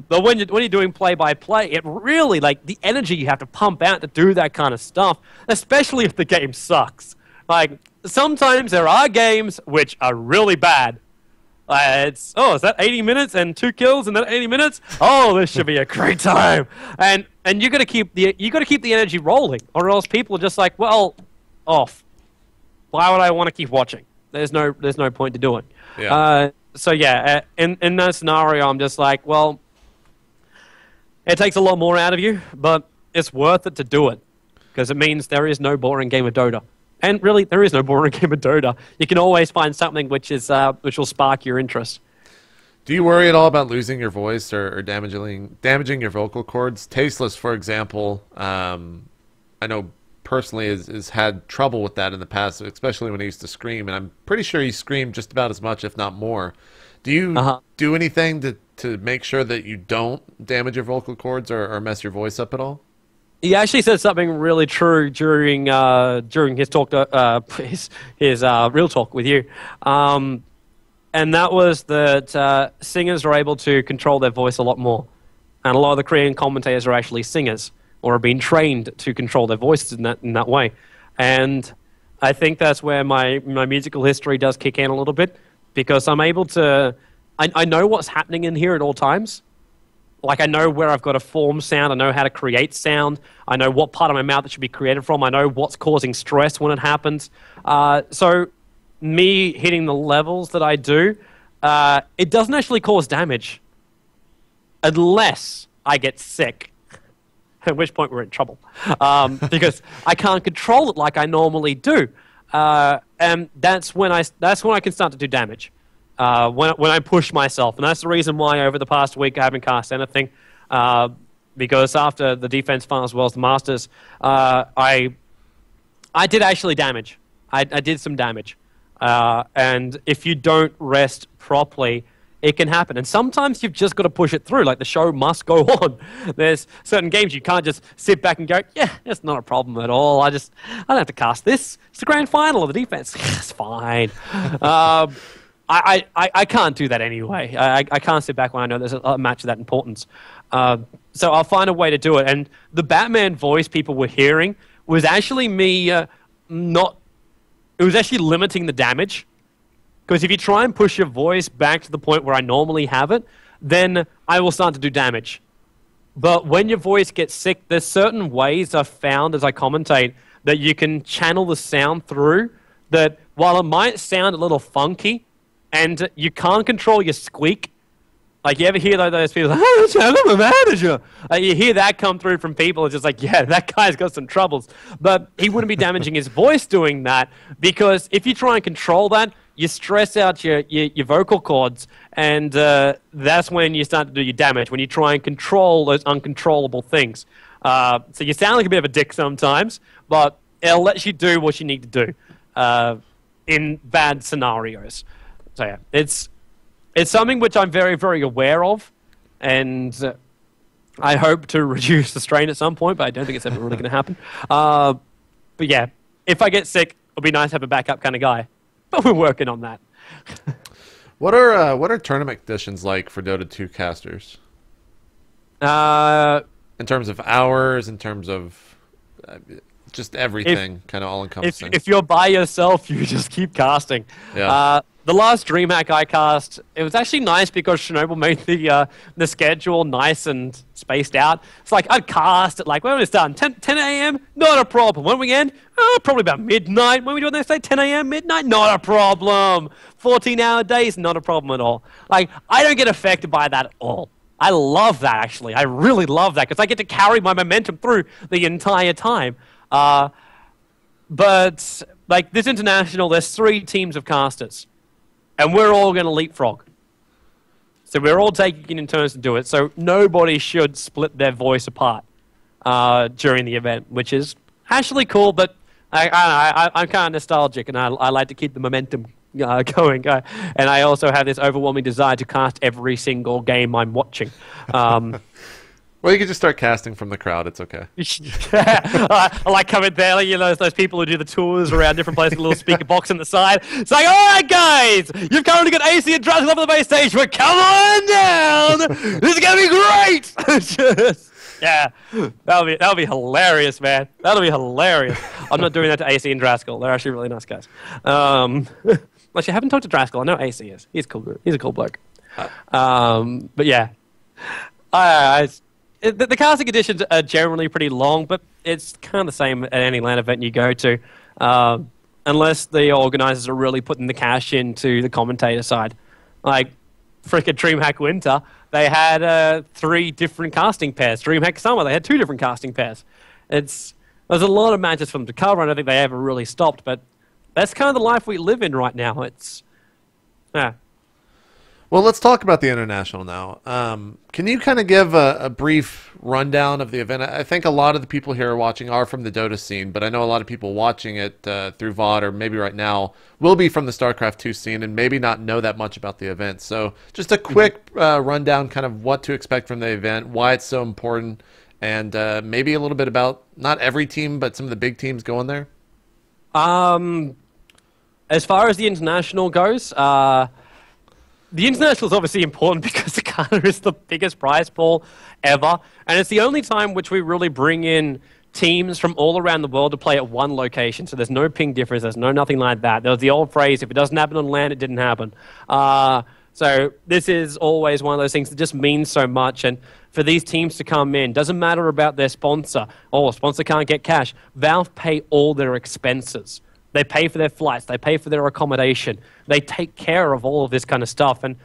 But when you're doing play-by-play, it really, like, the energy you have to pump out to do that kind of stuff, especially if the game sucks. Like, sometimes there are games which are really bad. Is that 80 minutes and 2 kills in that 80 minutes? Oh, this should be a great time. And you got to keep the energy rolling, or else people are just like, well, off. Why would I want to keep watching? There's no point to doing. Yeah. So yeah, in that scenario, I'm just like, well, it takes a lot more out of you, but it's worth it to do it because it means there is no boring game of Dota. And really, there is no boring game of Dota. You can always find something which will spark your interest. Do you worry at all about losing your voice or damaging your vocal cords? Tasteless, for example, I know personally has had trouble with that in the past, especially when he used to scream. And I'm pretty sure he screamed just about as much, if not more. Do you do anything to make sure that you don't damage your vocal cords or mess your voice up at all? He actually said something really true during his talk, his real talk with you, and that was that singers are able to control their voice a lot more, and a lot of the Korean commentators are actually singers or have been trained to control their voices in that way, and I think that's where my musical history does kick in a little bit because I'm able to, I know what's happening in here at all times. Like, I know where I've got to form sound. I know how to create sound. I know what part of my mouth it should be created from. I know what's causing stress when it happens. So me hitting the levels that I do, it doesn't actually cause damage unless I get sick, at which point we're in trouble because I can't control it like I normally do. And that's when I can start to do damage. When I push myself. And that's the reason why over the past week I haven't cast anything. Because after the defense final as well as the Masters, I did actually damage. I did some damage. And if you don't rest properly, it can happen. And sometimes you've just got to push it through. Like, the show must go on. There's certain games you can't just sit back and go, yeah, it's not a problem at all. I don't have to cast this. It's the grand final of the defense. It's fine. I can't do that anyway. I can't sit back when I know there's a match of that importance. So I'll find a way to do it. And the Batman voice people were hearing was actually me it was actually limiting the damage. Because if you try and push your voice back to the point where I normally have it, then I will start to do damage. But when your voice gets sick, there's certain ways I've found as I commentate that you can channel the sound through that while it might sound a little funky, and you can't control your squeak. Like, you ever hear those people, oh, I'm a manager. You hear that come through from people. It's just like, yeah, that guy's got some troubles. But he wouldn't be damaging his voice doing that because if you try and control that, you stress out your vocal cords, and that's when you start to do your damage, when you try and control those uncontrollable things. So you sound like a bit of a dick sometimes, but it'll let you do what you need to do in bad scenarios. So yeah, it's something which I'm very, very aware of, and I hope to reduce the strain at some point, but I don't think it's ever really going to happen. But yeah, if I get sick, it'll be nice to have a backup kind of guy. But we're working on that. What are tournament conditions like for Dota 2 casters? In terms of hours, in terms of just everything, kind of all encompassing. If you're by yourself, you just keep casting. Yeah. The last DreamHack I cast, it was actually nice because Chernobyl made the schedule nice and spaced out. It's like I'd cast at like, when it's done, 10 a.m., not a problem. When we end, probably about midnight. When we do it next day, 10 a.m., midnight, not a problem. 14-hour days, not a problem at all. Like, I don't get affected by that at all. I love that, actually. I really love that because I get to carry my momentum through the entire time. But like this international, there's 3 teams of casters, and we're all going to leapfrog. So we're all taking it in turns to do it. So nobody should split their voice apart during the event, which is actually cool. But I'm kind of nostalgic, and I like to keep the momentum going. And I also have this overwhelming desire to cast every single game I'm watching. Well, you can just start casting from the crowd. It's okay. I like coming there, you know, those people who do the tours around different places, a little speaker box on the side. It's like, all right, guys, you've currently got AC and Dragon up on the base stage, but come on down. This is going to be great. Yeah, that'll be hilarious, man. That'll be hilarious. I'm not doing that to AC and Draskell. They're actually really nice guys. Actually, I haven't talked to Draskell. I know AC is. He's cool. He's a cool bloke. But yeah, the casting editions are generally pretty long, but it's kind of the same at any LAN event you go to, unless the organizers are really putting the cash into the commentator side. Like, frickin' DreamHack Winter, they had 3 different casting pairs. DreamHack Summer, they had 2 different casting pairs. There's a lot of matches for them to cover. I don't think they ever really stopped, but that's kind of the life we live in right now. Yeah. Well, let's talk about the international now. Can you kind of give a brief rundown of the event? I think a lot of the people here watching are from the Dota scene, but I know a lot of people watching it through VOD or maybe right now will be from the StarCraft 2 scene and maybe not know that much about the event. So just a quick rundown, kind of what to expect from the event, why it's so important, and maybe a little bit about not every team, but some of the big teams going there. As far as the international goes, the international is obviously important because the Carter is the biggest prize pool ever, and it's the only time which we really bring in teams from all around the world to play at one location. So there's no ping difference, there's nothing like that. There was the old phrase, if it doesn't happen on land, it didn't happen. So this is always one of those things that just means so much, and for these teams to come in, doesn't matter about their sponsor. Oh, a sponsor can't get cash. Valve pay all their expenses. They pay for their flights. They pay for their accommodation. They take care of all of this kind of stuff. And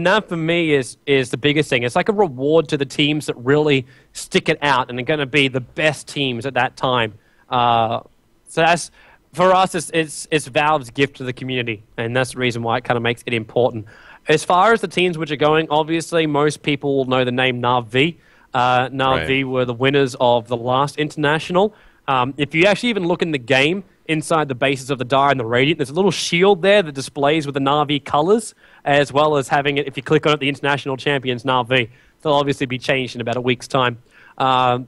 that, for me, is the biggest thing. It's like a reward to the teams that really stick it out and are going to be the best teams at that time. So that's, for us, it's Valve's gift to the community, and that's the reason why it kind of makes it important. As far as the teams which are going, obviously, most people will know the name Na'Vi. Na'Vi were the winners of the last international. If you actually even look in the game, inside the bases of the Dire and the Radiant, there's a little shield there that displays with the Na'Vi colors, as well as having it, if you click on it, the international champions Na'Vi. They'll obviously be changed in about a week's time. But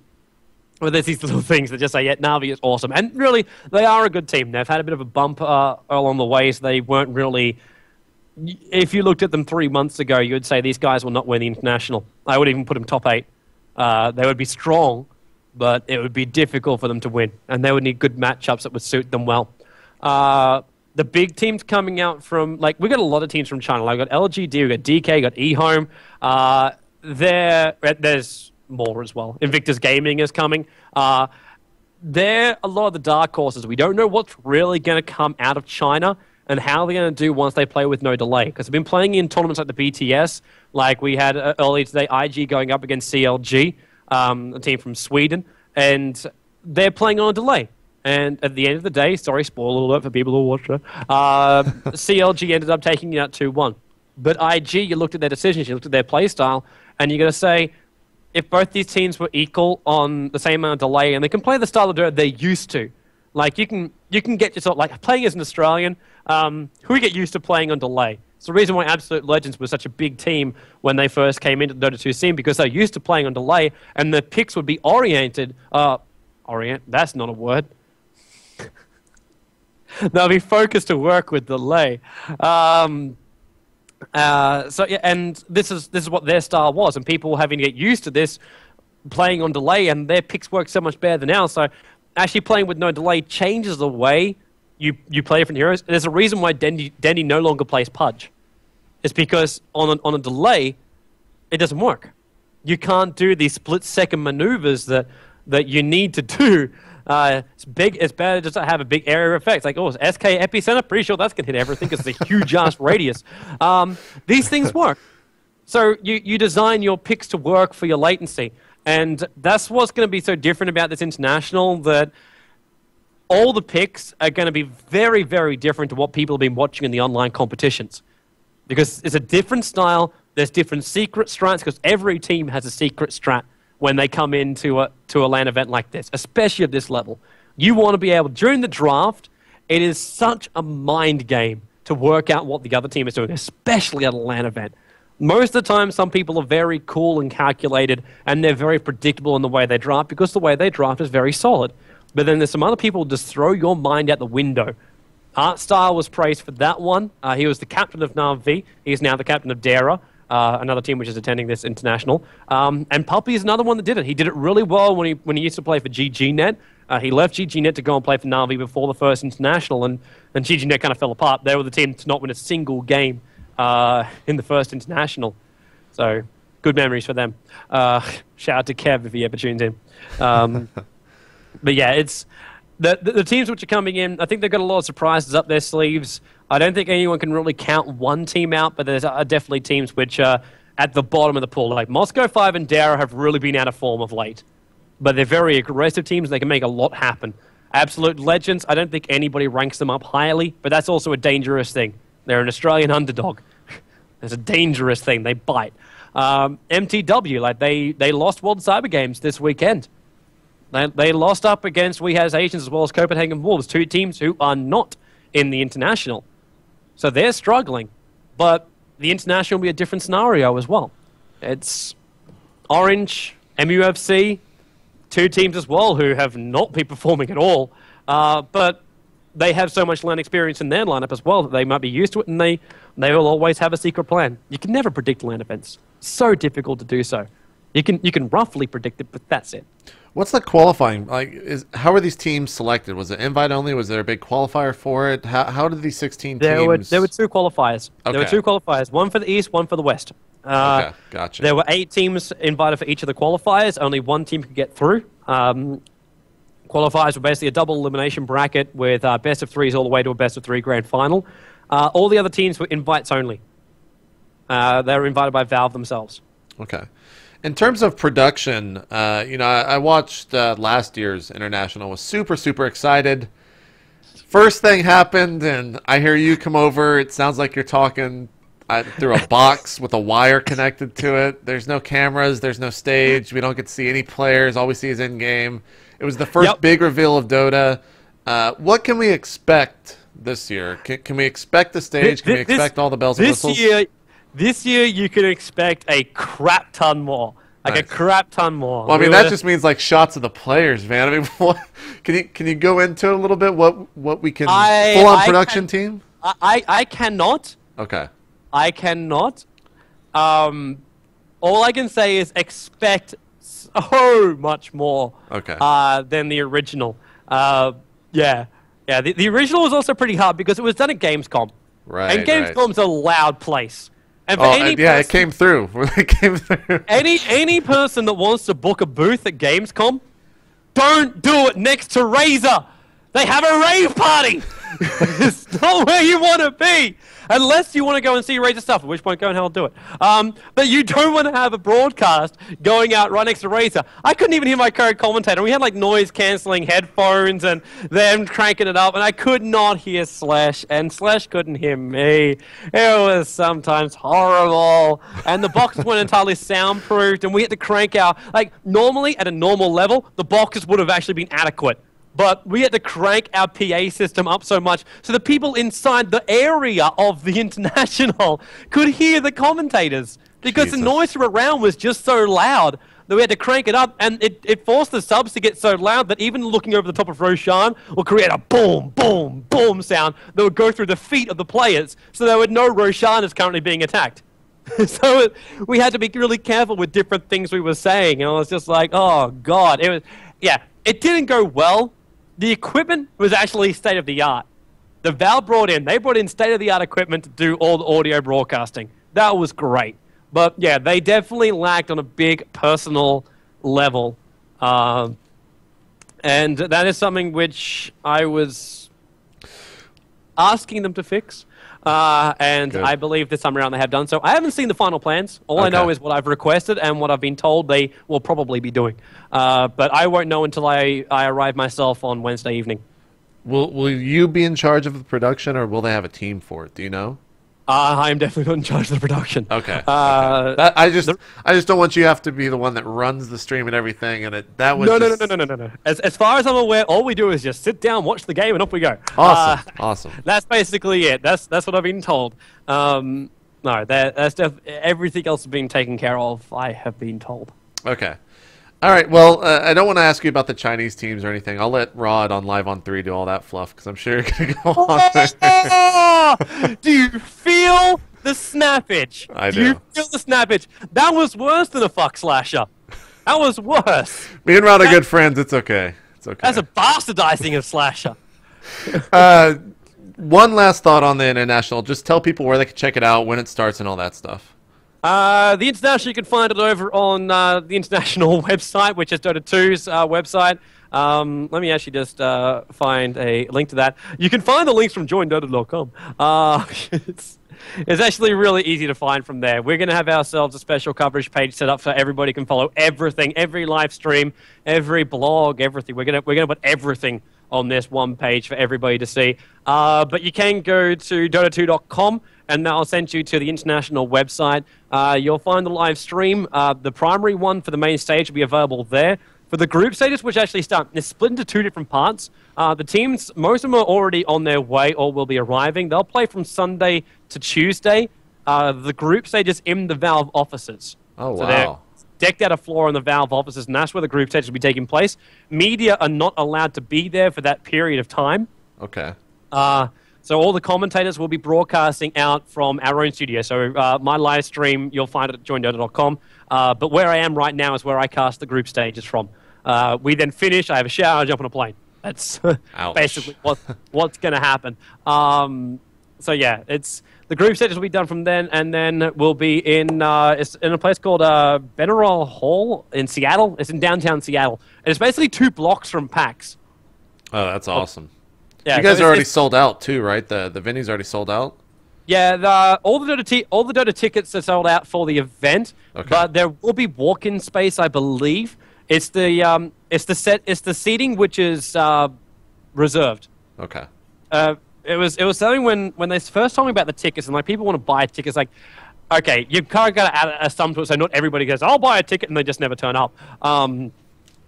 there's these little things that just say, yeah, Na'Vi is awesome. And really, they are a good team. They've had a bit of a bump along the way, so they weren't really... If you looked at them 3 months ago, you would say these guys will not win the international. I would even put them top 8. They would be strong, but it would be difficult for them to win, and they would need good matchups that would suit them well. The big teams coming out from, like, we got a lot of teams from China. Like, we got LGD, we got DK, we got eHome. There's more as well. Invictus Gaming is coming. They're a lot of the dark horses. We don't know what's really going to come out of China and how they're going to do once they play with no delay. Because they've been playing in tournaments like the BTS, like we had earlier today, IG going up against CLG. A team from Sweden, and they're playing on a delay. And at the end of the day, sorry, spoiler alert for people who watch it, CLG ended up taking it out 2-1. But IG, you looked at their decisions, you looked at their play style, and you're going to say, if both these teams were equal on the same amount of delay, and they can play the style of they're used to, like you can get yourself, like playing as an Australian, who get used to playing on delay. It's the reason why Absolute Legends was such a big team when they first came into the Dota 2 scene, because they're used to playing on delay, and the picks would be oriented. That's not a word. They'll be focused to work with delay. So yeah, and this is what their style was, and people were having to get used to this, playing on delay, and their picks work so much better than ours. So actually playing with no delay changes the way you play different heroes. There's a reason why Dendy no longer plays Pudge. It's because on a delay, it doesn't work. You can't do these split-second maneuvers that you need to do. It's better just to have a big area of effects. Like, SK Epicenter, pretty sure that's going to hit everything because it's a huge-ass radius. These things work. So you design your picks to work for your latency. And that's what's going to be so different about this international, that all the picks are going to be very, very different to what people have been watching in the online competitions. Because it's a different style, there's different secret strats, because every team has a secret strat when they come into a LAN event like this, especially at this level. You want to be able, during the draft, it is such a mind game to work out what the other team is doing, especially at a LAN event. Most of the time, some people are very cool and calculated, and they're very predictable in the way they draft, because the way they draft is very solid. But then there's some other people who just throw your mind out the window. Art Style was praised for that one. He was the captain of Na'Vi. He's now the captain of Dara, another team which is attending this international. And Puppy is another one that did it. He did it really well when he used to play for GGNet. He left GGNet to go and play for Na'Vi before the first international, and GGNet kind of fell apart. They were the team to not win a single game in the first international. So, good memories for them. Shout out to Kev if he ever tunes in. But yeah, it's the teams which are coming in, I think they've got a lot of surprises up their sleeves. I don't think anyone can really count one team out, but there's definitely teams which are at the bottom of the pool. Like Moscow 5 and Dara have really been out of form of late. But they're very aggressive teams. They can make a lot happen. Absolute Legends, I don't think anybody ranks them up highly, but that's also a dangerous thing. They're an Australian underdog. It's a dangerous thing. They bite. MTW, like they lost World Cyber Games this weekend. They lost up against We Has Asians as well as Copenhagen Wolves, two teams who are not in the international. So they're struggling. But the international will be a different scenario as well. It's Orange, MUFC, two teams as well who have not been performing at all. But they have so much LAN experience in their lineup as well that they might be used to it, and they will always have a secret plan. You can never predict LAN events. So difficult to do so. You can roughly predict it, but that's it. What's the qualifying like? How are these teams selected? Was it invite only? Was there a big qualifier for it? How did these 16 teams? There were two qualifiers. Okay. There were two qualifiers. One for the East, one for the West. Okay, gotcha. There were 8 teams invited for each of the qualifiers. Only one team could get through. Qualifiers were basically a double elimination bracket with best of 3s all the way to a best of 3 grand final. All the other teams were invites only. They were invited by Valve themselves. Okay. In terms of production, I watched last year's international. Was super excited. First thing happened, and I hear you come over. It sounds like you're talking through a box with a wire connected to it. There's no cameras. There's no stage. We don't get to see any players. All we see is in-game. It was the first big reveal of Dota. What can we expect this year? Can we expect the stage? Can we expect all the bells and whistles? This year, you can expect a crap ton more. Like a crap ton more. Well, I mean, that just means like shots of the players, man. I mean, what, can you go into it a little bit? What we can full on production team? I cannot. Okay. I cannot. All I can say is expect so much more. Okay. Than the original. Yeah. The original was also pretty hard because it was done at Gamescom. Right. And Gamescom's a loud place. And for it came through. It came through. Any person that wants to book a booth at Gamescom, don't do it next to Razer. They have a rave party. It's not where you want to be. Unless you want to go and see Razer stuff, at which point go and hell do it. But you don't want to have a broadcast going out right next to Razer. I couldn't even hear my co-commentator. We had like noise-canceling headphones and them cranking it up, and I could not hear Slash, and Slash couldn't hear me. It was sometimes horrible. And the boxes weren't entirely soundproofed, and we had to crank out. Like, normally, at a normal level, the boxes would have actually been adequate. But we had to crank our PA system up so much so the people inside the area of the international could hear the commentators. Because the noise from around was just so loud that we had to crank it up, and it forced the subs to get so loud that even looking over the top of Roshan will create a boom, boom, boom sound that would go through the feet of the players so they would know Roshan is currently being attacked. So we had to be really careful with different things we were saying, and I was just like, oh, God. It didn't go well. The equipment was actually state-of-the-art. The Valve they brought in state-of-the-art equipment to do all the audio broadcasting. That was great. But, yeah, they definitely lacked on a big personal level. And that is something which I was asking them to fix. And Good. I believe this time around they have done so. I haven't seen the final plans. All I know is what I've requested and what I've been told they will probably be doing. But I won't know until I arrive myself on Wednesday evening. Will you be in charge of the production, or will they have a team for it? Do you know? I am definitely not in charge of the production. Okay. I just don't want you to have to be the one that runs the stream and everything. And that was no. As far as I'm aware, all we do is just sit down, watch the game, and off we go. Awesome. Awesome. That's basically it. That's what I've been told. No, that's everything else has been taken care of. I have been told. Okay. All right. Well, I don't want to ask you about the Chinese teams or anything. I'll let Rod on Live on 3 do all that fluff because I'm sure you're going to go on there. Do you feel the snappage? I do. Do you feel the snappage? That was worse than a fuck slasher. That was worse. Me and Rod are good friends. It's okay. It's okay. That's a bastardizing of slasher. One last thought on the International. Just tell people where they can check it out, when it starts, and all that stuff. The International, you can find it over on the International website, which is Dota 2's website. Let me actually just find a link to that. You can find the links from joindota.com. It's actually really easy to find from there. We're going to have ourselves a special coverage page set up so everybody can follow everything, every live stream, every blog, everything. We're going to put everything on this one page for everybody to see. But you can go to dota2.com, and that'll send you to the International website. You'll find the live stream. The primary one for the main stage will be available there. For the group stages, which actually start, they're split into 2 different parts. The teams, most of them are already on their way or will be arriving. They'll play from Sunday to Tuesday. The group stage is in the Valve offices. Oh, wow. So they're decked out a floor in the Valve offices, and that's where the group stages will be taking place. Media are not allowed to be there for that period of time. Okay. So all the commentators will be broadcasting out from our own studio. So my live stream, you'll find it at joindota.com. But where I am right now is where I cast the group stages from. We then finish, I have a shower, I jump on a plane. That's basically what's going to happen. So yeah, the group stages will be done from then, and then we'll be in a place called Benerol Hall in Seattle. It's in downtown Seattle. And it's basically 2 blocks from PAX. Oh, that's awesome. Yeah, you guys are already sold out too, right? The venue's already sold out? Yeah, all the Dota tickets are sold out for the event, but there will be walk-in space, I believe. It's the seating which is reserved. Okay. It was something when they first told me about the tickets, and like people want to buy tickets, like, okay, you kind of got to add a sum to it, so not everybody goes, I'll buy a ticket, and they just never turn up.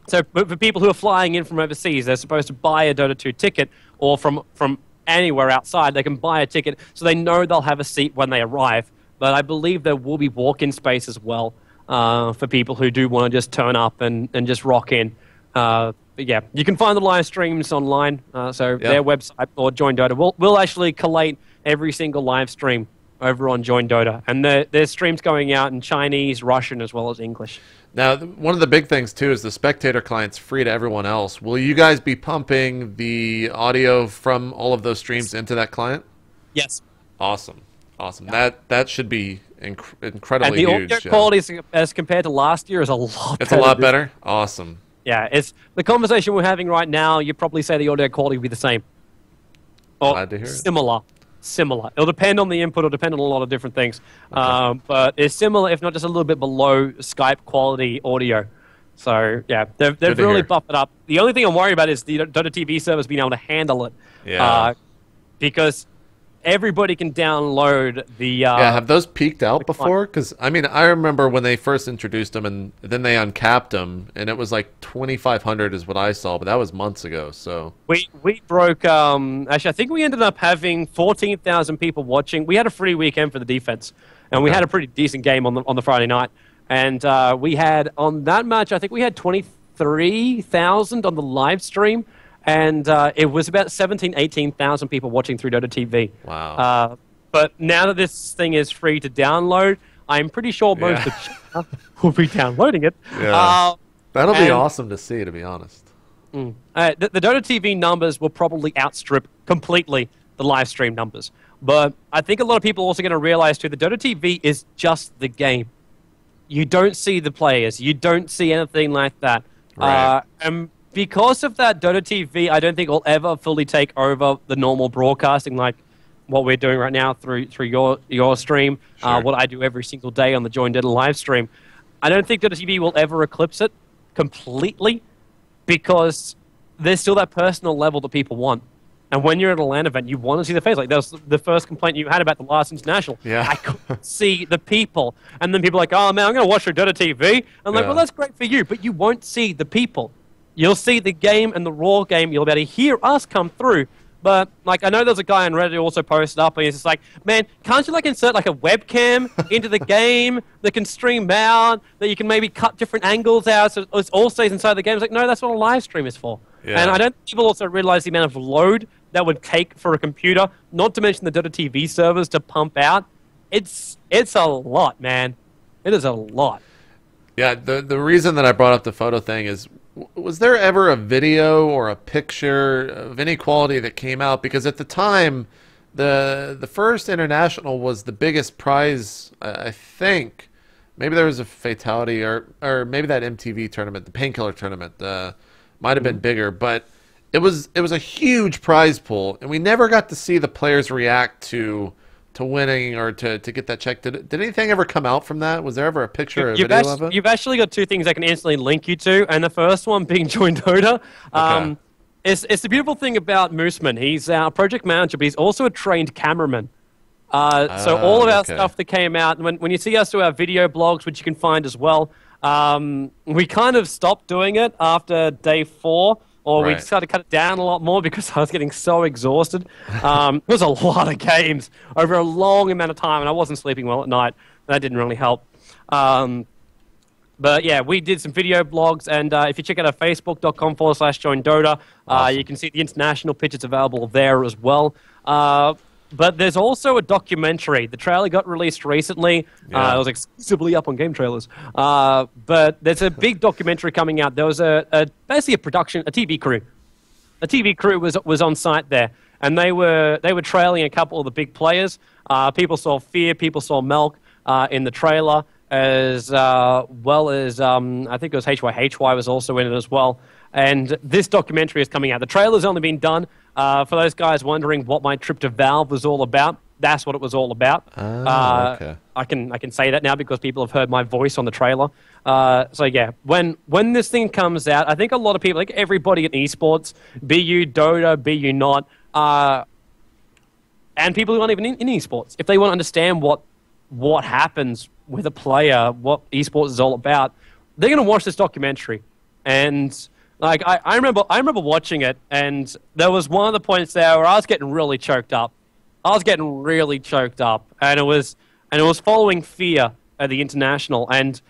So for people who are flying in from overseas, they're supposed to buy a Dota 2 ticket, or from anywhere outside, they can buy a ticket, so they know they'll have a seat when they arrive. But I believe there will be walk-in space as well for people who do want to just turn up and just rock in. But yeah, you can find the live streams online, their website or Join Dota. We'll actually collate every single live stream over on Join Dota, and there's streams going out in Chinese, Russian, as well as English. Now, one of the big things, too, is the spectator client's free to everyone else. Will you guys be pumping the audio from all of those streams into that client? Yes. Awesome. Awesome. Yeah. That should be incredibly huge. And the audio quality, as compared to last year, is a lot better. It's a lot better? Awesome. Yeah, it's the conversation we're having right now, you'd probably say the audio quality will be the same. Or glad to hear similar. Similar. It'll depend on the input. It'll depend on a lot of different things. Okay. But it's similar, if not just a little bit below Skype quality audio. So, yeah, they've really buffed it up. The only thing I'm worried about is the Dota TV servers being able to handle it. Yeah. Because everybody can download the... have those peaked out before? Because, I mean, I remember when they first introduced them, and then they uncapped them, and it was like 2,500 is what I saw, but that was months ago, so... We broke... actually, I think we ended up having 14,000 people watching. We had a free weekend for the defense, and we had a pretty decent game on the Friday night. And we had, on that match, I think we had 23,000 on the live stream, and it was about 18,000 people watching through Dota TV. Wow. But now that this thing is free to download, I'm pretty sure most of China will be downloading it. Yeah. That'll be awesome to see, to be honest. The Dota TV numbers will probably outstrip completely the live stream numbers. But I think a lot of people are also going to realize, too, the Dota TV is just the game. You don't see the players. You don't see anything like that. Right. And because of that, Dota TV, I don't think will ever fully take over the normal broadcasting like what we're doing right now through your stream, Sure. what I do every single day on the Join Dota live stream. I don't think Dota TV will ever eclipse it completely because there's still that personal level that people want. And when you're at a LAN event, you want to see the face. Like, that was the first complaint you had about the last international. Yeah. I couldn't see the people. And then people are like, oh, man, I'm going to watch your Dota TV. I'm like, well, that's great for you, but you won't see the people. You'll see the game and the raw game. You'll be able to hear us come through. But, like, I know there's a guy on Reddit who also posted up, and he's just like, man, can't you, like, insert, like, a webcam into the game that can stream out, that you can maybe cut different angles out so it all stays inside the game? It's like, no, that's what a live stream is for. Yeah. And I don't think people also realize the amount of load that would take for a computer, not to mention the Dota TV servers to pump out. It's a lot, man. It is a lot. Yeah, the reason that I brought up the photo thing is, was there ever a video or a picture of any quality that came out? Because at the time, the first international was the biggest prize, I think. Maybe there was a fatality, or maybe that MTV tournament, the Painkiller tournament, might have been bigger. But it was a huge prize pool, and we never got to see the players react to winning or to get that check. Did anything ever come out from that? Was there ever a picture or a video of it? You've actually got two things I can instantly link you to, and the first one being Join Dota. Okay. It's the beautiful thing about Mooseman. He's our project manager, but he's also a trained cameraman. So all of our stuff that came out, when you see us do our video blogs, which you can find as well, we kind of stopped doing it after day 4. Or we just had to cut it down a lot more because I was getting so exhausted. It was a lot of games over a long amount of time, and I wasn't sleeping well at night. That didn't really help. But yeah, we did some video blogs, and if you check out our facebook.com/joindota, you can see the international pictures available there as well. But there's also a documentary. The trailer got released recently. It was exclusively up on Game Trailers. But there's a big documentary coming out. There was basically a TV crew. A TV crew was on site there, and they were trailing a couple of the big players. People saw Fear, people saw Melk in the trailer, as well as I think it was HYHY was also in it as well. And this documentary is coming out. The trailer's only been done. For those guys wondering what my trip to Valve was all about, that's what it was all about. Okay. I can say that now because people have heard my voice on the trailer. So yeah, when this thing comes out, I think a lot of people, like everybody in esports, be you Dota, be you not, and people who aren't even in esports, if they want to understand what happens with a player, what esports is all about, they're going to watch this documentary. And like I remember watching it, and there was one of the points there where I was getting really choked up. And it was following Fear at the international, and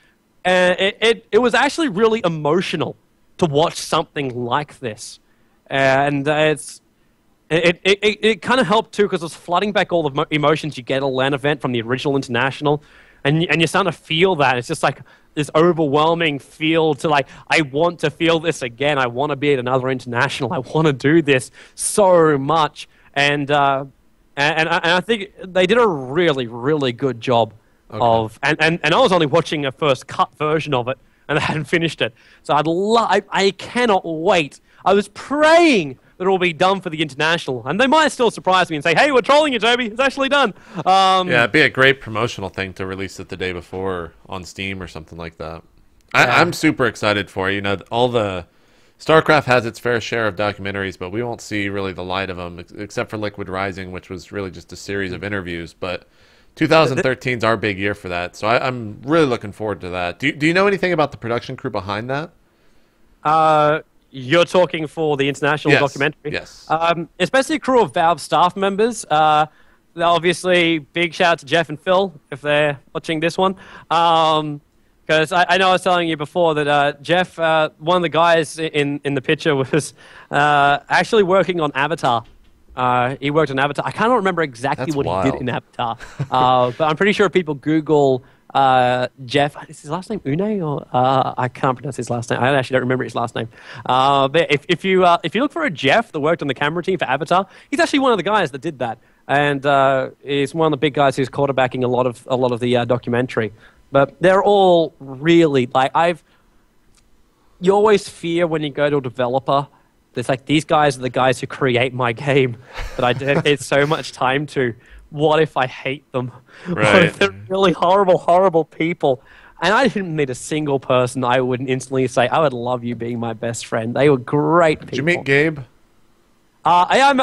it was actually really emotional to watch something like this, and it kind of helped too because it was flooding back all the emotions you get at a LAN event from the original international, and you're starting to feel that. It's just like this overwhelming feel to like, I want to feel this again. I want to be at another international. I want to do this so much. And I think they did a really, really good job of, and I was only watching a first cut version of it, and I hadn't finished it. So I cannot wait. I was praying that it will be done for the international, and they might still surprise me and say, "Hey, we're trolling you, Toby. It's actually done." Yeah, it'd be a great promotional thing to release it the day before on Steam or something like that. I'm super excited for it. You know, all the StarCraft has its fair share of documentaries, but we won't see really the light of them except for Liquid Rising, which was really just a series of interviews. But 2013 is our big year for that, so I'm really looking forward to that. Do you know anything about the production crew behind that? You're talking for the international documentary? Yes. It's basically a crew of Valve staff members. Obviously, big shout out to Jeff and Phil if they're watching this one. Because I know I was telling you before that Jeff, one of the guys in the picture, was actually working on Avatar. He worked on Avatar. I can't remember exactly That's what wild. he did in Avatar. But I'm pretty sure if people Google Jeff, is his last name Une, or I can't pronounce his last name. I actually don't remember his last name. But if you look for a Jeff that worked on the camera team for Avatar, he's actually one of the guys that did that, and he's one of the big guys who's quarterbacking a lot of the documentary. But they're all really like you always fear when you go to a developer. It's like, these guys are the guys who create my game that I dedicate so much time to. What if I hate them? Right. What if they're really horrible, horrible people? And I didn't meet a single person I wouldn't instantly say, I would love you being my best friend. They were great people. Did you meet Gabe? I am.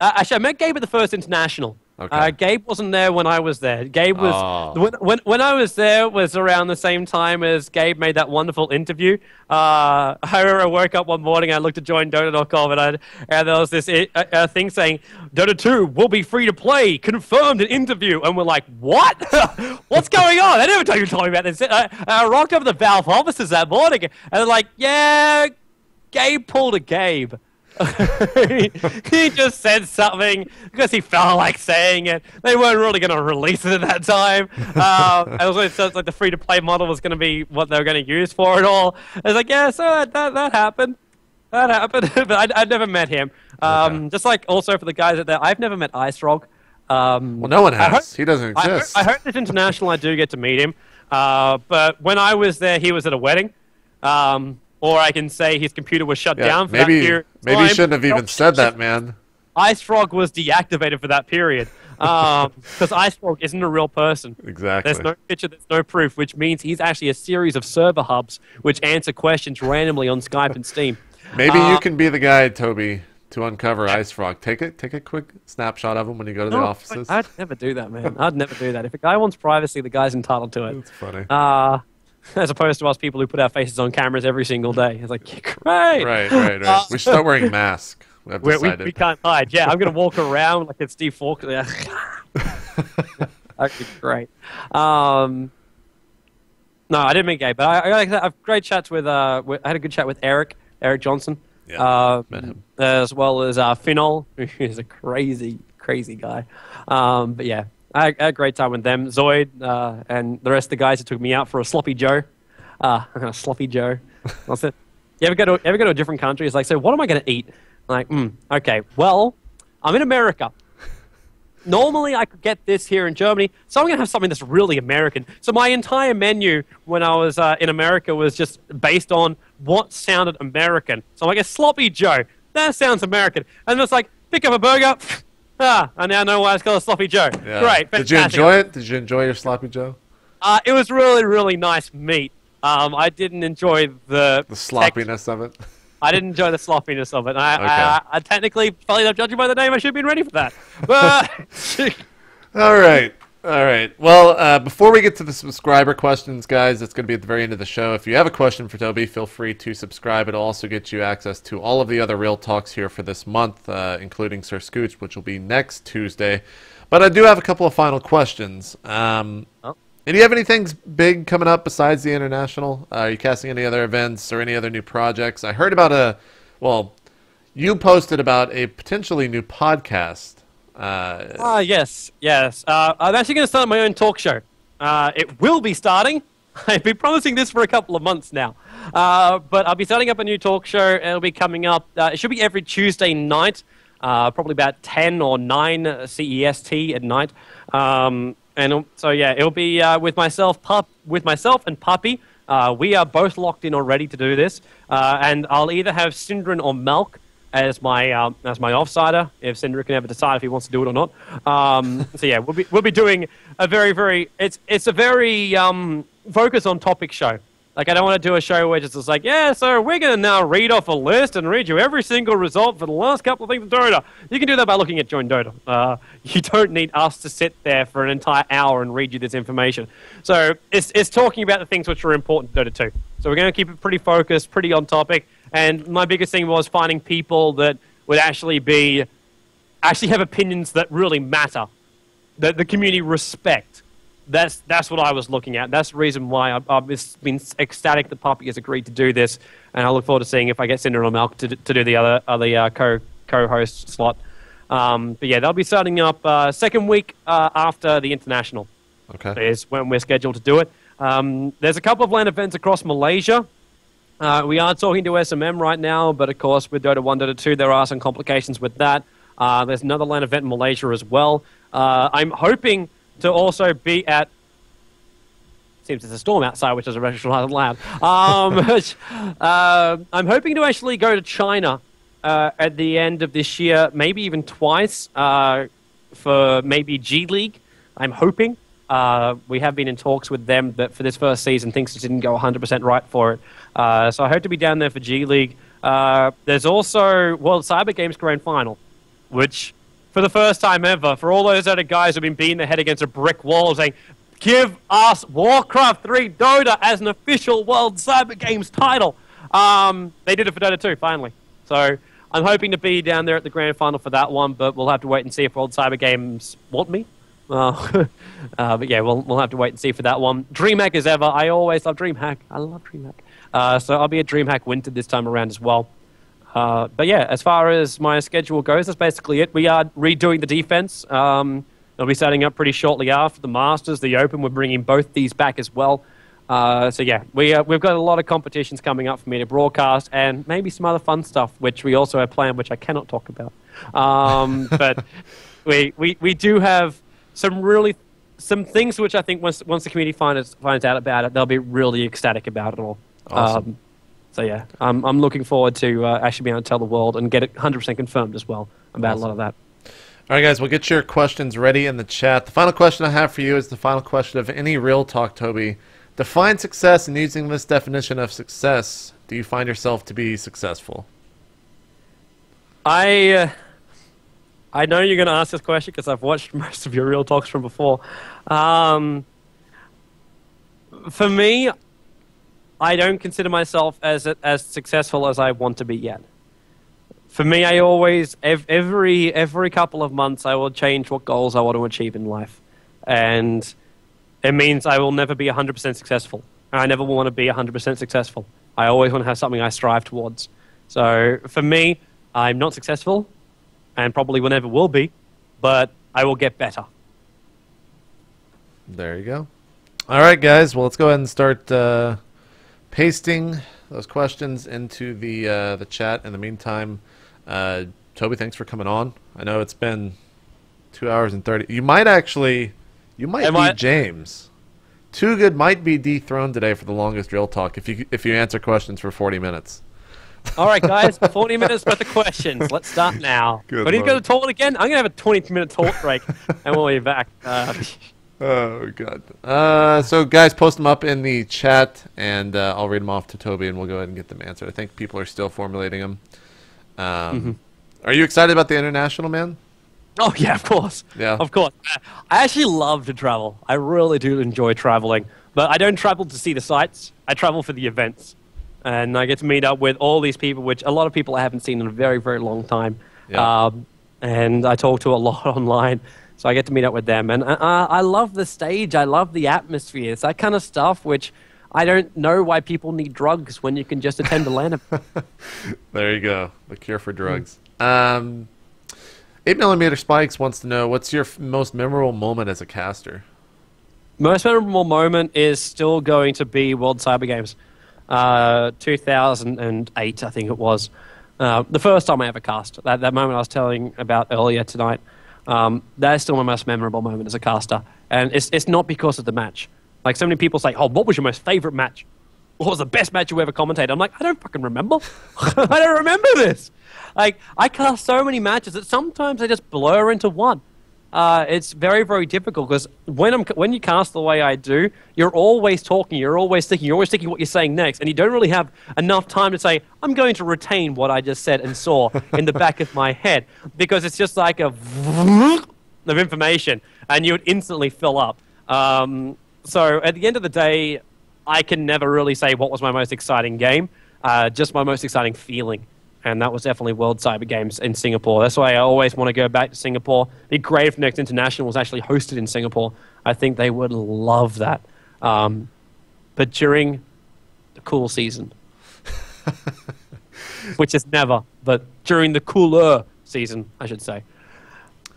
Actually, I met Gabe at the first international. Okay. Gabe wasn't there when I was there. Gabe was when I was there was around the same time as Gabe made that wonderful interview. I remember I woke up one morning, I looked at joindota.com, and there was this thing saying Dota 2 will be free to play, confirmed an interview, and we're like, what? What's going on? I never told me about this. I rocked up at the Valve offices that morning, and they're like, yeah, Gabe pulled a Gabe. He just said something because he felt like saying it. They weren't really going to release it at that time. It was like the free-to-play model was going to be what they were going to use for it all. I was like, yeah, so that happened. That happened. But I'd never met him. Just like also for the guys out there, I've never met IceRog. Well, no one has. He doesn't exist. I hope this international I do get to meet him. But when I was there, he was at a wedding. Or I can say his computer was shut down for that period. Maybe you shouldn't have even said that, man. IceFrog was deactivated for that period. Because IceFrog isn't a real person. Exactly. There's no picture, there's no proof, which means he's actually a series of server hubs which answer questions randomly on Skype and Steam. Maybe you can be the guy, Toby, to uncover IceFrog. Take a quick snapshot of him when you go to the offices. I'd never do that, man. I'd never do that. If a guy wants privacy, the guy's entitled to it. That's funny. As opposed to us people who put our faces on cameras every single day. It's like, great. Right. We should start wearing masks. We can't hide. Yeah, I'm going to walk around like it's Steve Falk. That'd be great. No, I didn't meet Gabe, but I had great chats with. I had a good chat with Eric Johnson. Yeah, met him. As well as Finol, who's a crazy guy. But yeah. I had a great time with them, Zoid, and the rest of the guys who took me out for a sloppy Joe. Sloppy Joe. I said, you ever go to a different country? It's like, so what am I going to eat? I'm like, okay, well, I'm in America. Normally I could get this here in Germany, so I'm going to have something that's really American. So my entire menu when I was in America was just based on what sounded American. So I'm like, a sloppy Joe. That sounds American. And it's like, pick up a burger. I now know why it's called a Sloppy Joe. Yeah. Great, fantastic. Did you enjoy it? Did you enjoy your Sloppy Joe? It was really, really nice meat. I didn't enjoy the sloppiness of it. I didn't enjoy the sloppiness of it. I technically, probably not judging by the name, I should have been ready for that. But All right. Well, before we get to the subscriber questions, guys, it's going to be at the very end of the show. If you have a question for Toby, feel free to subscribe. It'll also get you access to all of the other Real Talks here for this month, including Sir Scooch, which will be next Tuesday. But I do have a couple of final questions. And do you have anything big coming up besides the International? Are you casting any other events or any other new projects? I heard about you posted about a potentially new podcast. Yes. I'm actually going to start my own talk show. It will be starting. I've been promising this for a couple of months now. But I'll be starting up a new talk show. It'll be coming up. It should be every Tuesday night, probably about 10 or 9 CEST at night. And so, yeah, it'll be with myself and Puppy. We are both locked in already to do this. And I'll either have Syndran or Malk as my offsider, if Cinder can ever decide if he wants to do it or not. So yeah, we'll be doing a very it's a very focus on topic show. Like, I don't want to do a show where it's just like, yeah, so we're going to now read off a list and read you every single result for the last couple of things in Dota. You can do that by looking at Join Dota. You don't need us to sit there for an entire hour and read you this information. So it's talking about the things which are important to Dota 2. So we're going to keep it pretty focused, pretty on topic. And my biggest thing was finding people that would actually have opinions that really matter, that the community respect. That's what I was looking at. That's the reason why I've been ecstatic that Puppy has agreed to do this, and I look forward to seeing if I get Cinder or Malk to do the other co-host slot. But yeah, they'll be starting up second week after the International. Okay, is when we're scheduled to do it. There's a couple of LAN events across Malaysia. We are talking to SMM right now, but of course with Dota 1, Dota 2, there are some complications with that. There's another LAN event in Malaysia as well. I'm hoping to also be at... Seems there's a storm outside, which is rather loud. I'm hoping to actually go to China at the end of this year, maybe even twice, for maybe G League. I'm hoping. We have been in talks with them, but for this first season, things just didn't go 100% right for it. So I hope to be down there for G League. There's also World Cyber Games Grand Final, which, for the first time ever, for all those other guys who've been beating their head against a brick wall saying, give us Warcraft 3 Dota as an official World Cyber Games title. They did it for Dota 2, finally. So I'm hoping to be down there at the Grand Final for that one, but we'll have to wait and see if World Cyber Games want me. But yeah, we'll have to wait and see for that one. DreamHack as ever. I always love DreamHack. I love DreamHack. So I'll be at DreamHack Winter this time around as well. But yeah, as far as my schedule goes, that's basically it. We are redoing the defense. They'll be starting up pretty shortly after the Masters, the Open. We're bringing both these back as well. So yeah, we've got a lot of competitions coming up for me to broadcast, and maybe some other fun stuff, which we also have planned, which I cannot talk about. But we do have some things which I think once the community finds out about it, they'll be really ecstatic about it all. Awesome. So yeah, I'm looking forward to actually being able to tell the world and get it 100% confirmed as well about a lot of that. All right, guys, we'll get your questions ready in the chat. The final question I have for you is the final question of any real talk, Toby. Define success, and using this definition of success, do you find yourself to be successful? I know you're going to ask this question because I've watched most of your real talks from before. For me, I don't consider myself as successful as I want to be yet. For me, I always, every couple of months, I will change what goals I want to achieve in life. And it means I will never be 100% successful. And I never want to be 100% successful. I always want to have something I strive towards. So for me, I'm not successful, and probably will never will be, but I will get better. There you go. All right, guys. Well, let's go ahead and start pasting those questions into the chat. In the meantime, Toby, thanks for coming on. I know it's been 2 hours and 30. You might beat James. Too Good might be dethroned today for the longest real talk if you answer questions for 40 minutes. All right, guys, 40 minutes worth of questions. Let's start now. But he's going to talk again. I'm going to have a 20-minute talk break, and we'll be back. Oh, God. So, guys, post them up in the chat, and I'll read them off to Toby, and we'll go ahead and get them answered. I think people are still formulating them. Are you excited about the international, man? Oh, yeah, of course. Yeah. Of course. I actually love to travel. I really do enjoy traveling. But I don't travel to see the sights. I travel for the events. And I get to meet up with all these people, which a lot of people I haven't seen in a very, very long time. Yeah. And I talk to a lot online. So I get to meet up with them. And I love the stage. I love the atmosphere. It's that kind of stuff which I don't know why people need drugs when you can just attend a LAN event. There you go. The cure for drugs. 8mm Spikes wants to know, what's your most memorable moment as a caster? Most memorable moment is still going to be World Cyber Games. 2008, I think it was. The first time I ever cast. That moment I was telling about earlier tonight. That's still my most memorable moment as a caster. And it's not because of the match. Like, so many people say, oh, what was your most favorite match? What was the best match you ever commentated? I'm like, I don't fucking remember. I don't remember this. Like, I cast so many matches that sometimes they just blur into one. It's very, very difficult because when you cast the way I do, you're always talking, you're always thinking what you're saying next, and you don't really have enough time to say, I'm going to retain what I just said and saw in the back of my head, because it's just like a of information, and you would instantly fill up. So at the end of the day, I can never really say what was my most exciting game, just my most exciting feeling. And that was definitely World Cyber Games in Singapore. That's why I always want to go back to Singapore. It'd be great if Next International was actually hosted in Singapore. I think they would love that. But during the cool season, which is never, but during the cooler season, I should say.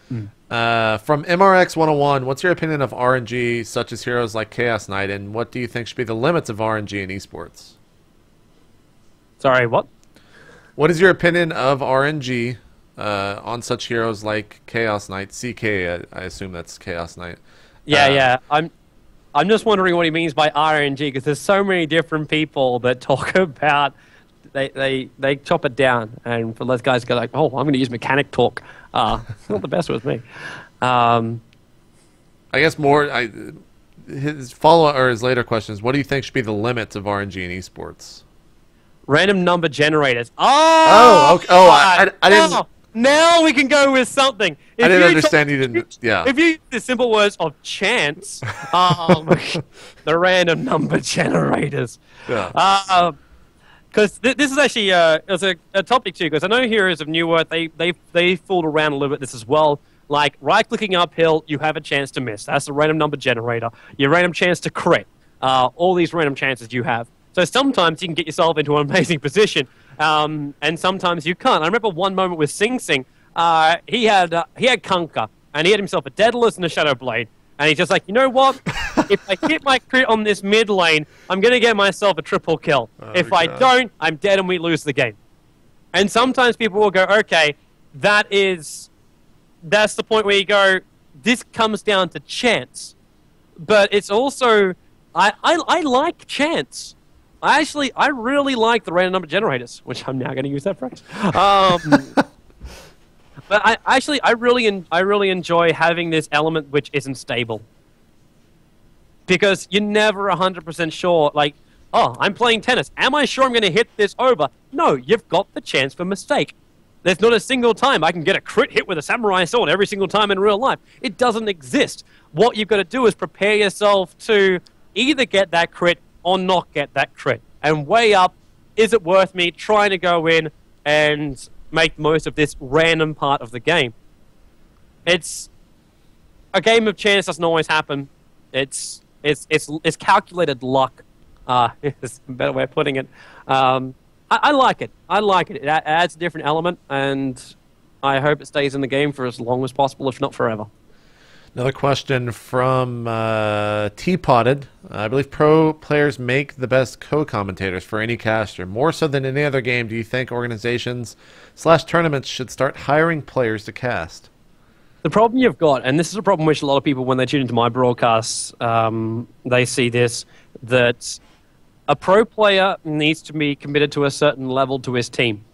From MRX 101, what's your opinion of RNG, such as heroes like Chaos Knight, and what do you think should be the limits of RNG in esports? Sorry, what? What is your opinion of RNG on such heroes like Chaos Knight? CK, I assume that's Chaos Knight. Yeah. I'm just wondering what he means by RNG, because there's so many different people that talk about they chop it down, and for those guys go like, oh, I'm going to use mechanic talk. It's not the best with me. I guess his follow-up or his later question is, what do you think should be the limits of RNG in esports? Random number generators. Oh, okay. I didn't. Now we can go with something. I didn't understand you didn't. Yeah. If you use the simple words of chance, the random number generators. Yeah. Because this is actually it's a topic too. Because I know Heroes of New Earth they fooled around a little bit this as well. Like right-clicking uphill, you have a chance to miss. That's a random number generator. Your random chance to crit. All these random chances you have. So sometimes you can get yourself into an amazing position, and sometimes you can't. I remember one moment with Sing Sing. He had Kunkka, and he had himself a Daedalus and a Shadow Blade. And he's just like, you know what? If I hit my crit on this mid lane, I'm going to get myself a triple kill. If I don't, I'm dead and we lose the game. And sometimes people will go, okay, that's the point where you go, this comes down to chance. But it's also, I like chance. I really like the random number generators, which I'm now going to use that phrase. But I really enjoy having this element which isn't stable. Because you're never 100% sure, like, oh, I'm playing tennis. Am I sure I'm going to hit this over? No, you've got the chance for mistake. There's not a single time I can get a crit hit with a samurai sword every single time in real life. It doesn't exist. What you've got to do is prepare yourself to either get that crit or not get that crit. And weigh up, is it worth me trying to go in and make the most of this random part of the game? It's a game of chance doesn't always happen. It's calculated luck. Is a better way of putting it. I like it. I like it. It adds a different element, and I hope it stays in the game for as long as possible, if not forever. Another question from T-Potted. I believe pro players make the best co-commentators for any caster. More so than any other game, do you think organizations/tournaments should start hiring players to cast? The problem you've got, and this is a problem which a lot of people, when they tune into my broadcasts, they see this, that a pro player needs to be committed to a certain level to his team.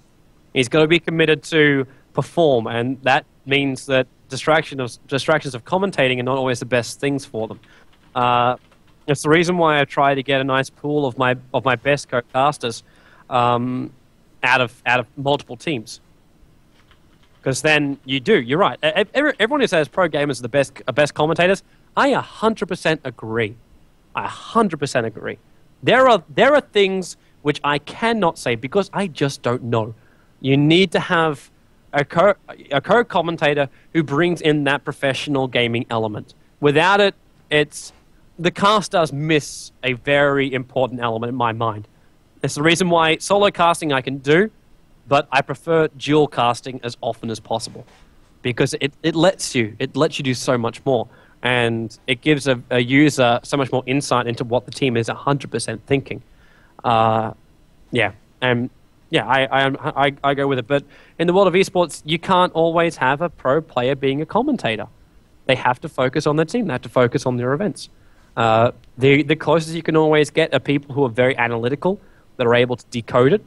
He's got to be committed to perform, and that means that distractions of commentating are not always the best things for them. It's the reason why I try to get a nice pool of my best co-casters out of multiple teams. Because then you're right. Everyone who says pro gamers are best commentators, I 100% agree. I 100% agree. There are things which I cannot say because I just don't know. You need to have a co-commentator who brings in that professional gaming element. Without it, the cast does miss a very important element in my mind. It's the reason why solo casting I can do, but I prefer dual casting as often as possible because it lets you do so much more, and it gives a user so much more insight into what the team is 100% thinking. I go with it. But in the world of esports, you can't always have a pro player being a commentator. They have to focus on their team. They have to focus on their events. The closest you can always get are people who are very analytical, that are able to decode it.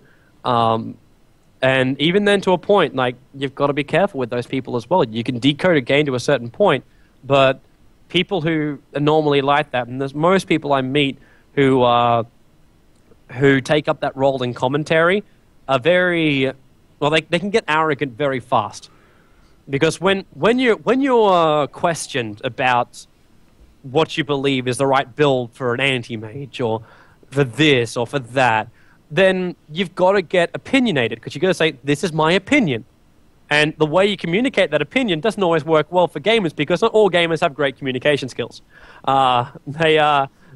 And even then, to a point, like, you've got to be careful with those people as well. You can decode a game to a certain point, but people who are normally like that, and there's most people I meet who take up that role in commentary, are very, well, they can get arrogant very fast. Because when you're questioned about what you believe is the right build for an anti-mage, or for this, or for that, then you've got to get opinionated, because you've got to say, this is my opinion. And the way you communicate that opinion doesn't always work well for gamers, because not all gamers have great communication skills.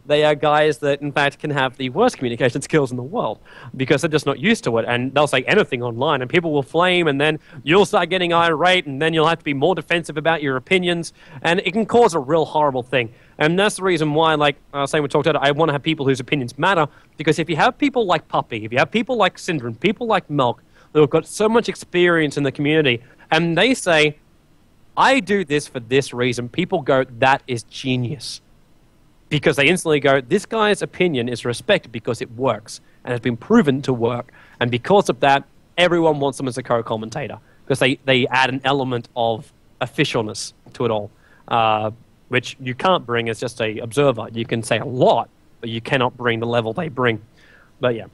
They are guys that, in fact, can have the worst communication skills in the world because they're just not used to it. And they'll say anything online, and people will flame, and then you'll start getting irate, and then you'll have to be more defensive about your opinions. And it can cause a real horrible thing. And that's the reason why, like I was saying, we talked about it, I want to have people whose opinions matter, because if you have people like Puppy, if you have people like Syndrome, people like Milk, who have got so much experience in the community, and they say, I do this for this reason, people go, that is genius. Because they instantly go, this guy's opinion is respected because it works and has been proven to work. And because of that, everyone wants them as a co-commentator, because they add an element of officialness to it all, which you can't bring as just an observer. You can say a lot, but you cannot bring the level they bring. But yeah,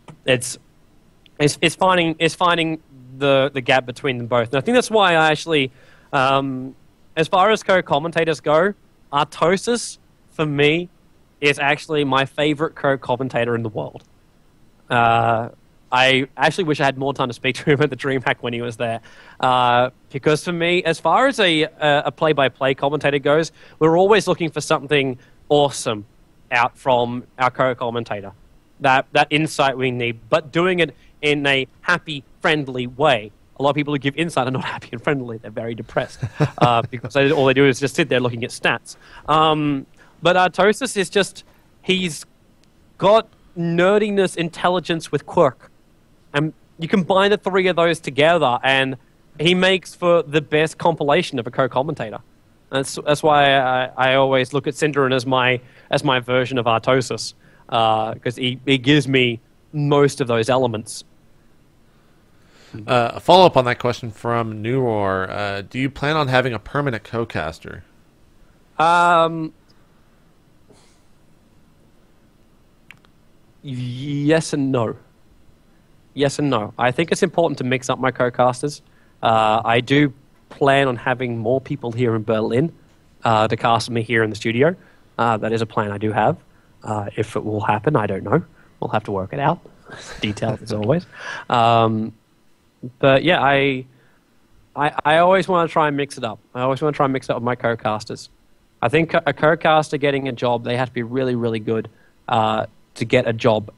It's finding the gap between them both. And I think that's why I actually, as far as co-commentators go, Artosis, for me, is actually my favorite co-commentator in the world. I actually wish I had more time to speak to him at the DreamHack when he was there. Because for me, as far as a play-by-play commentator goes, we're always looking for something awesome out from our co-commentator. That insight we need, but doing it in a happy, friendly way. A lot of people who give insight are not happy and friendly. They're very depressed because all they do is just sit there looking at stats. But Artosis is just, he's got nerdiness, intelligence with quirk. And you combine the three of those together, and he makes for the best compilation of a co-commentator. That's why I always look at Synderen as my version of Artosis, because he gives me most of those elements. A follow-up on that question from Newar. Do you plan on having a permanent co-caster? Yes and no. Yes and no. I think it's important to mix up my co-casters. I do plan on having more people here in Berlin to cast me here in the studio. That is a plan I do have. If it will happen, I don't know. We'll have to work it out. Detailed as always. But yeah, I always want to try and mix it up. I always want to try and mix it up with my co-casters. I think a co-caster getting a job, they have to be really, really good to get a job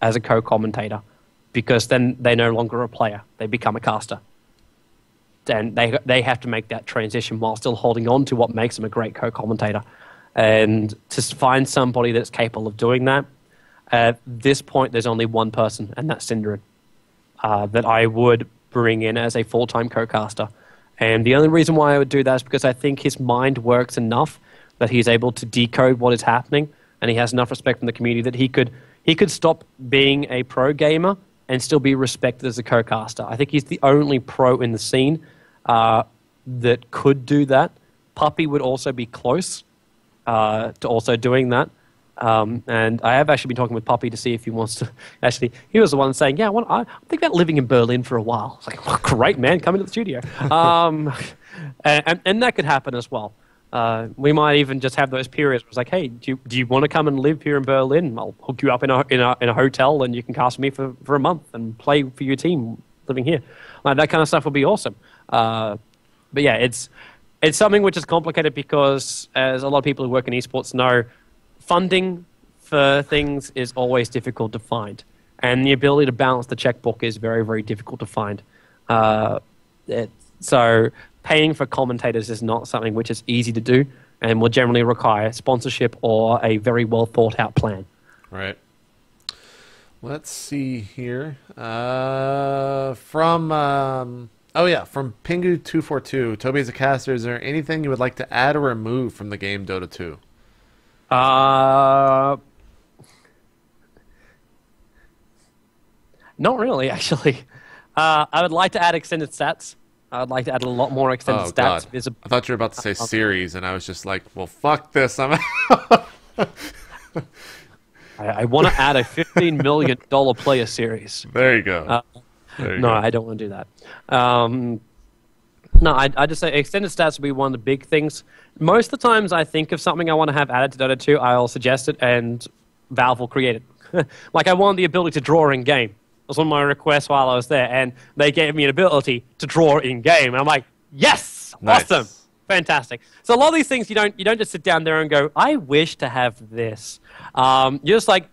as a co-commentator, because then they're no longer a player. They become a caster. And they have to make that transition while still holding on to what makes them a great co-commentator. And to find somebody that's capable of doing that, at this point, there's only one person, and that's Synderen, that I would bring in as a full-time co-caster. And the only reason why I would do that is because I think his mind works enough that he's able to decode what is happening, and he has enough respect from the community that he could stop being a pro gamer and still be respected as a co-caster. I think he's the only pro in the scene that could do that. Puppy would also be close to also doing that. And I have actually been talking with Puppy to see if he wants to. Actually, he was the one saying, "Yeah, I think about living in Berlin for a while." It's like, well, great, man, come into the studio. And that could happen as well. We might even just have those periods where it's like, "Hey, do you want to come and live here in Berlin? I'll hook you up in a hotel, and you can cast me for a month and play for your team living here." That kind of stuff would be awesome. But yeah, it's something which is complicated because, as a lot of people who work in esports know, funding for things is always difficult to find. And the ability to balance the checkbook is very, very difficult to find. So paying for commentators is not something which is easy to do and will generally require sponsorship or a very well thought out plan. Right. Let's see here. From Pingu242, Toby, as a caster, is there anything you would like to add or remove from the game Dota 2? Not really, actually. I would like to add extended stats. I would like to add a lot more extended stats. God. I thought you were about to say series, and I was just like, well, fuck this. I'm out. I want to add a $15 million player series. There you go. I don't want to do that. No, I just say extended stats would be one of the big things. Most of the times I think of something I want to have added to Dota 2, I'll suggest it, and Valve will create it. Like, I want the ability to draw in-game. That was one of my requests while I was there, and they gave me an ability to draw in-game. And I'm like, yes! Nice. Awesome! Fantastic. So a lot of these things, you don't just sit down there and go, I wish to have this. You're just like,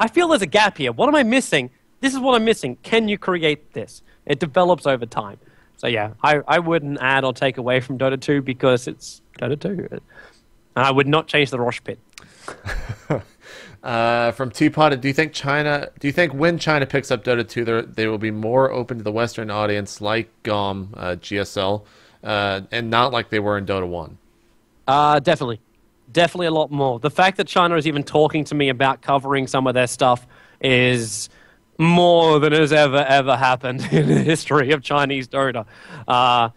I feel there's a gap here. What am I missing? This is what I'm missing. Can you create this? It develops over time. So yeah, I wouldn't add or take away from Dota 2 because it's Dota 2. I would not change the Rosh pit. From Teapot, do you think when China picks up Dota 2, they will be more open to the Western audience like GSL, and not like they were in Dota 1? Definitely. Definitely a lot more. The fact that China is even talking to me about covering some of their stuff is more than has ever happened in the history of Chinese Dota. I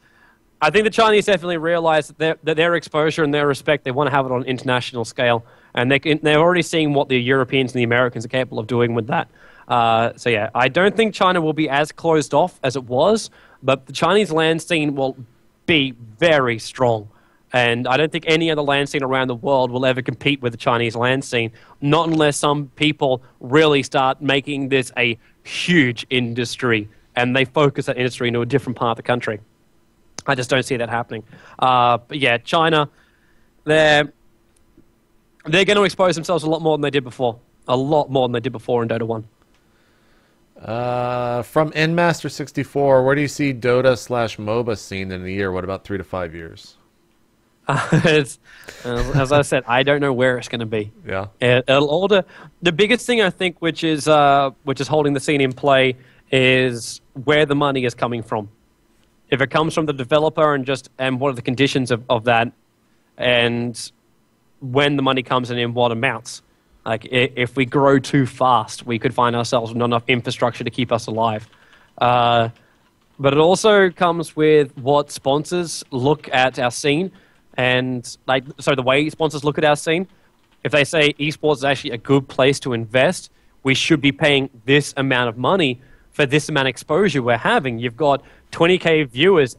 think the Chinese definitely realize that their exposure and their respect, they want to have it on an international scale. And they're already seeing what the Europeans and the Americans are capable of doing with that. So yeah, I don't think China will be as closed off as it was, but the Chinese LAN scene will be very strong. And I don't think any other LAN scene around the world will ever compete with the Chinese LAN scene, not unless some people really start making this a huge industry and they focus that industry into a different part of the country. I just don't see that happening. But yeah, China, they're going to expose themselves a lot more than they did before. A lot more than they did before in Dota 1. From Nmaster64, where do you see Dota/MOBA scene in a year? What about 3 to 5 years? As I said, I don't know where it's going to be. Yeah. The biggest thing I think, which is holding the scene in play, is where the money is coming from. If it comes from the developer and what are the conditions of that, and when the money comes in what amounts. Like, if we grow too fast, we could find ourselves with not enough infrastructure to keep us alive. But it also comes with what sponsors look at our scene, and so the way sponsors look at our scene. If they say esports is actually a good place to invest, we should be paying this amount of money for this amount of exposure we're having. You've got 20K viewers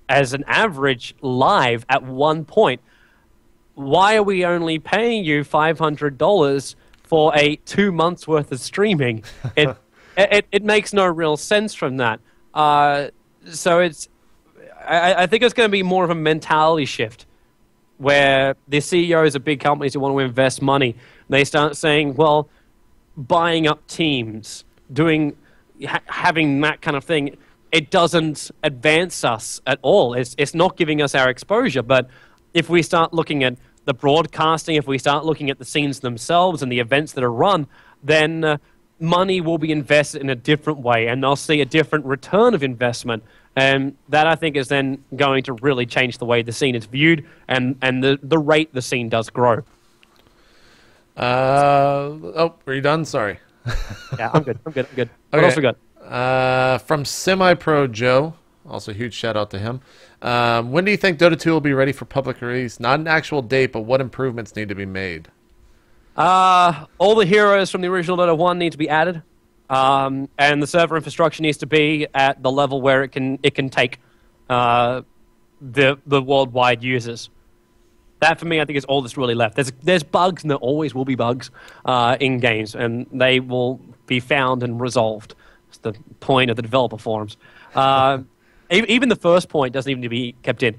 as an average live at one point. Why are we only paying you $500 for a 2 months worth of streaming? It makes no real sense from that. So I think it's going to be more of a mentality shift where the CEOs of big companies who want to invest money, they start saying, well, buying up teams, having that kind of thing, it doesn't advance us at all. It's not giving us our exposure. But if we start looking at the broadcasting, if we start looking at the scenes themselves and the events that are run, then money will be invested in a different way, and they'll see a different return of investment. And that, I think, is then going to really change the way the scene is viewed and the rate the scene does grow. Oh, are you done? Sorry. Yeah, I'm good. Okay. What else we got? From Semi-Pro Joe, also huge shout out to him. When do you think Dota 2 will be ready for public release? Not an actual date, but what improvements need to be made? All the heroes from the original Dota 1 need to be added. And the server infrastructure needs to be at the level where it can take the worldwide users. That, for me, I think is all that's really left. There's bugs, and there always will be bugs in games, and they will be found and resolved. It's the point of the developer forums. Even the first point doesn't even need to be kept in.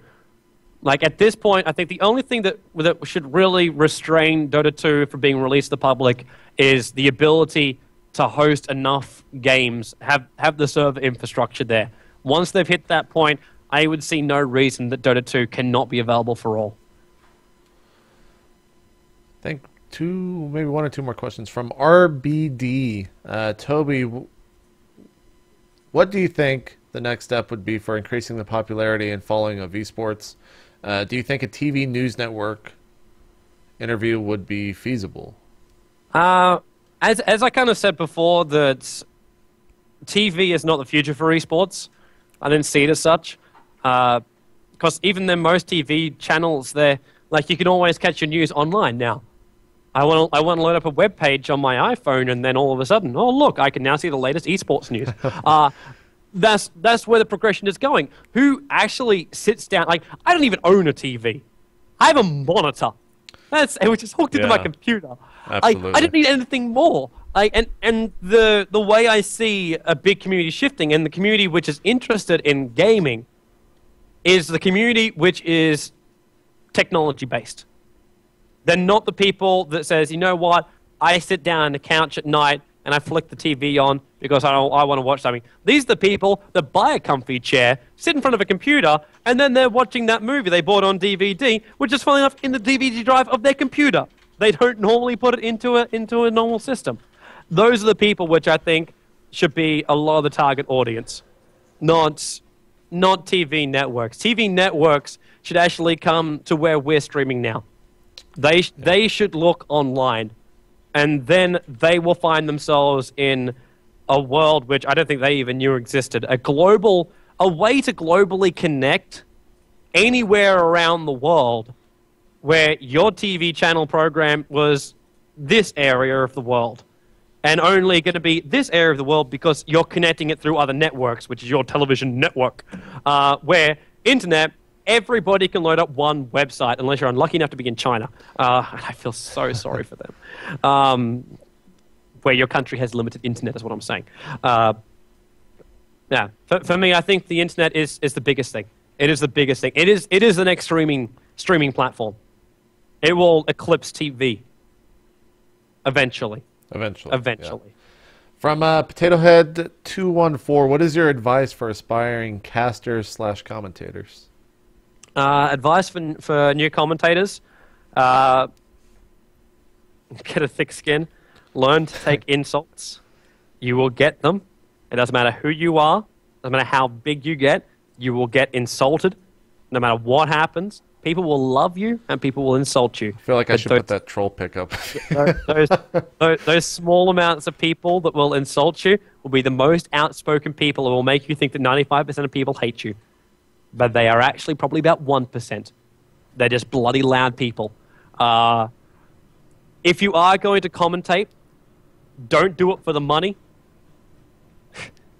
Like, at this point, I think the only thing that should really restrain Dota 2 from being released to the public is the ability to host enough games, have the server infrastructure there. Once they've hit that point, I would see no reason that Dota 2 cannot be available for all. I think maybe one or two more questions from RBD. Toby, what do you think the next step would be for increasing the popularity and following of esports? Do you think a TV news network interview would be feasible? As I kind of said before, that TV is not the future for esports. I didn't see it as such. Because even then, most TV channels, you can always catch your news online now. I want to load up a web page on my iPhone, and then all of a sudden, oh look, I can now see the latest esports news. That's where the progression is going. Who actually sits down? Like, I don't even own a TV. I have a monitor. Which is hooked into my computer. Absolutely. I didn't need anything more. And the way I see a big community shifting, and the community which is interested in gaming, is the community which is technology based. They're not the people that says, you know what, I sit down on the couch at night and I flick the TV on because I want to watch something. These are the people that buy a comfy chair, sit in front of a computer, and then they're watching that movie they bought on DVD, which is funny enough in the DVD drive of their computer. They don't normally put it into a normal system. Those are the people which I think should be a lot of the target audience, not TV networks. TV networks should actually come to where we're streaming now. They should look online, and then they will find themselves in a world which I don't think they even knew existed. A way to globally connect anywhere around the world where your TV channel program was this area of the world. and only going to be this area of the world because you're connecting it through other networks, which is your television network, where internet, everybody can load up one website unless you're unlucky enough to be in China. I feel so sorry for them. Where your country has limited internet is what I'm saying. Yeah, for me, I think the internet is the biggest thing. It is the biggest thing. It is the next streaming platform. It will eclipse TV eventually. Eventually. Yeah. From PotatoHead214, what is your advice for aspiring casters/commentators? Advice for new commentators: get a thick skin, learn to take insults. You will get them. It doesn't matter who you are, doesn't matter how big you get, you will get insulted. No matter what happens, people will love you and people will insult you. I feel like I should put that troll pick up. those small amounts of people that will insult you will be the most outspoken people and will make you think that 95% of people hate you. But they are actually probably about 1%. They're just bloody loud people. If you are going to commentate, don't do it for the money.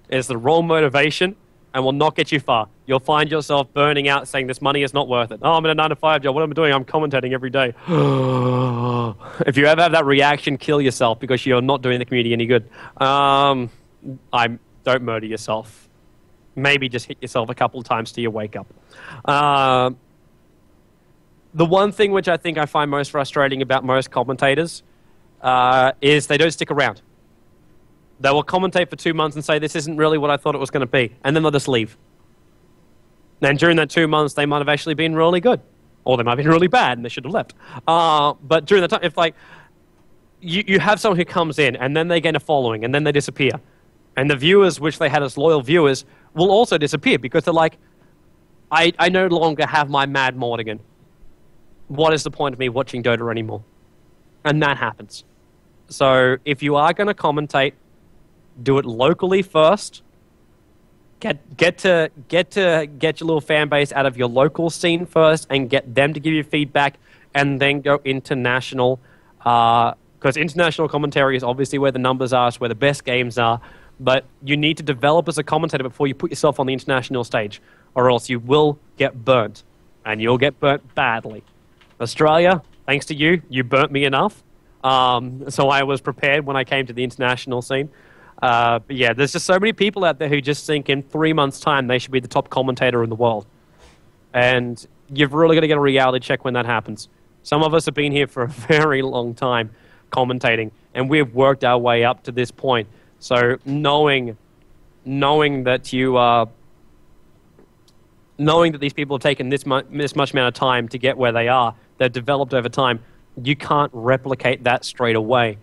It's the wrong motivation and will not get you far. You'll find yourself burning out saying this money is not worth it. Oh, I'm in a 9-to-5 job. What am I doing? I'm commentating every day. If you ever have that reaction, kill yourself because you're not doing the community any good. Don't murder yourself. Maybe just hit yourself a couple of times till you wake up. The one thing which I think I find most frustrating about most commentators is they don't stick around. They will commentate for 2 months and say, this isn't really what I thought it was going to be. And then they'll just leave. And during that 2 months, they might have actually been really good. Or they might have been really bad and they should have left. But during that time, if like you have someone who comes in and then they gain a following and then they disappear. And the viewers, which they had as loyal viewers, will also disappear because they're like, I no longer have my Mad Mortigan. What is the point of me watching Dota anymore? And that happens. So if you are going to commentate, do it locally first. Get your little fan base out of your local scene first and get them to give you feedback and then go international. Because international commentary is obviously where the numbers are, it's where the best games are. But you need to develop as a commentator before you put yourself on the international stage, or else you will get burnt. And you'll get burnt badly. Australia, thanks to you, you burnt me enough. So I was prepared when I came to the international scene. But yeah, there's just so many people out there who just think in 3 months' time they should be the top commentator in the world. And you've really got to get a reality check when that happens. Some of us have been here for a very long time commentating, and we've worked our way up to this point. So knowing that knowing that these people have taken this much amount of time to get where they are, they've developed over time, you can't replicate that straight away.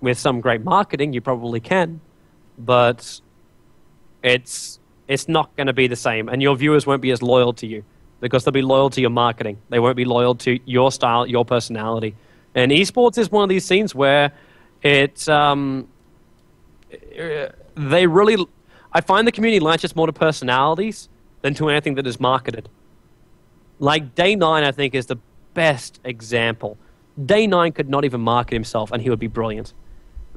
With some great marketing, you probably can, but it's not going to be the same, and your viewers won't be as loyal to you because they'll be loyal to your marketing. They won't be loyal to your style, your personality. And esports is one of these scenes where it's I find the community latches more to personalities than to anything that is marketed. Like Day9, I think, is the best example. Day9 could not even market himself, and he would be brilliant.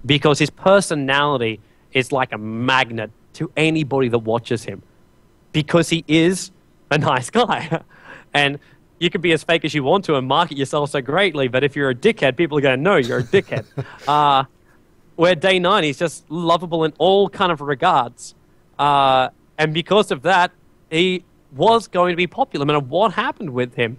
Because his personality is like a magnet to anybody that watches him. Because he is a nice guy. And you can be as fake as you want to and market yourself so greatly, but if you're a dickhead, people are going to know you're a dickhead. Where Day9, he's just lovable in all kind of regards. And because of that, he was going to be popular, no matter what happened with him.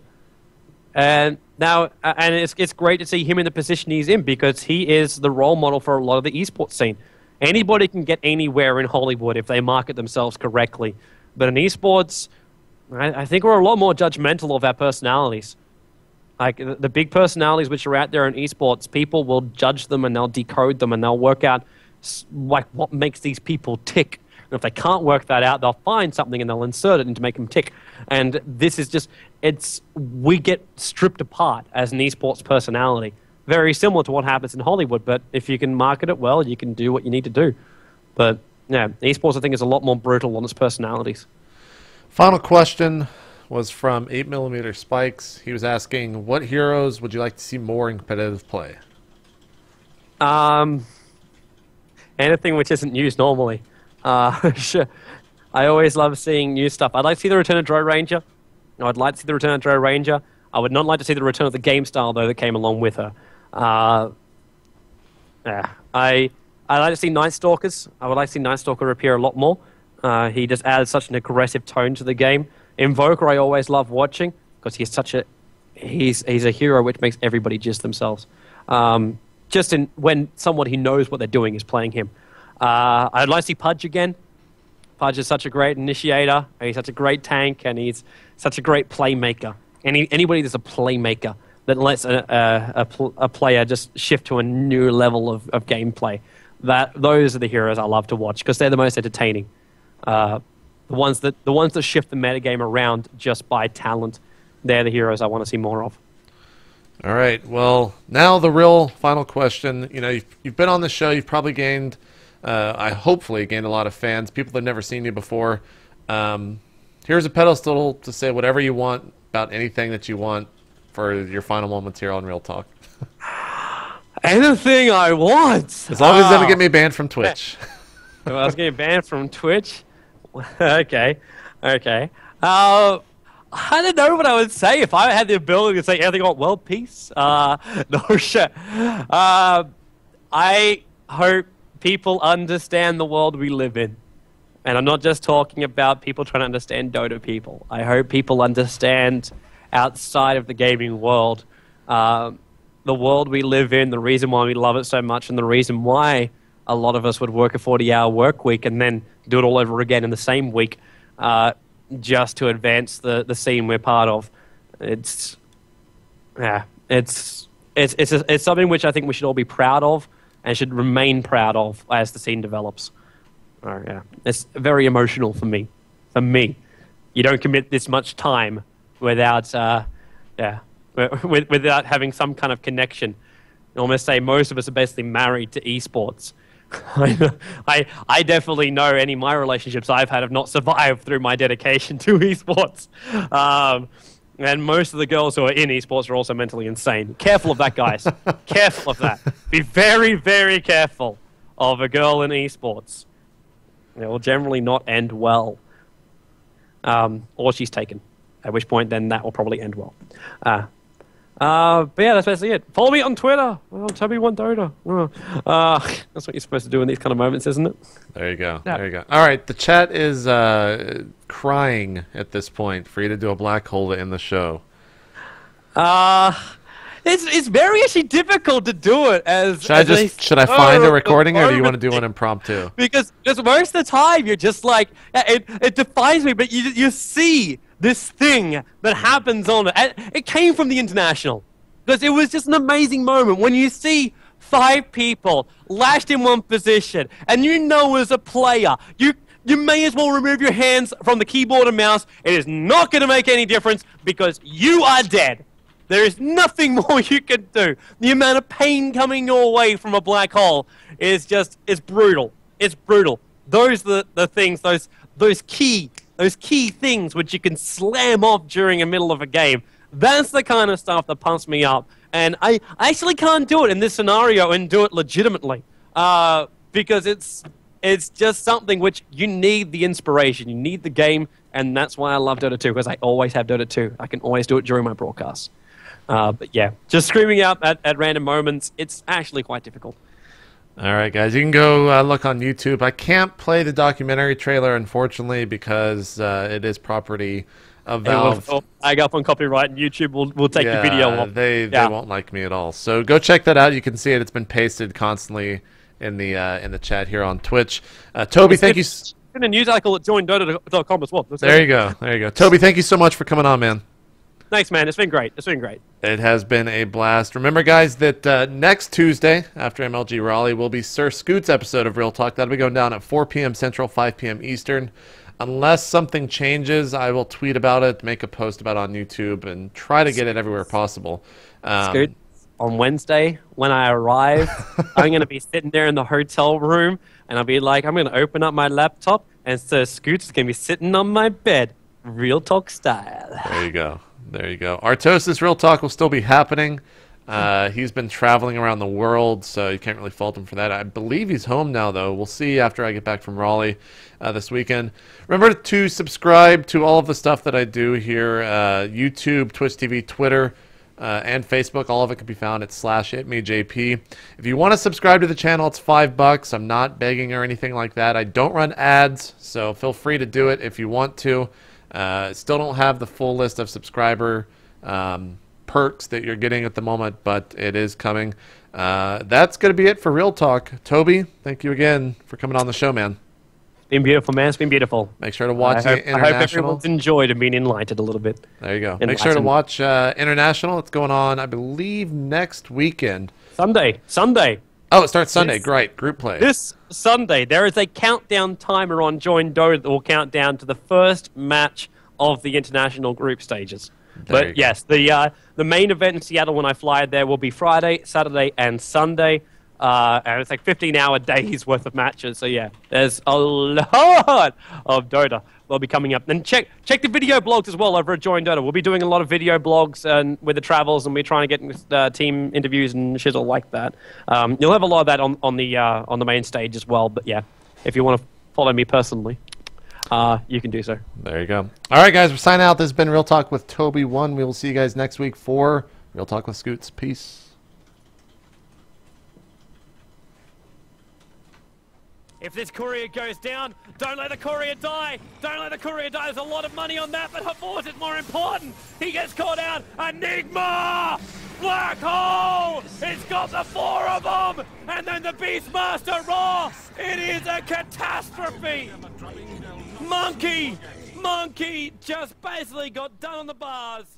And now, and it's great to see him in the position he's in because he is the role model for a lot of the esports scene. Anybody can get anywhere in Hollywood if they market themselves correctly. But in esports, I think we're a lot more judgmental of our personalities. Like the big personalities which are out there in esports, people will judge them and they'll decode them and they'll work out like what makes these people tick. And if they can't work that out, they'll find something and they'll insert it in to make them tick. And this is just, we get stripped apart as an esports personality. Very similar to what happens in Hollywood, but if you can market it well, you can do what you need to do. But yeah, esports I think is a lot more brutal on its personalities. Final question was from 8mm Spikes. He was asking, what heroes would you like to see more in competitive play? anything which isn't news normally. Sure. I always love seeing new stuff. I'd like to see the return of Dro Ranger. I'd like to see the return of Dro Ranger. I would not like to see the return of the game style, though, that came along with her. Yeah. I like to see Night Stalkers. I would like to see Night Stalker appear a lot more. He just added such an aggressive tone to the game. Invoker, I always love watching because he's a hero which makes everybody just themselves. When someone who knows what they're doing is playing him. I'd like to see Pudge again. Pudge is such a great initiator. He's such a great tank, and he's such a great playmaker. Anybody that's a playmaker that lets a player just shift to a new level of gameplay. Those are the heroes I love to watch because they're the most entertaining. The ones that shift the metagame around just by talent, they're the heroes I want to see more of. All right. Well, now the real final question. You know, you've been on the show. You've probably gained, hopefully gained a lot of fans, people that have never seen you before. Here's a pedestal to say whatever you want about anything that you want for your final moments here on Real Talk. Anything I want. As long as it doesn't get me banned from Twitch. Well, I was getting banned from Twitch. Okay. I don't know what I would say if I had the ability to say anything about world peace. No shit. I hope people understand the world we live in. And I'm not just talking about people trying to understand Dota people. I hope people understand outside of the gaming world the world we live in, the reason why we love it so much, and the reason why a lot of us would work a 40-hour work week and then do it all over again in the same week just to advance the scene we're part of. It's something which I think we should all be proud of and should remain proud of as the scene develops. It's very emotional for me. You don't commit this much time without without having some kind of connection. I almost say most of us are basically married to esports. I definitely know any of my relationships I've had have not survived through my dedication to esports. And most of the girls who are in esports are also mentally insane. Careful of that, guys. Careful of that. Be very, very careful of a girl in esports. It will generally not end well. Or she's taken. At which point, then that will probably end well. But yeah, that's basically it. Follow me on Twitter. Tobiwan Dota. That's what you're supposed to do in these kind of moments, isn't it? There you go. Yeah. There you go. All right, the chat is crying at this point for you to do a black hole to end the show. It's very actually difficult to do it as. Should I find a recording, or do you want to do one impromptu? Because most of the time you're just like it defines me, but you see this thing that happens on it. It came from the International because it was just an amazing moment when you see 5 people lashed in one position, and you know as a player you may as well remove your hands from the keyboard and mouse. It is not going to make any difference because you are dead. There is nothing more you can do. The amount of pain coming your way from a black hole is it's brutal. It's brutal. Those are the things, those key things which you can slam off during the middle of a game. That's the kind of stuff that pumps me up. And I actually can't do it in this scenario and do it legitimately. Because it's just something which you need the inspiration. You need the game, and that's why I love Dota 2, because I always have Dota 2. I can always do it during my broadcasts. But yeah, just screaming out at random moments, it's actually quite difficult. All right, guys, you can go look on YouTube. I can't play the documentary trailer, unfortunately, because it is property of Valve. I go up on copyright, and YouTube will take the video off. They won't like me at all. So go check that out. You can see it. It's been pasted constantly in the chat here on Twitch. Toby, thank you. In a news article at joindota.com as well. There you go. Toby, thank you so much for coming on, man. Thanks, man. It's been great. It has been a blast. Remember, guys, that next Tuesday after MLG Raleigh will be Sir Scoot's episode of Real Talk. That'll be going down at 4 p.m. Central, 5 p.m. Eastern. Unless something changes, I will tweet about it, make a post about it on YouTube, and try to get it everywhere possible. Scoot, on Wednesday, when I arrive, I'm going to be sitting there in the hotel room, and I'll be like, I'm going to open up my laptop, and Sir Scoot's going to be sitting on my bed, Real Talk style. There you go. Artosis Real Talk will still be happening. He's been traveling around the world, so you can't really fault him for that. I believe he's home now, though. We'll see after I get back from Raleigh this weekend. Remember to subscribe to all of the stuff that I do here, YouTube, Twitch TV, Twitter, and Facebook. All of it can be found at /itmejp. If you want to subscribe to the channel, it's $5. I'm not begging or anything like that. I don't run ads, so feel free to do it if you want to. Still don't have the full list of subscriber perks that you're getting at the moment, but it is coming. That's going to be it for Real Talk. Toby, thank you again for coming on the show, man. It's been beautiful, man. It's been beautiful. Make sure to watch International. I hope everyone's enjoyed and been enlightened a little bit. There you go. Make sure to watch International. It's going on, I believe, next weekend. Sunday. Oh, it starts Sunday. Great. Group play. This Sunday, there is a countdown timer on Join Dota that will count down to the first match of the international group stages. But yes, the main event in Seattle when I fly there will be Friday, Saturday, and Sunday. And it's like 15-hour days worth of matches. So yeah, there's a lot of Dota will be coming up. And check the video blogs as well over at Join Dota. We'll be doing a lot of video blogs and with the travels, and we're trying to get team interviews and shizzle like that. You'll have a lot of that on the main stage as well. But yeah, if you want to follow me personally, you can do so. There you go. All right, guys, we're signing out. This has been Real Talk with Tobiwan. We will see you guys next week for Real Talk with Scoots. Peace. If this courier goes down, don't let the courier die. Don't let the courier die. There's a lot of money on that, but Revolves is more important. He gets caught out. Enigma! Black hole! It's got the 4 of them! And then the Beastmaster Raw! It is a catastrophe! Monkey just basically got done on the bars.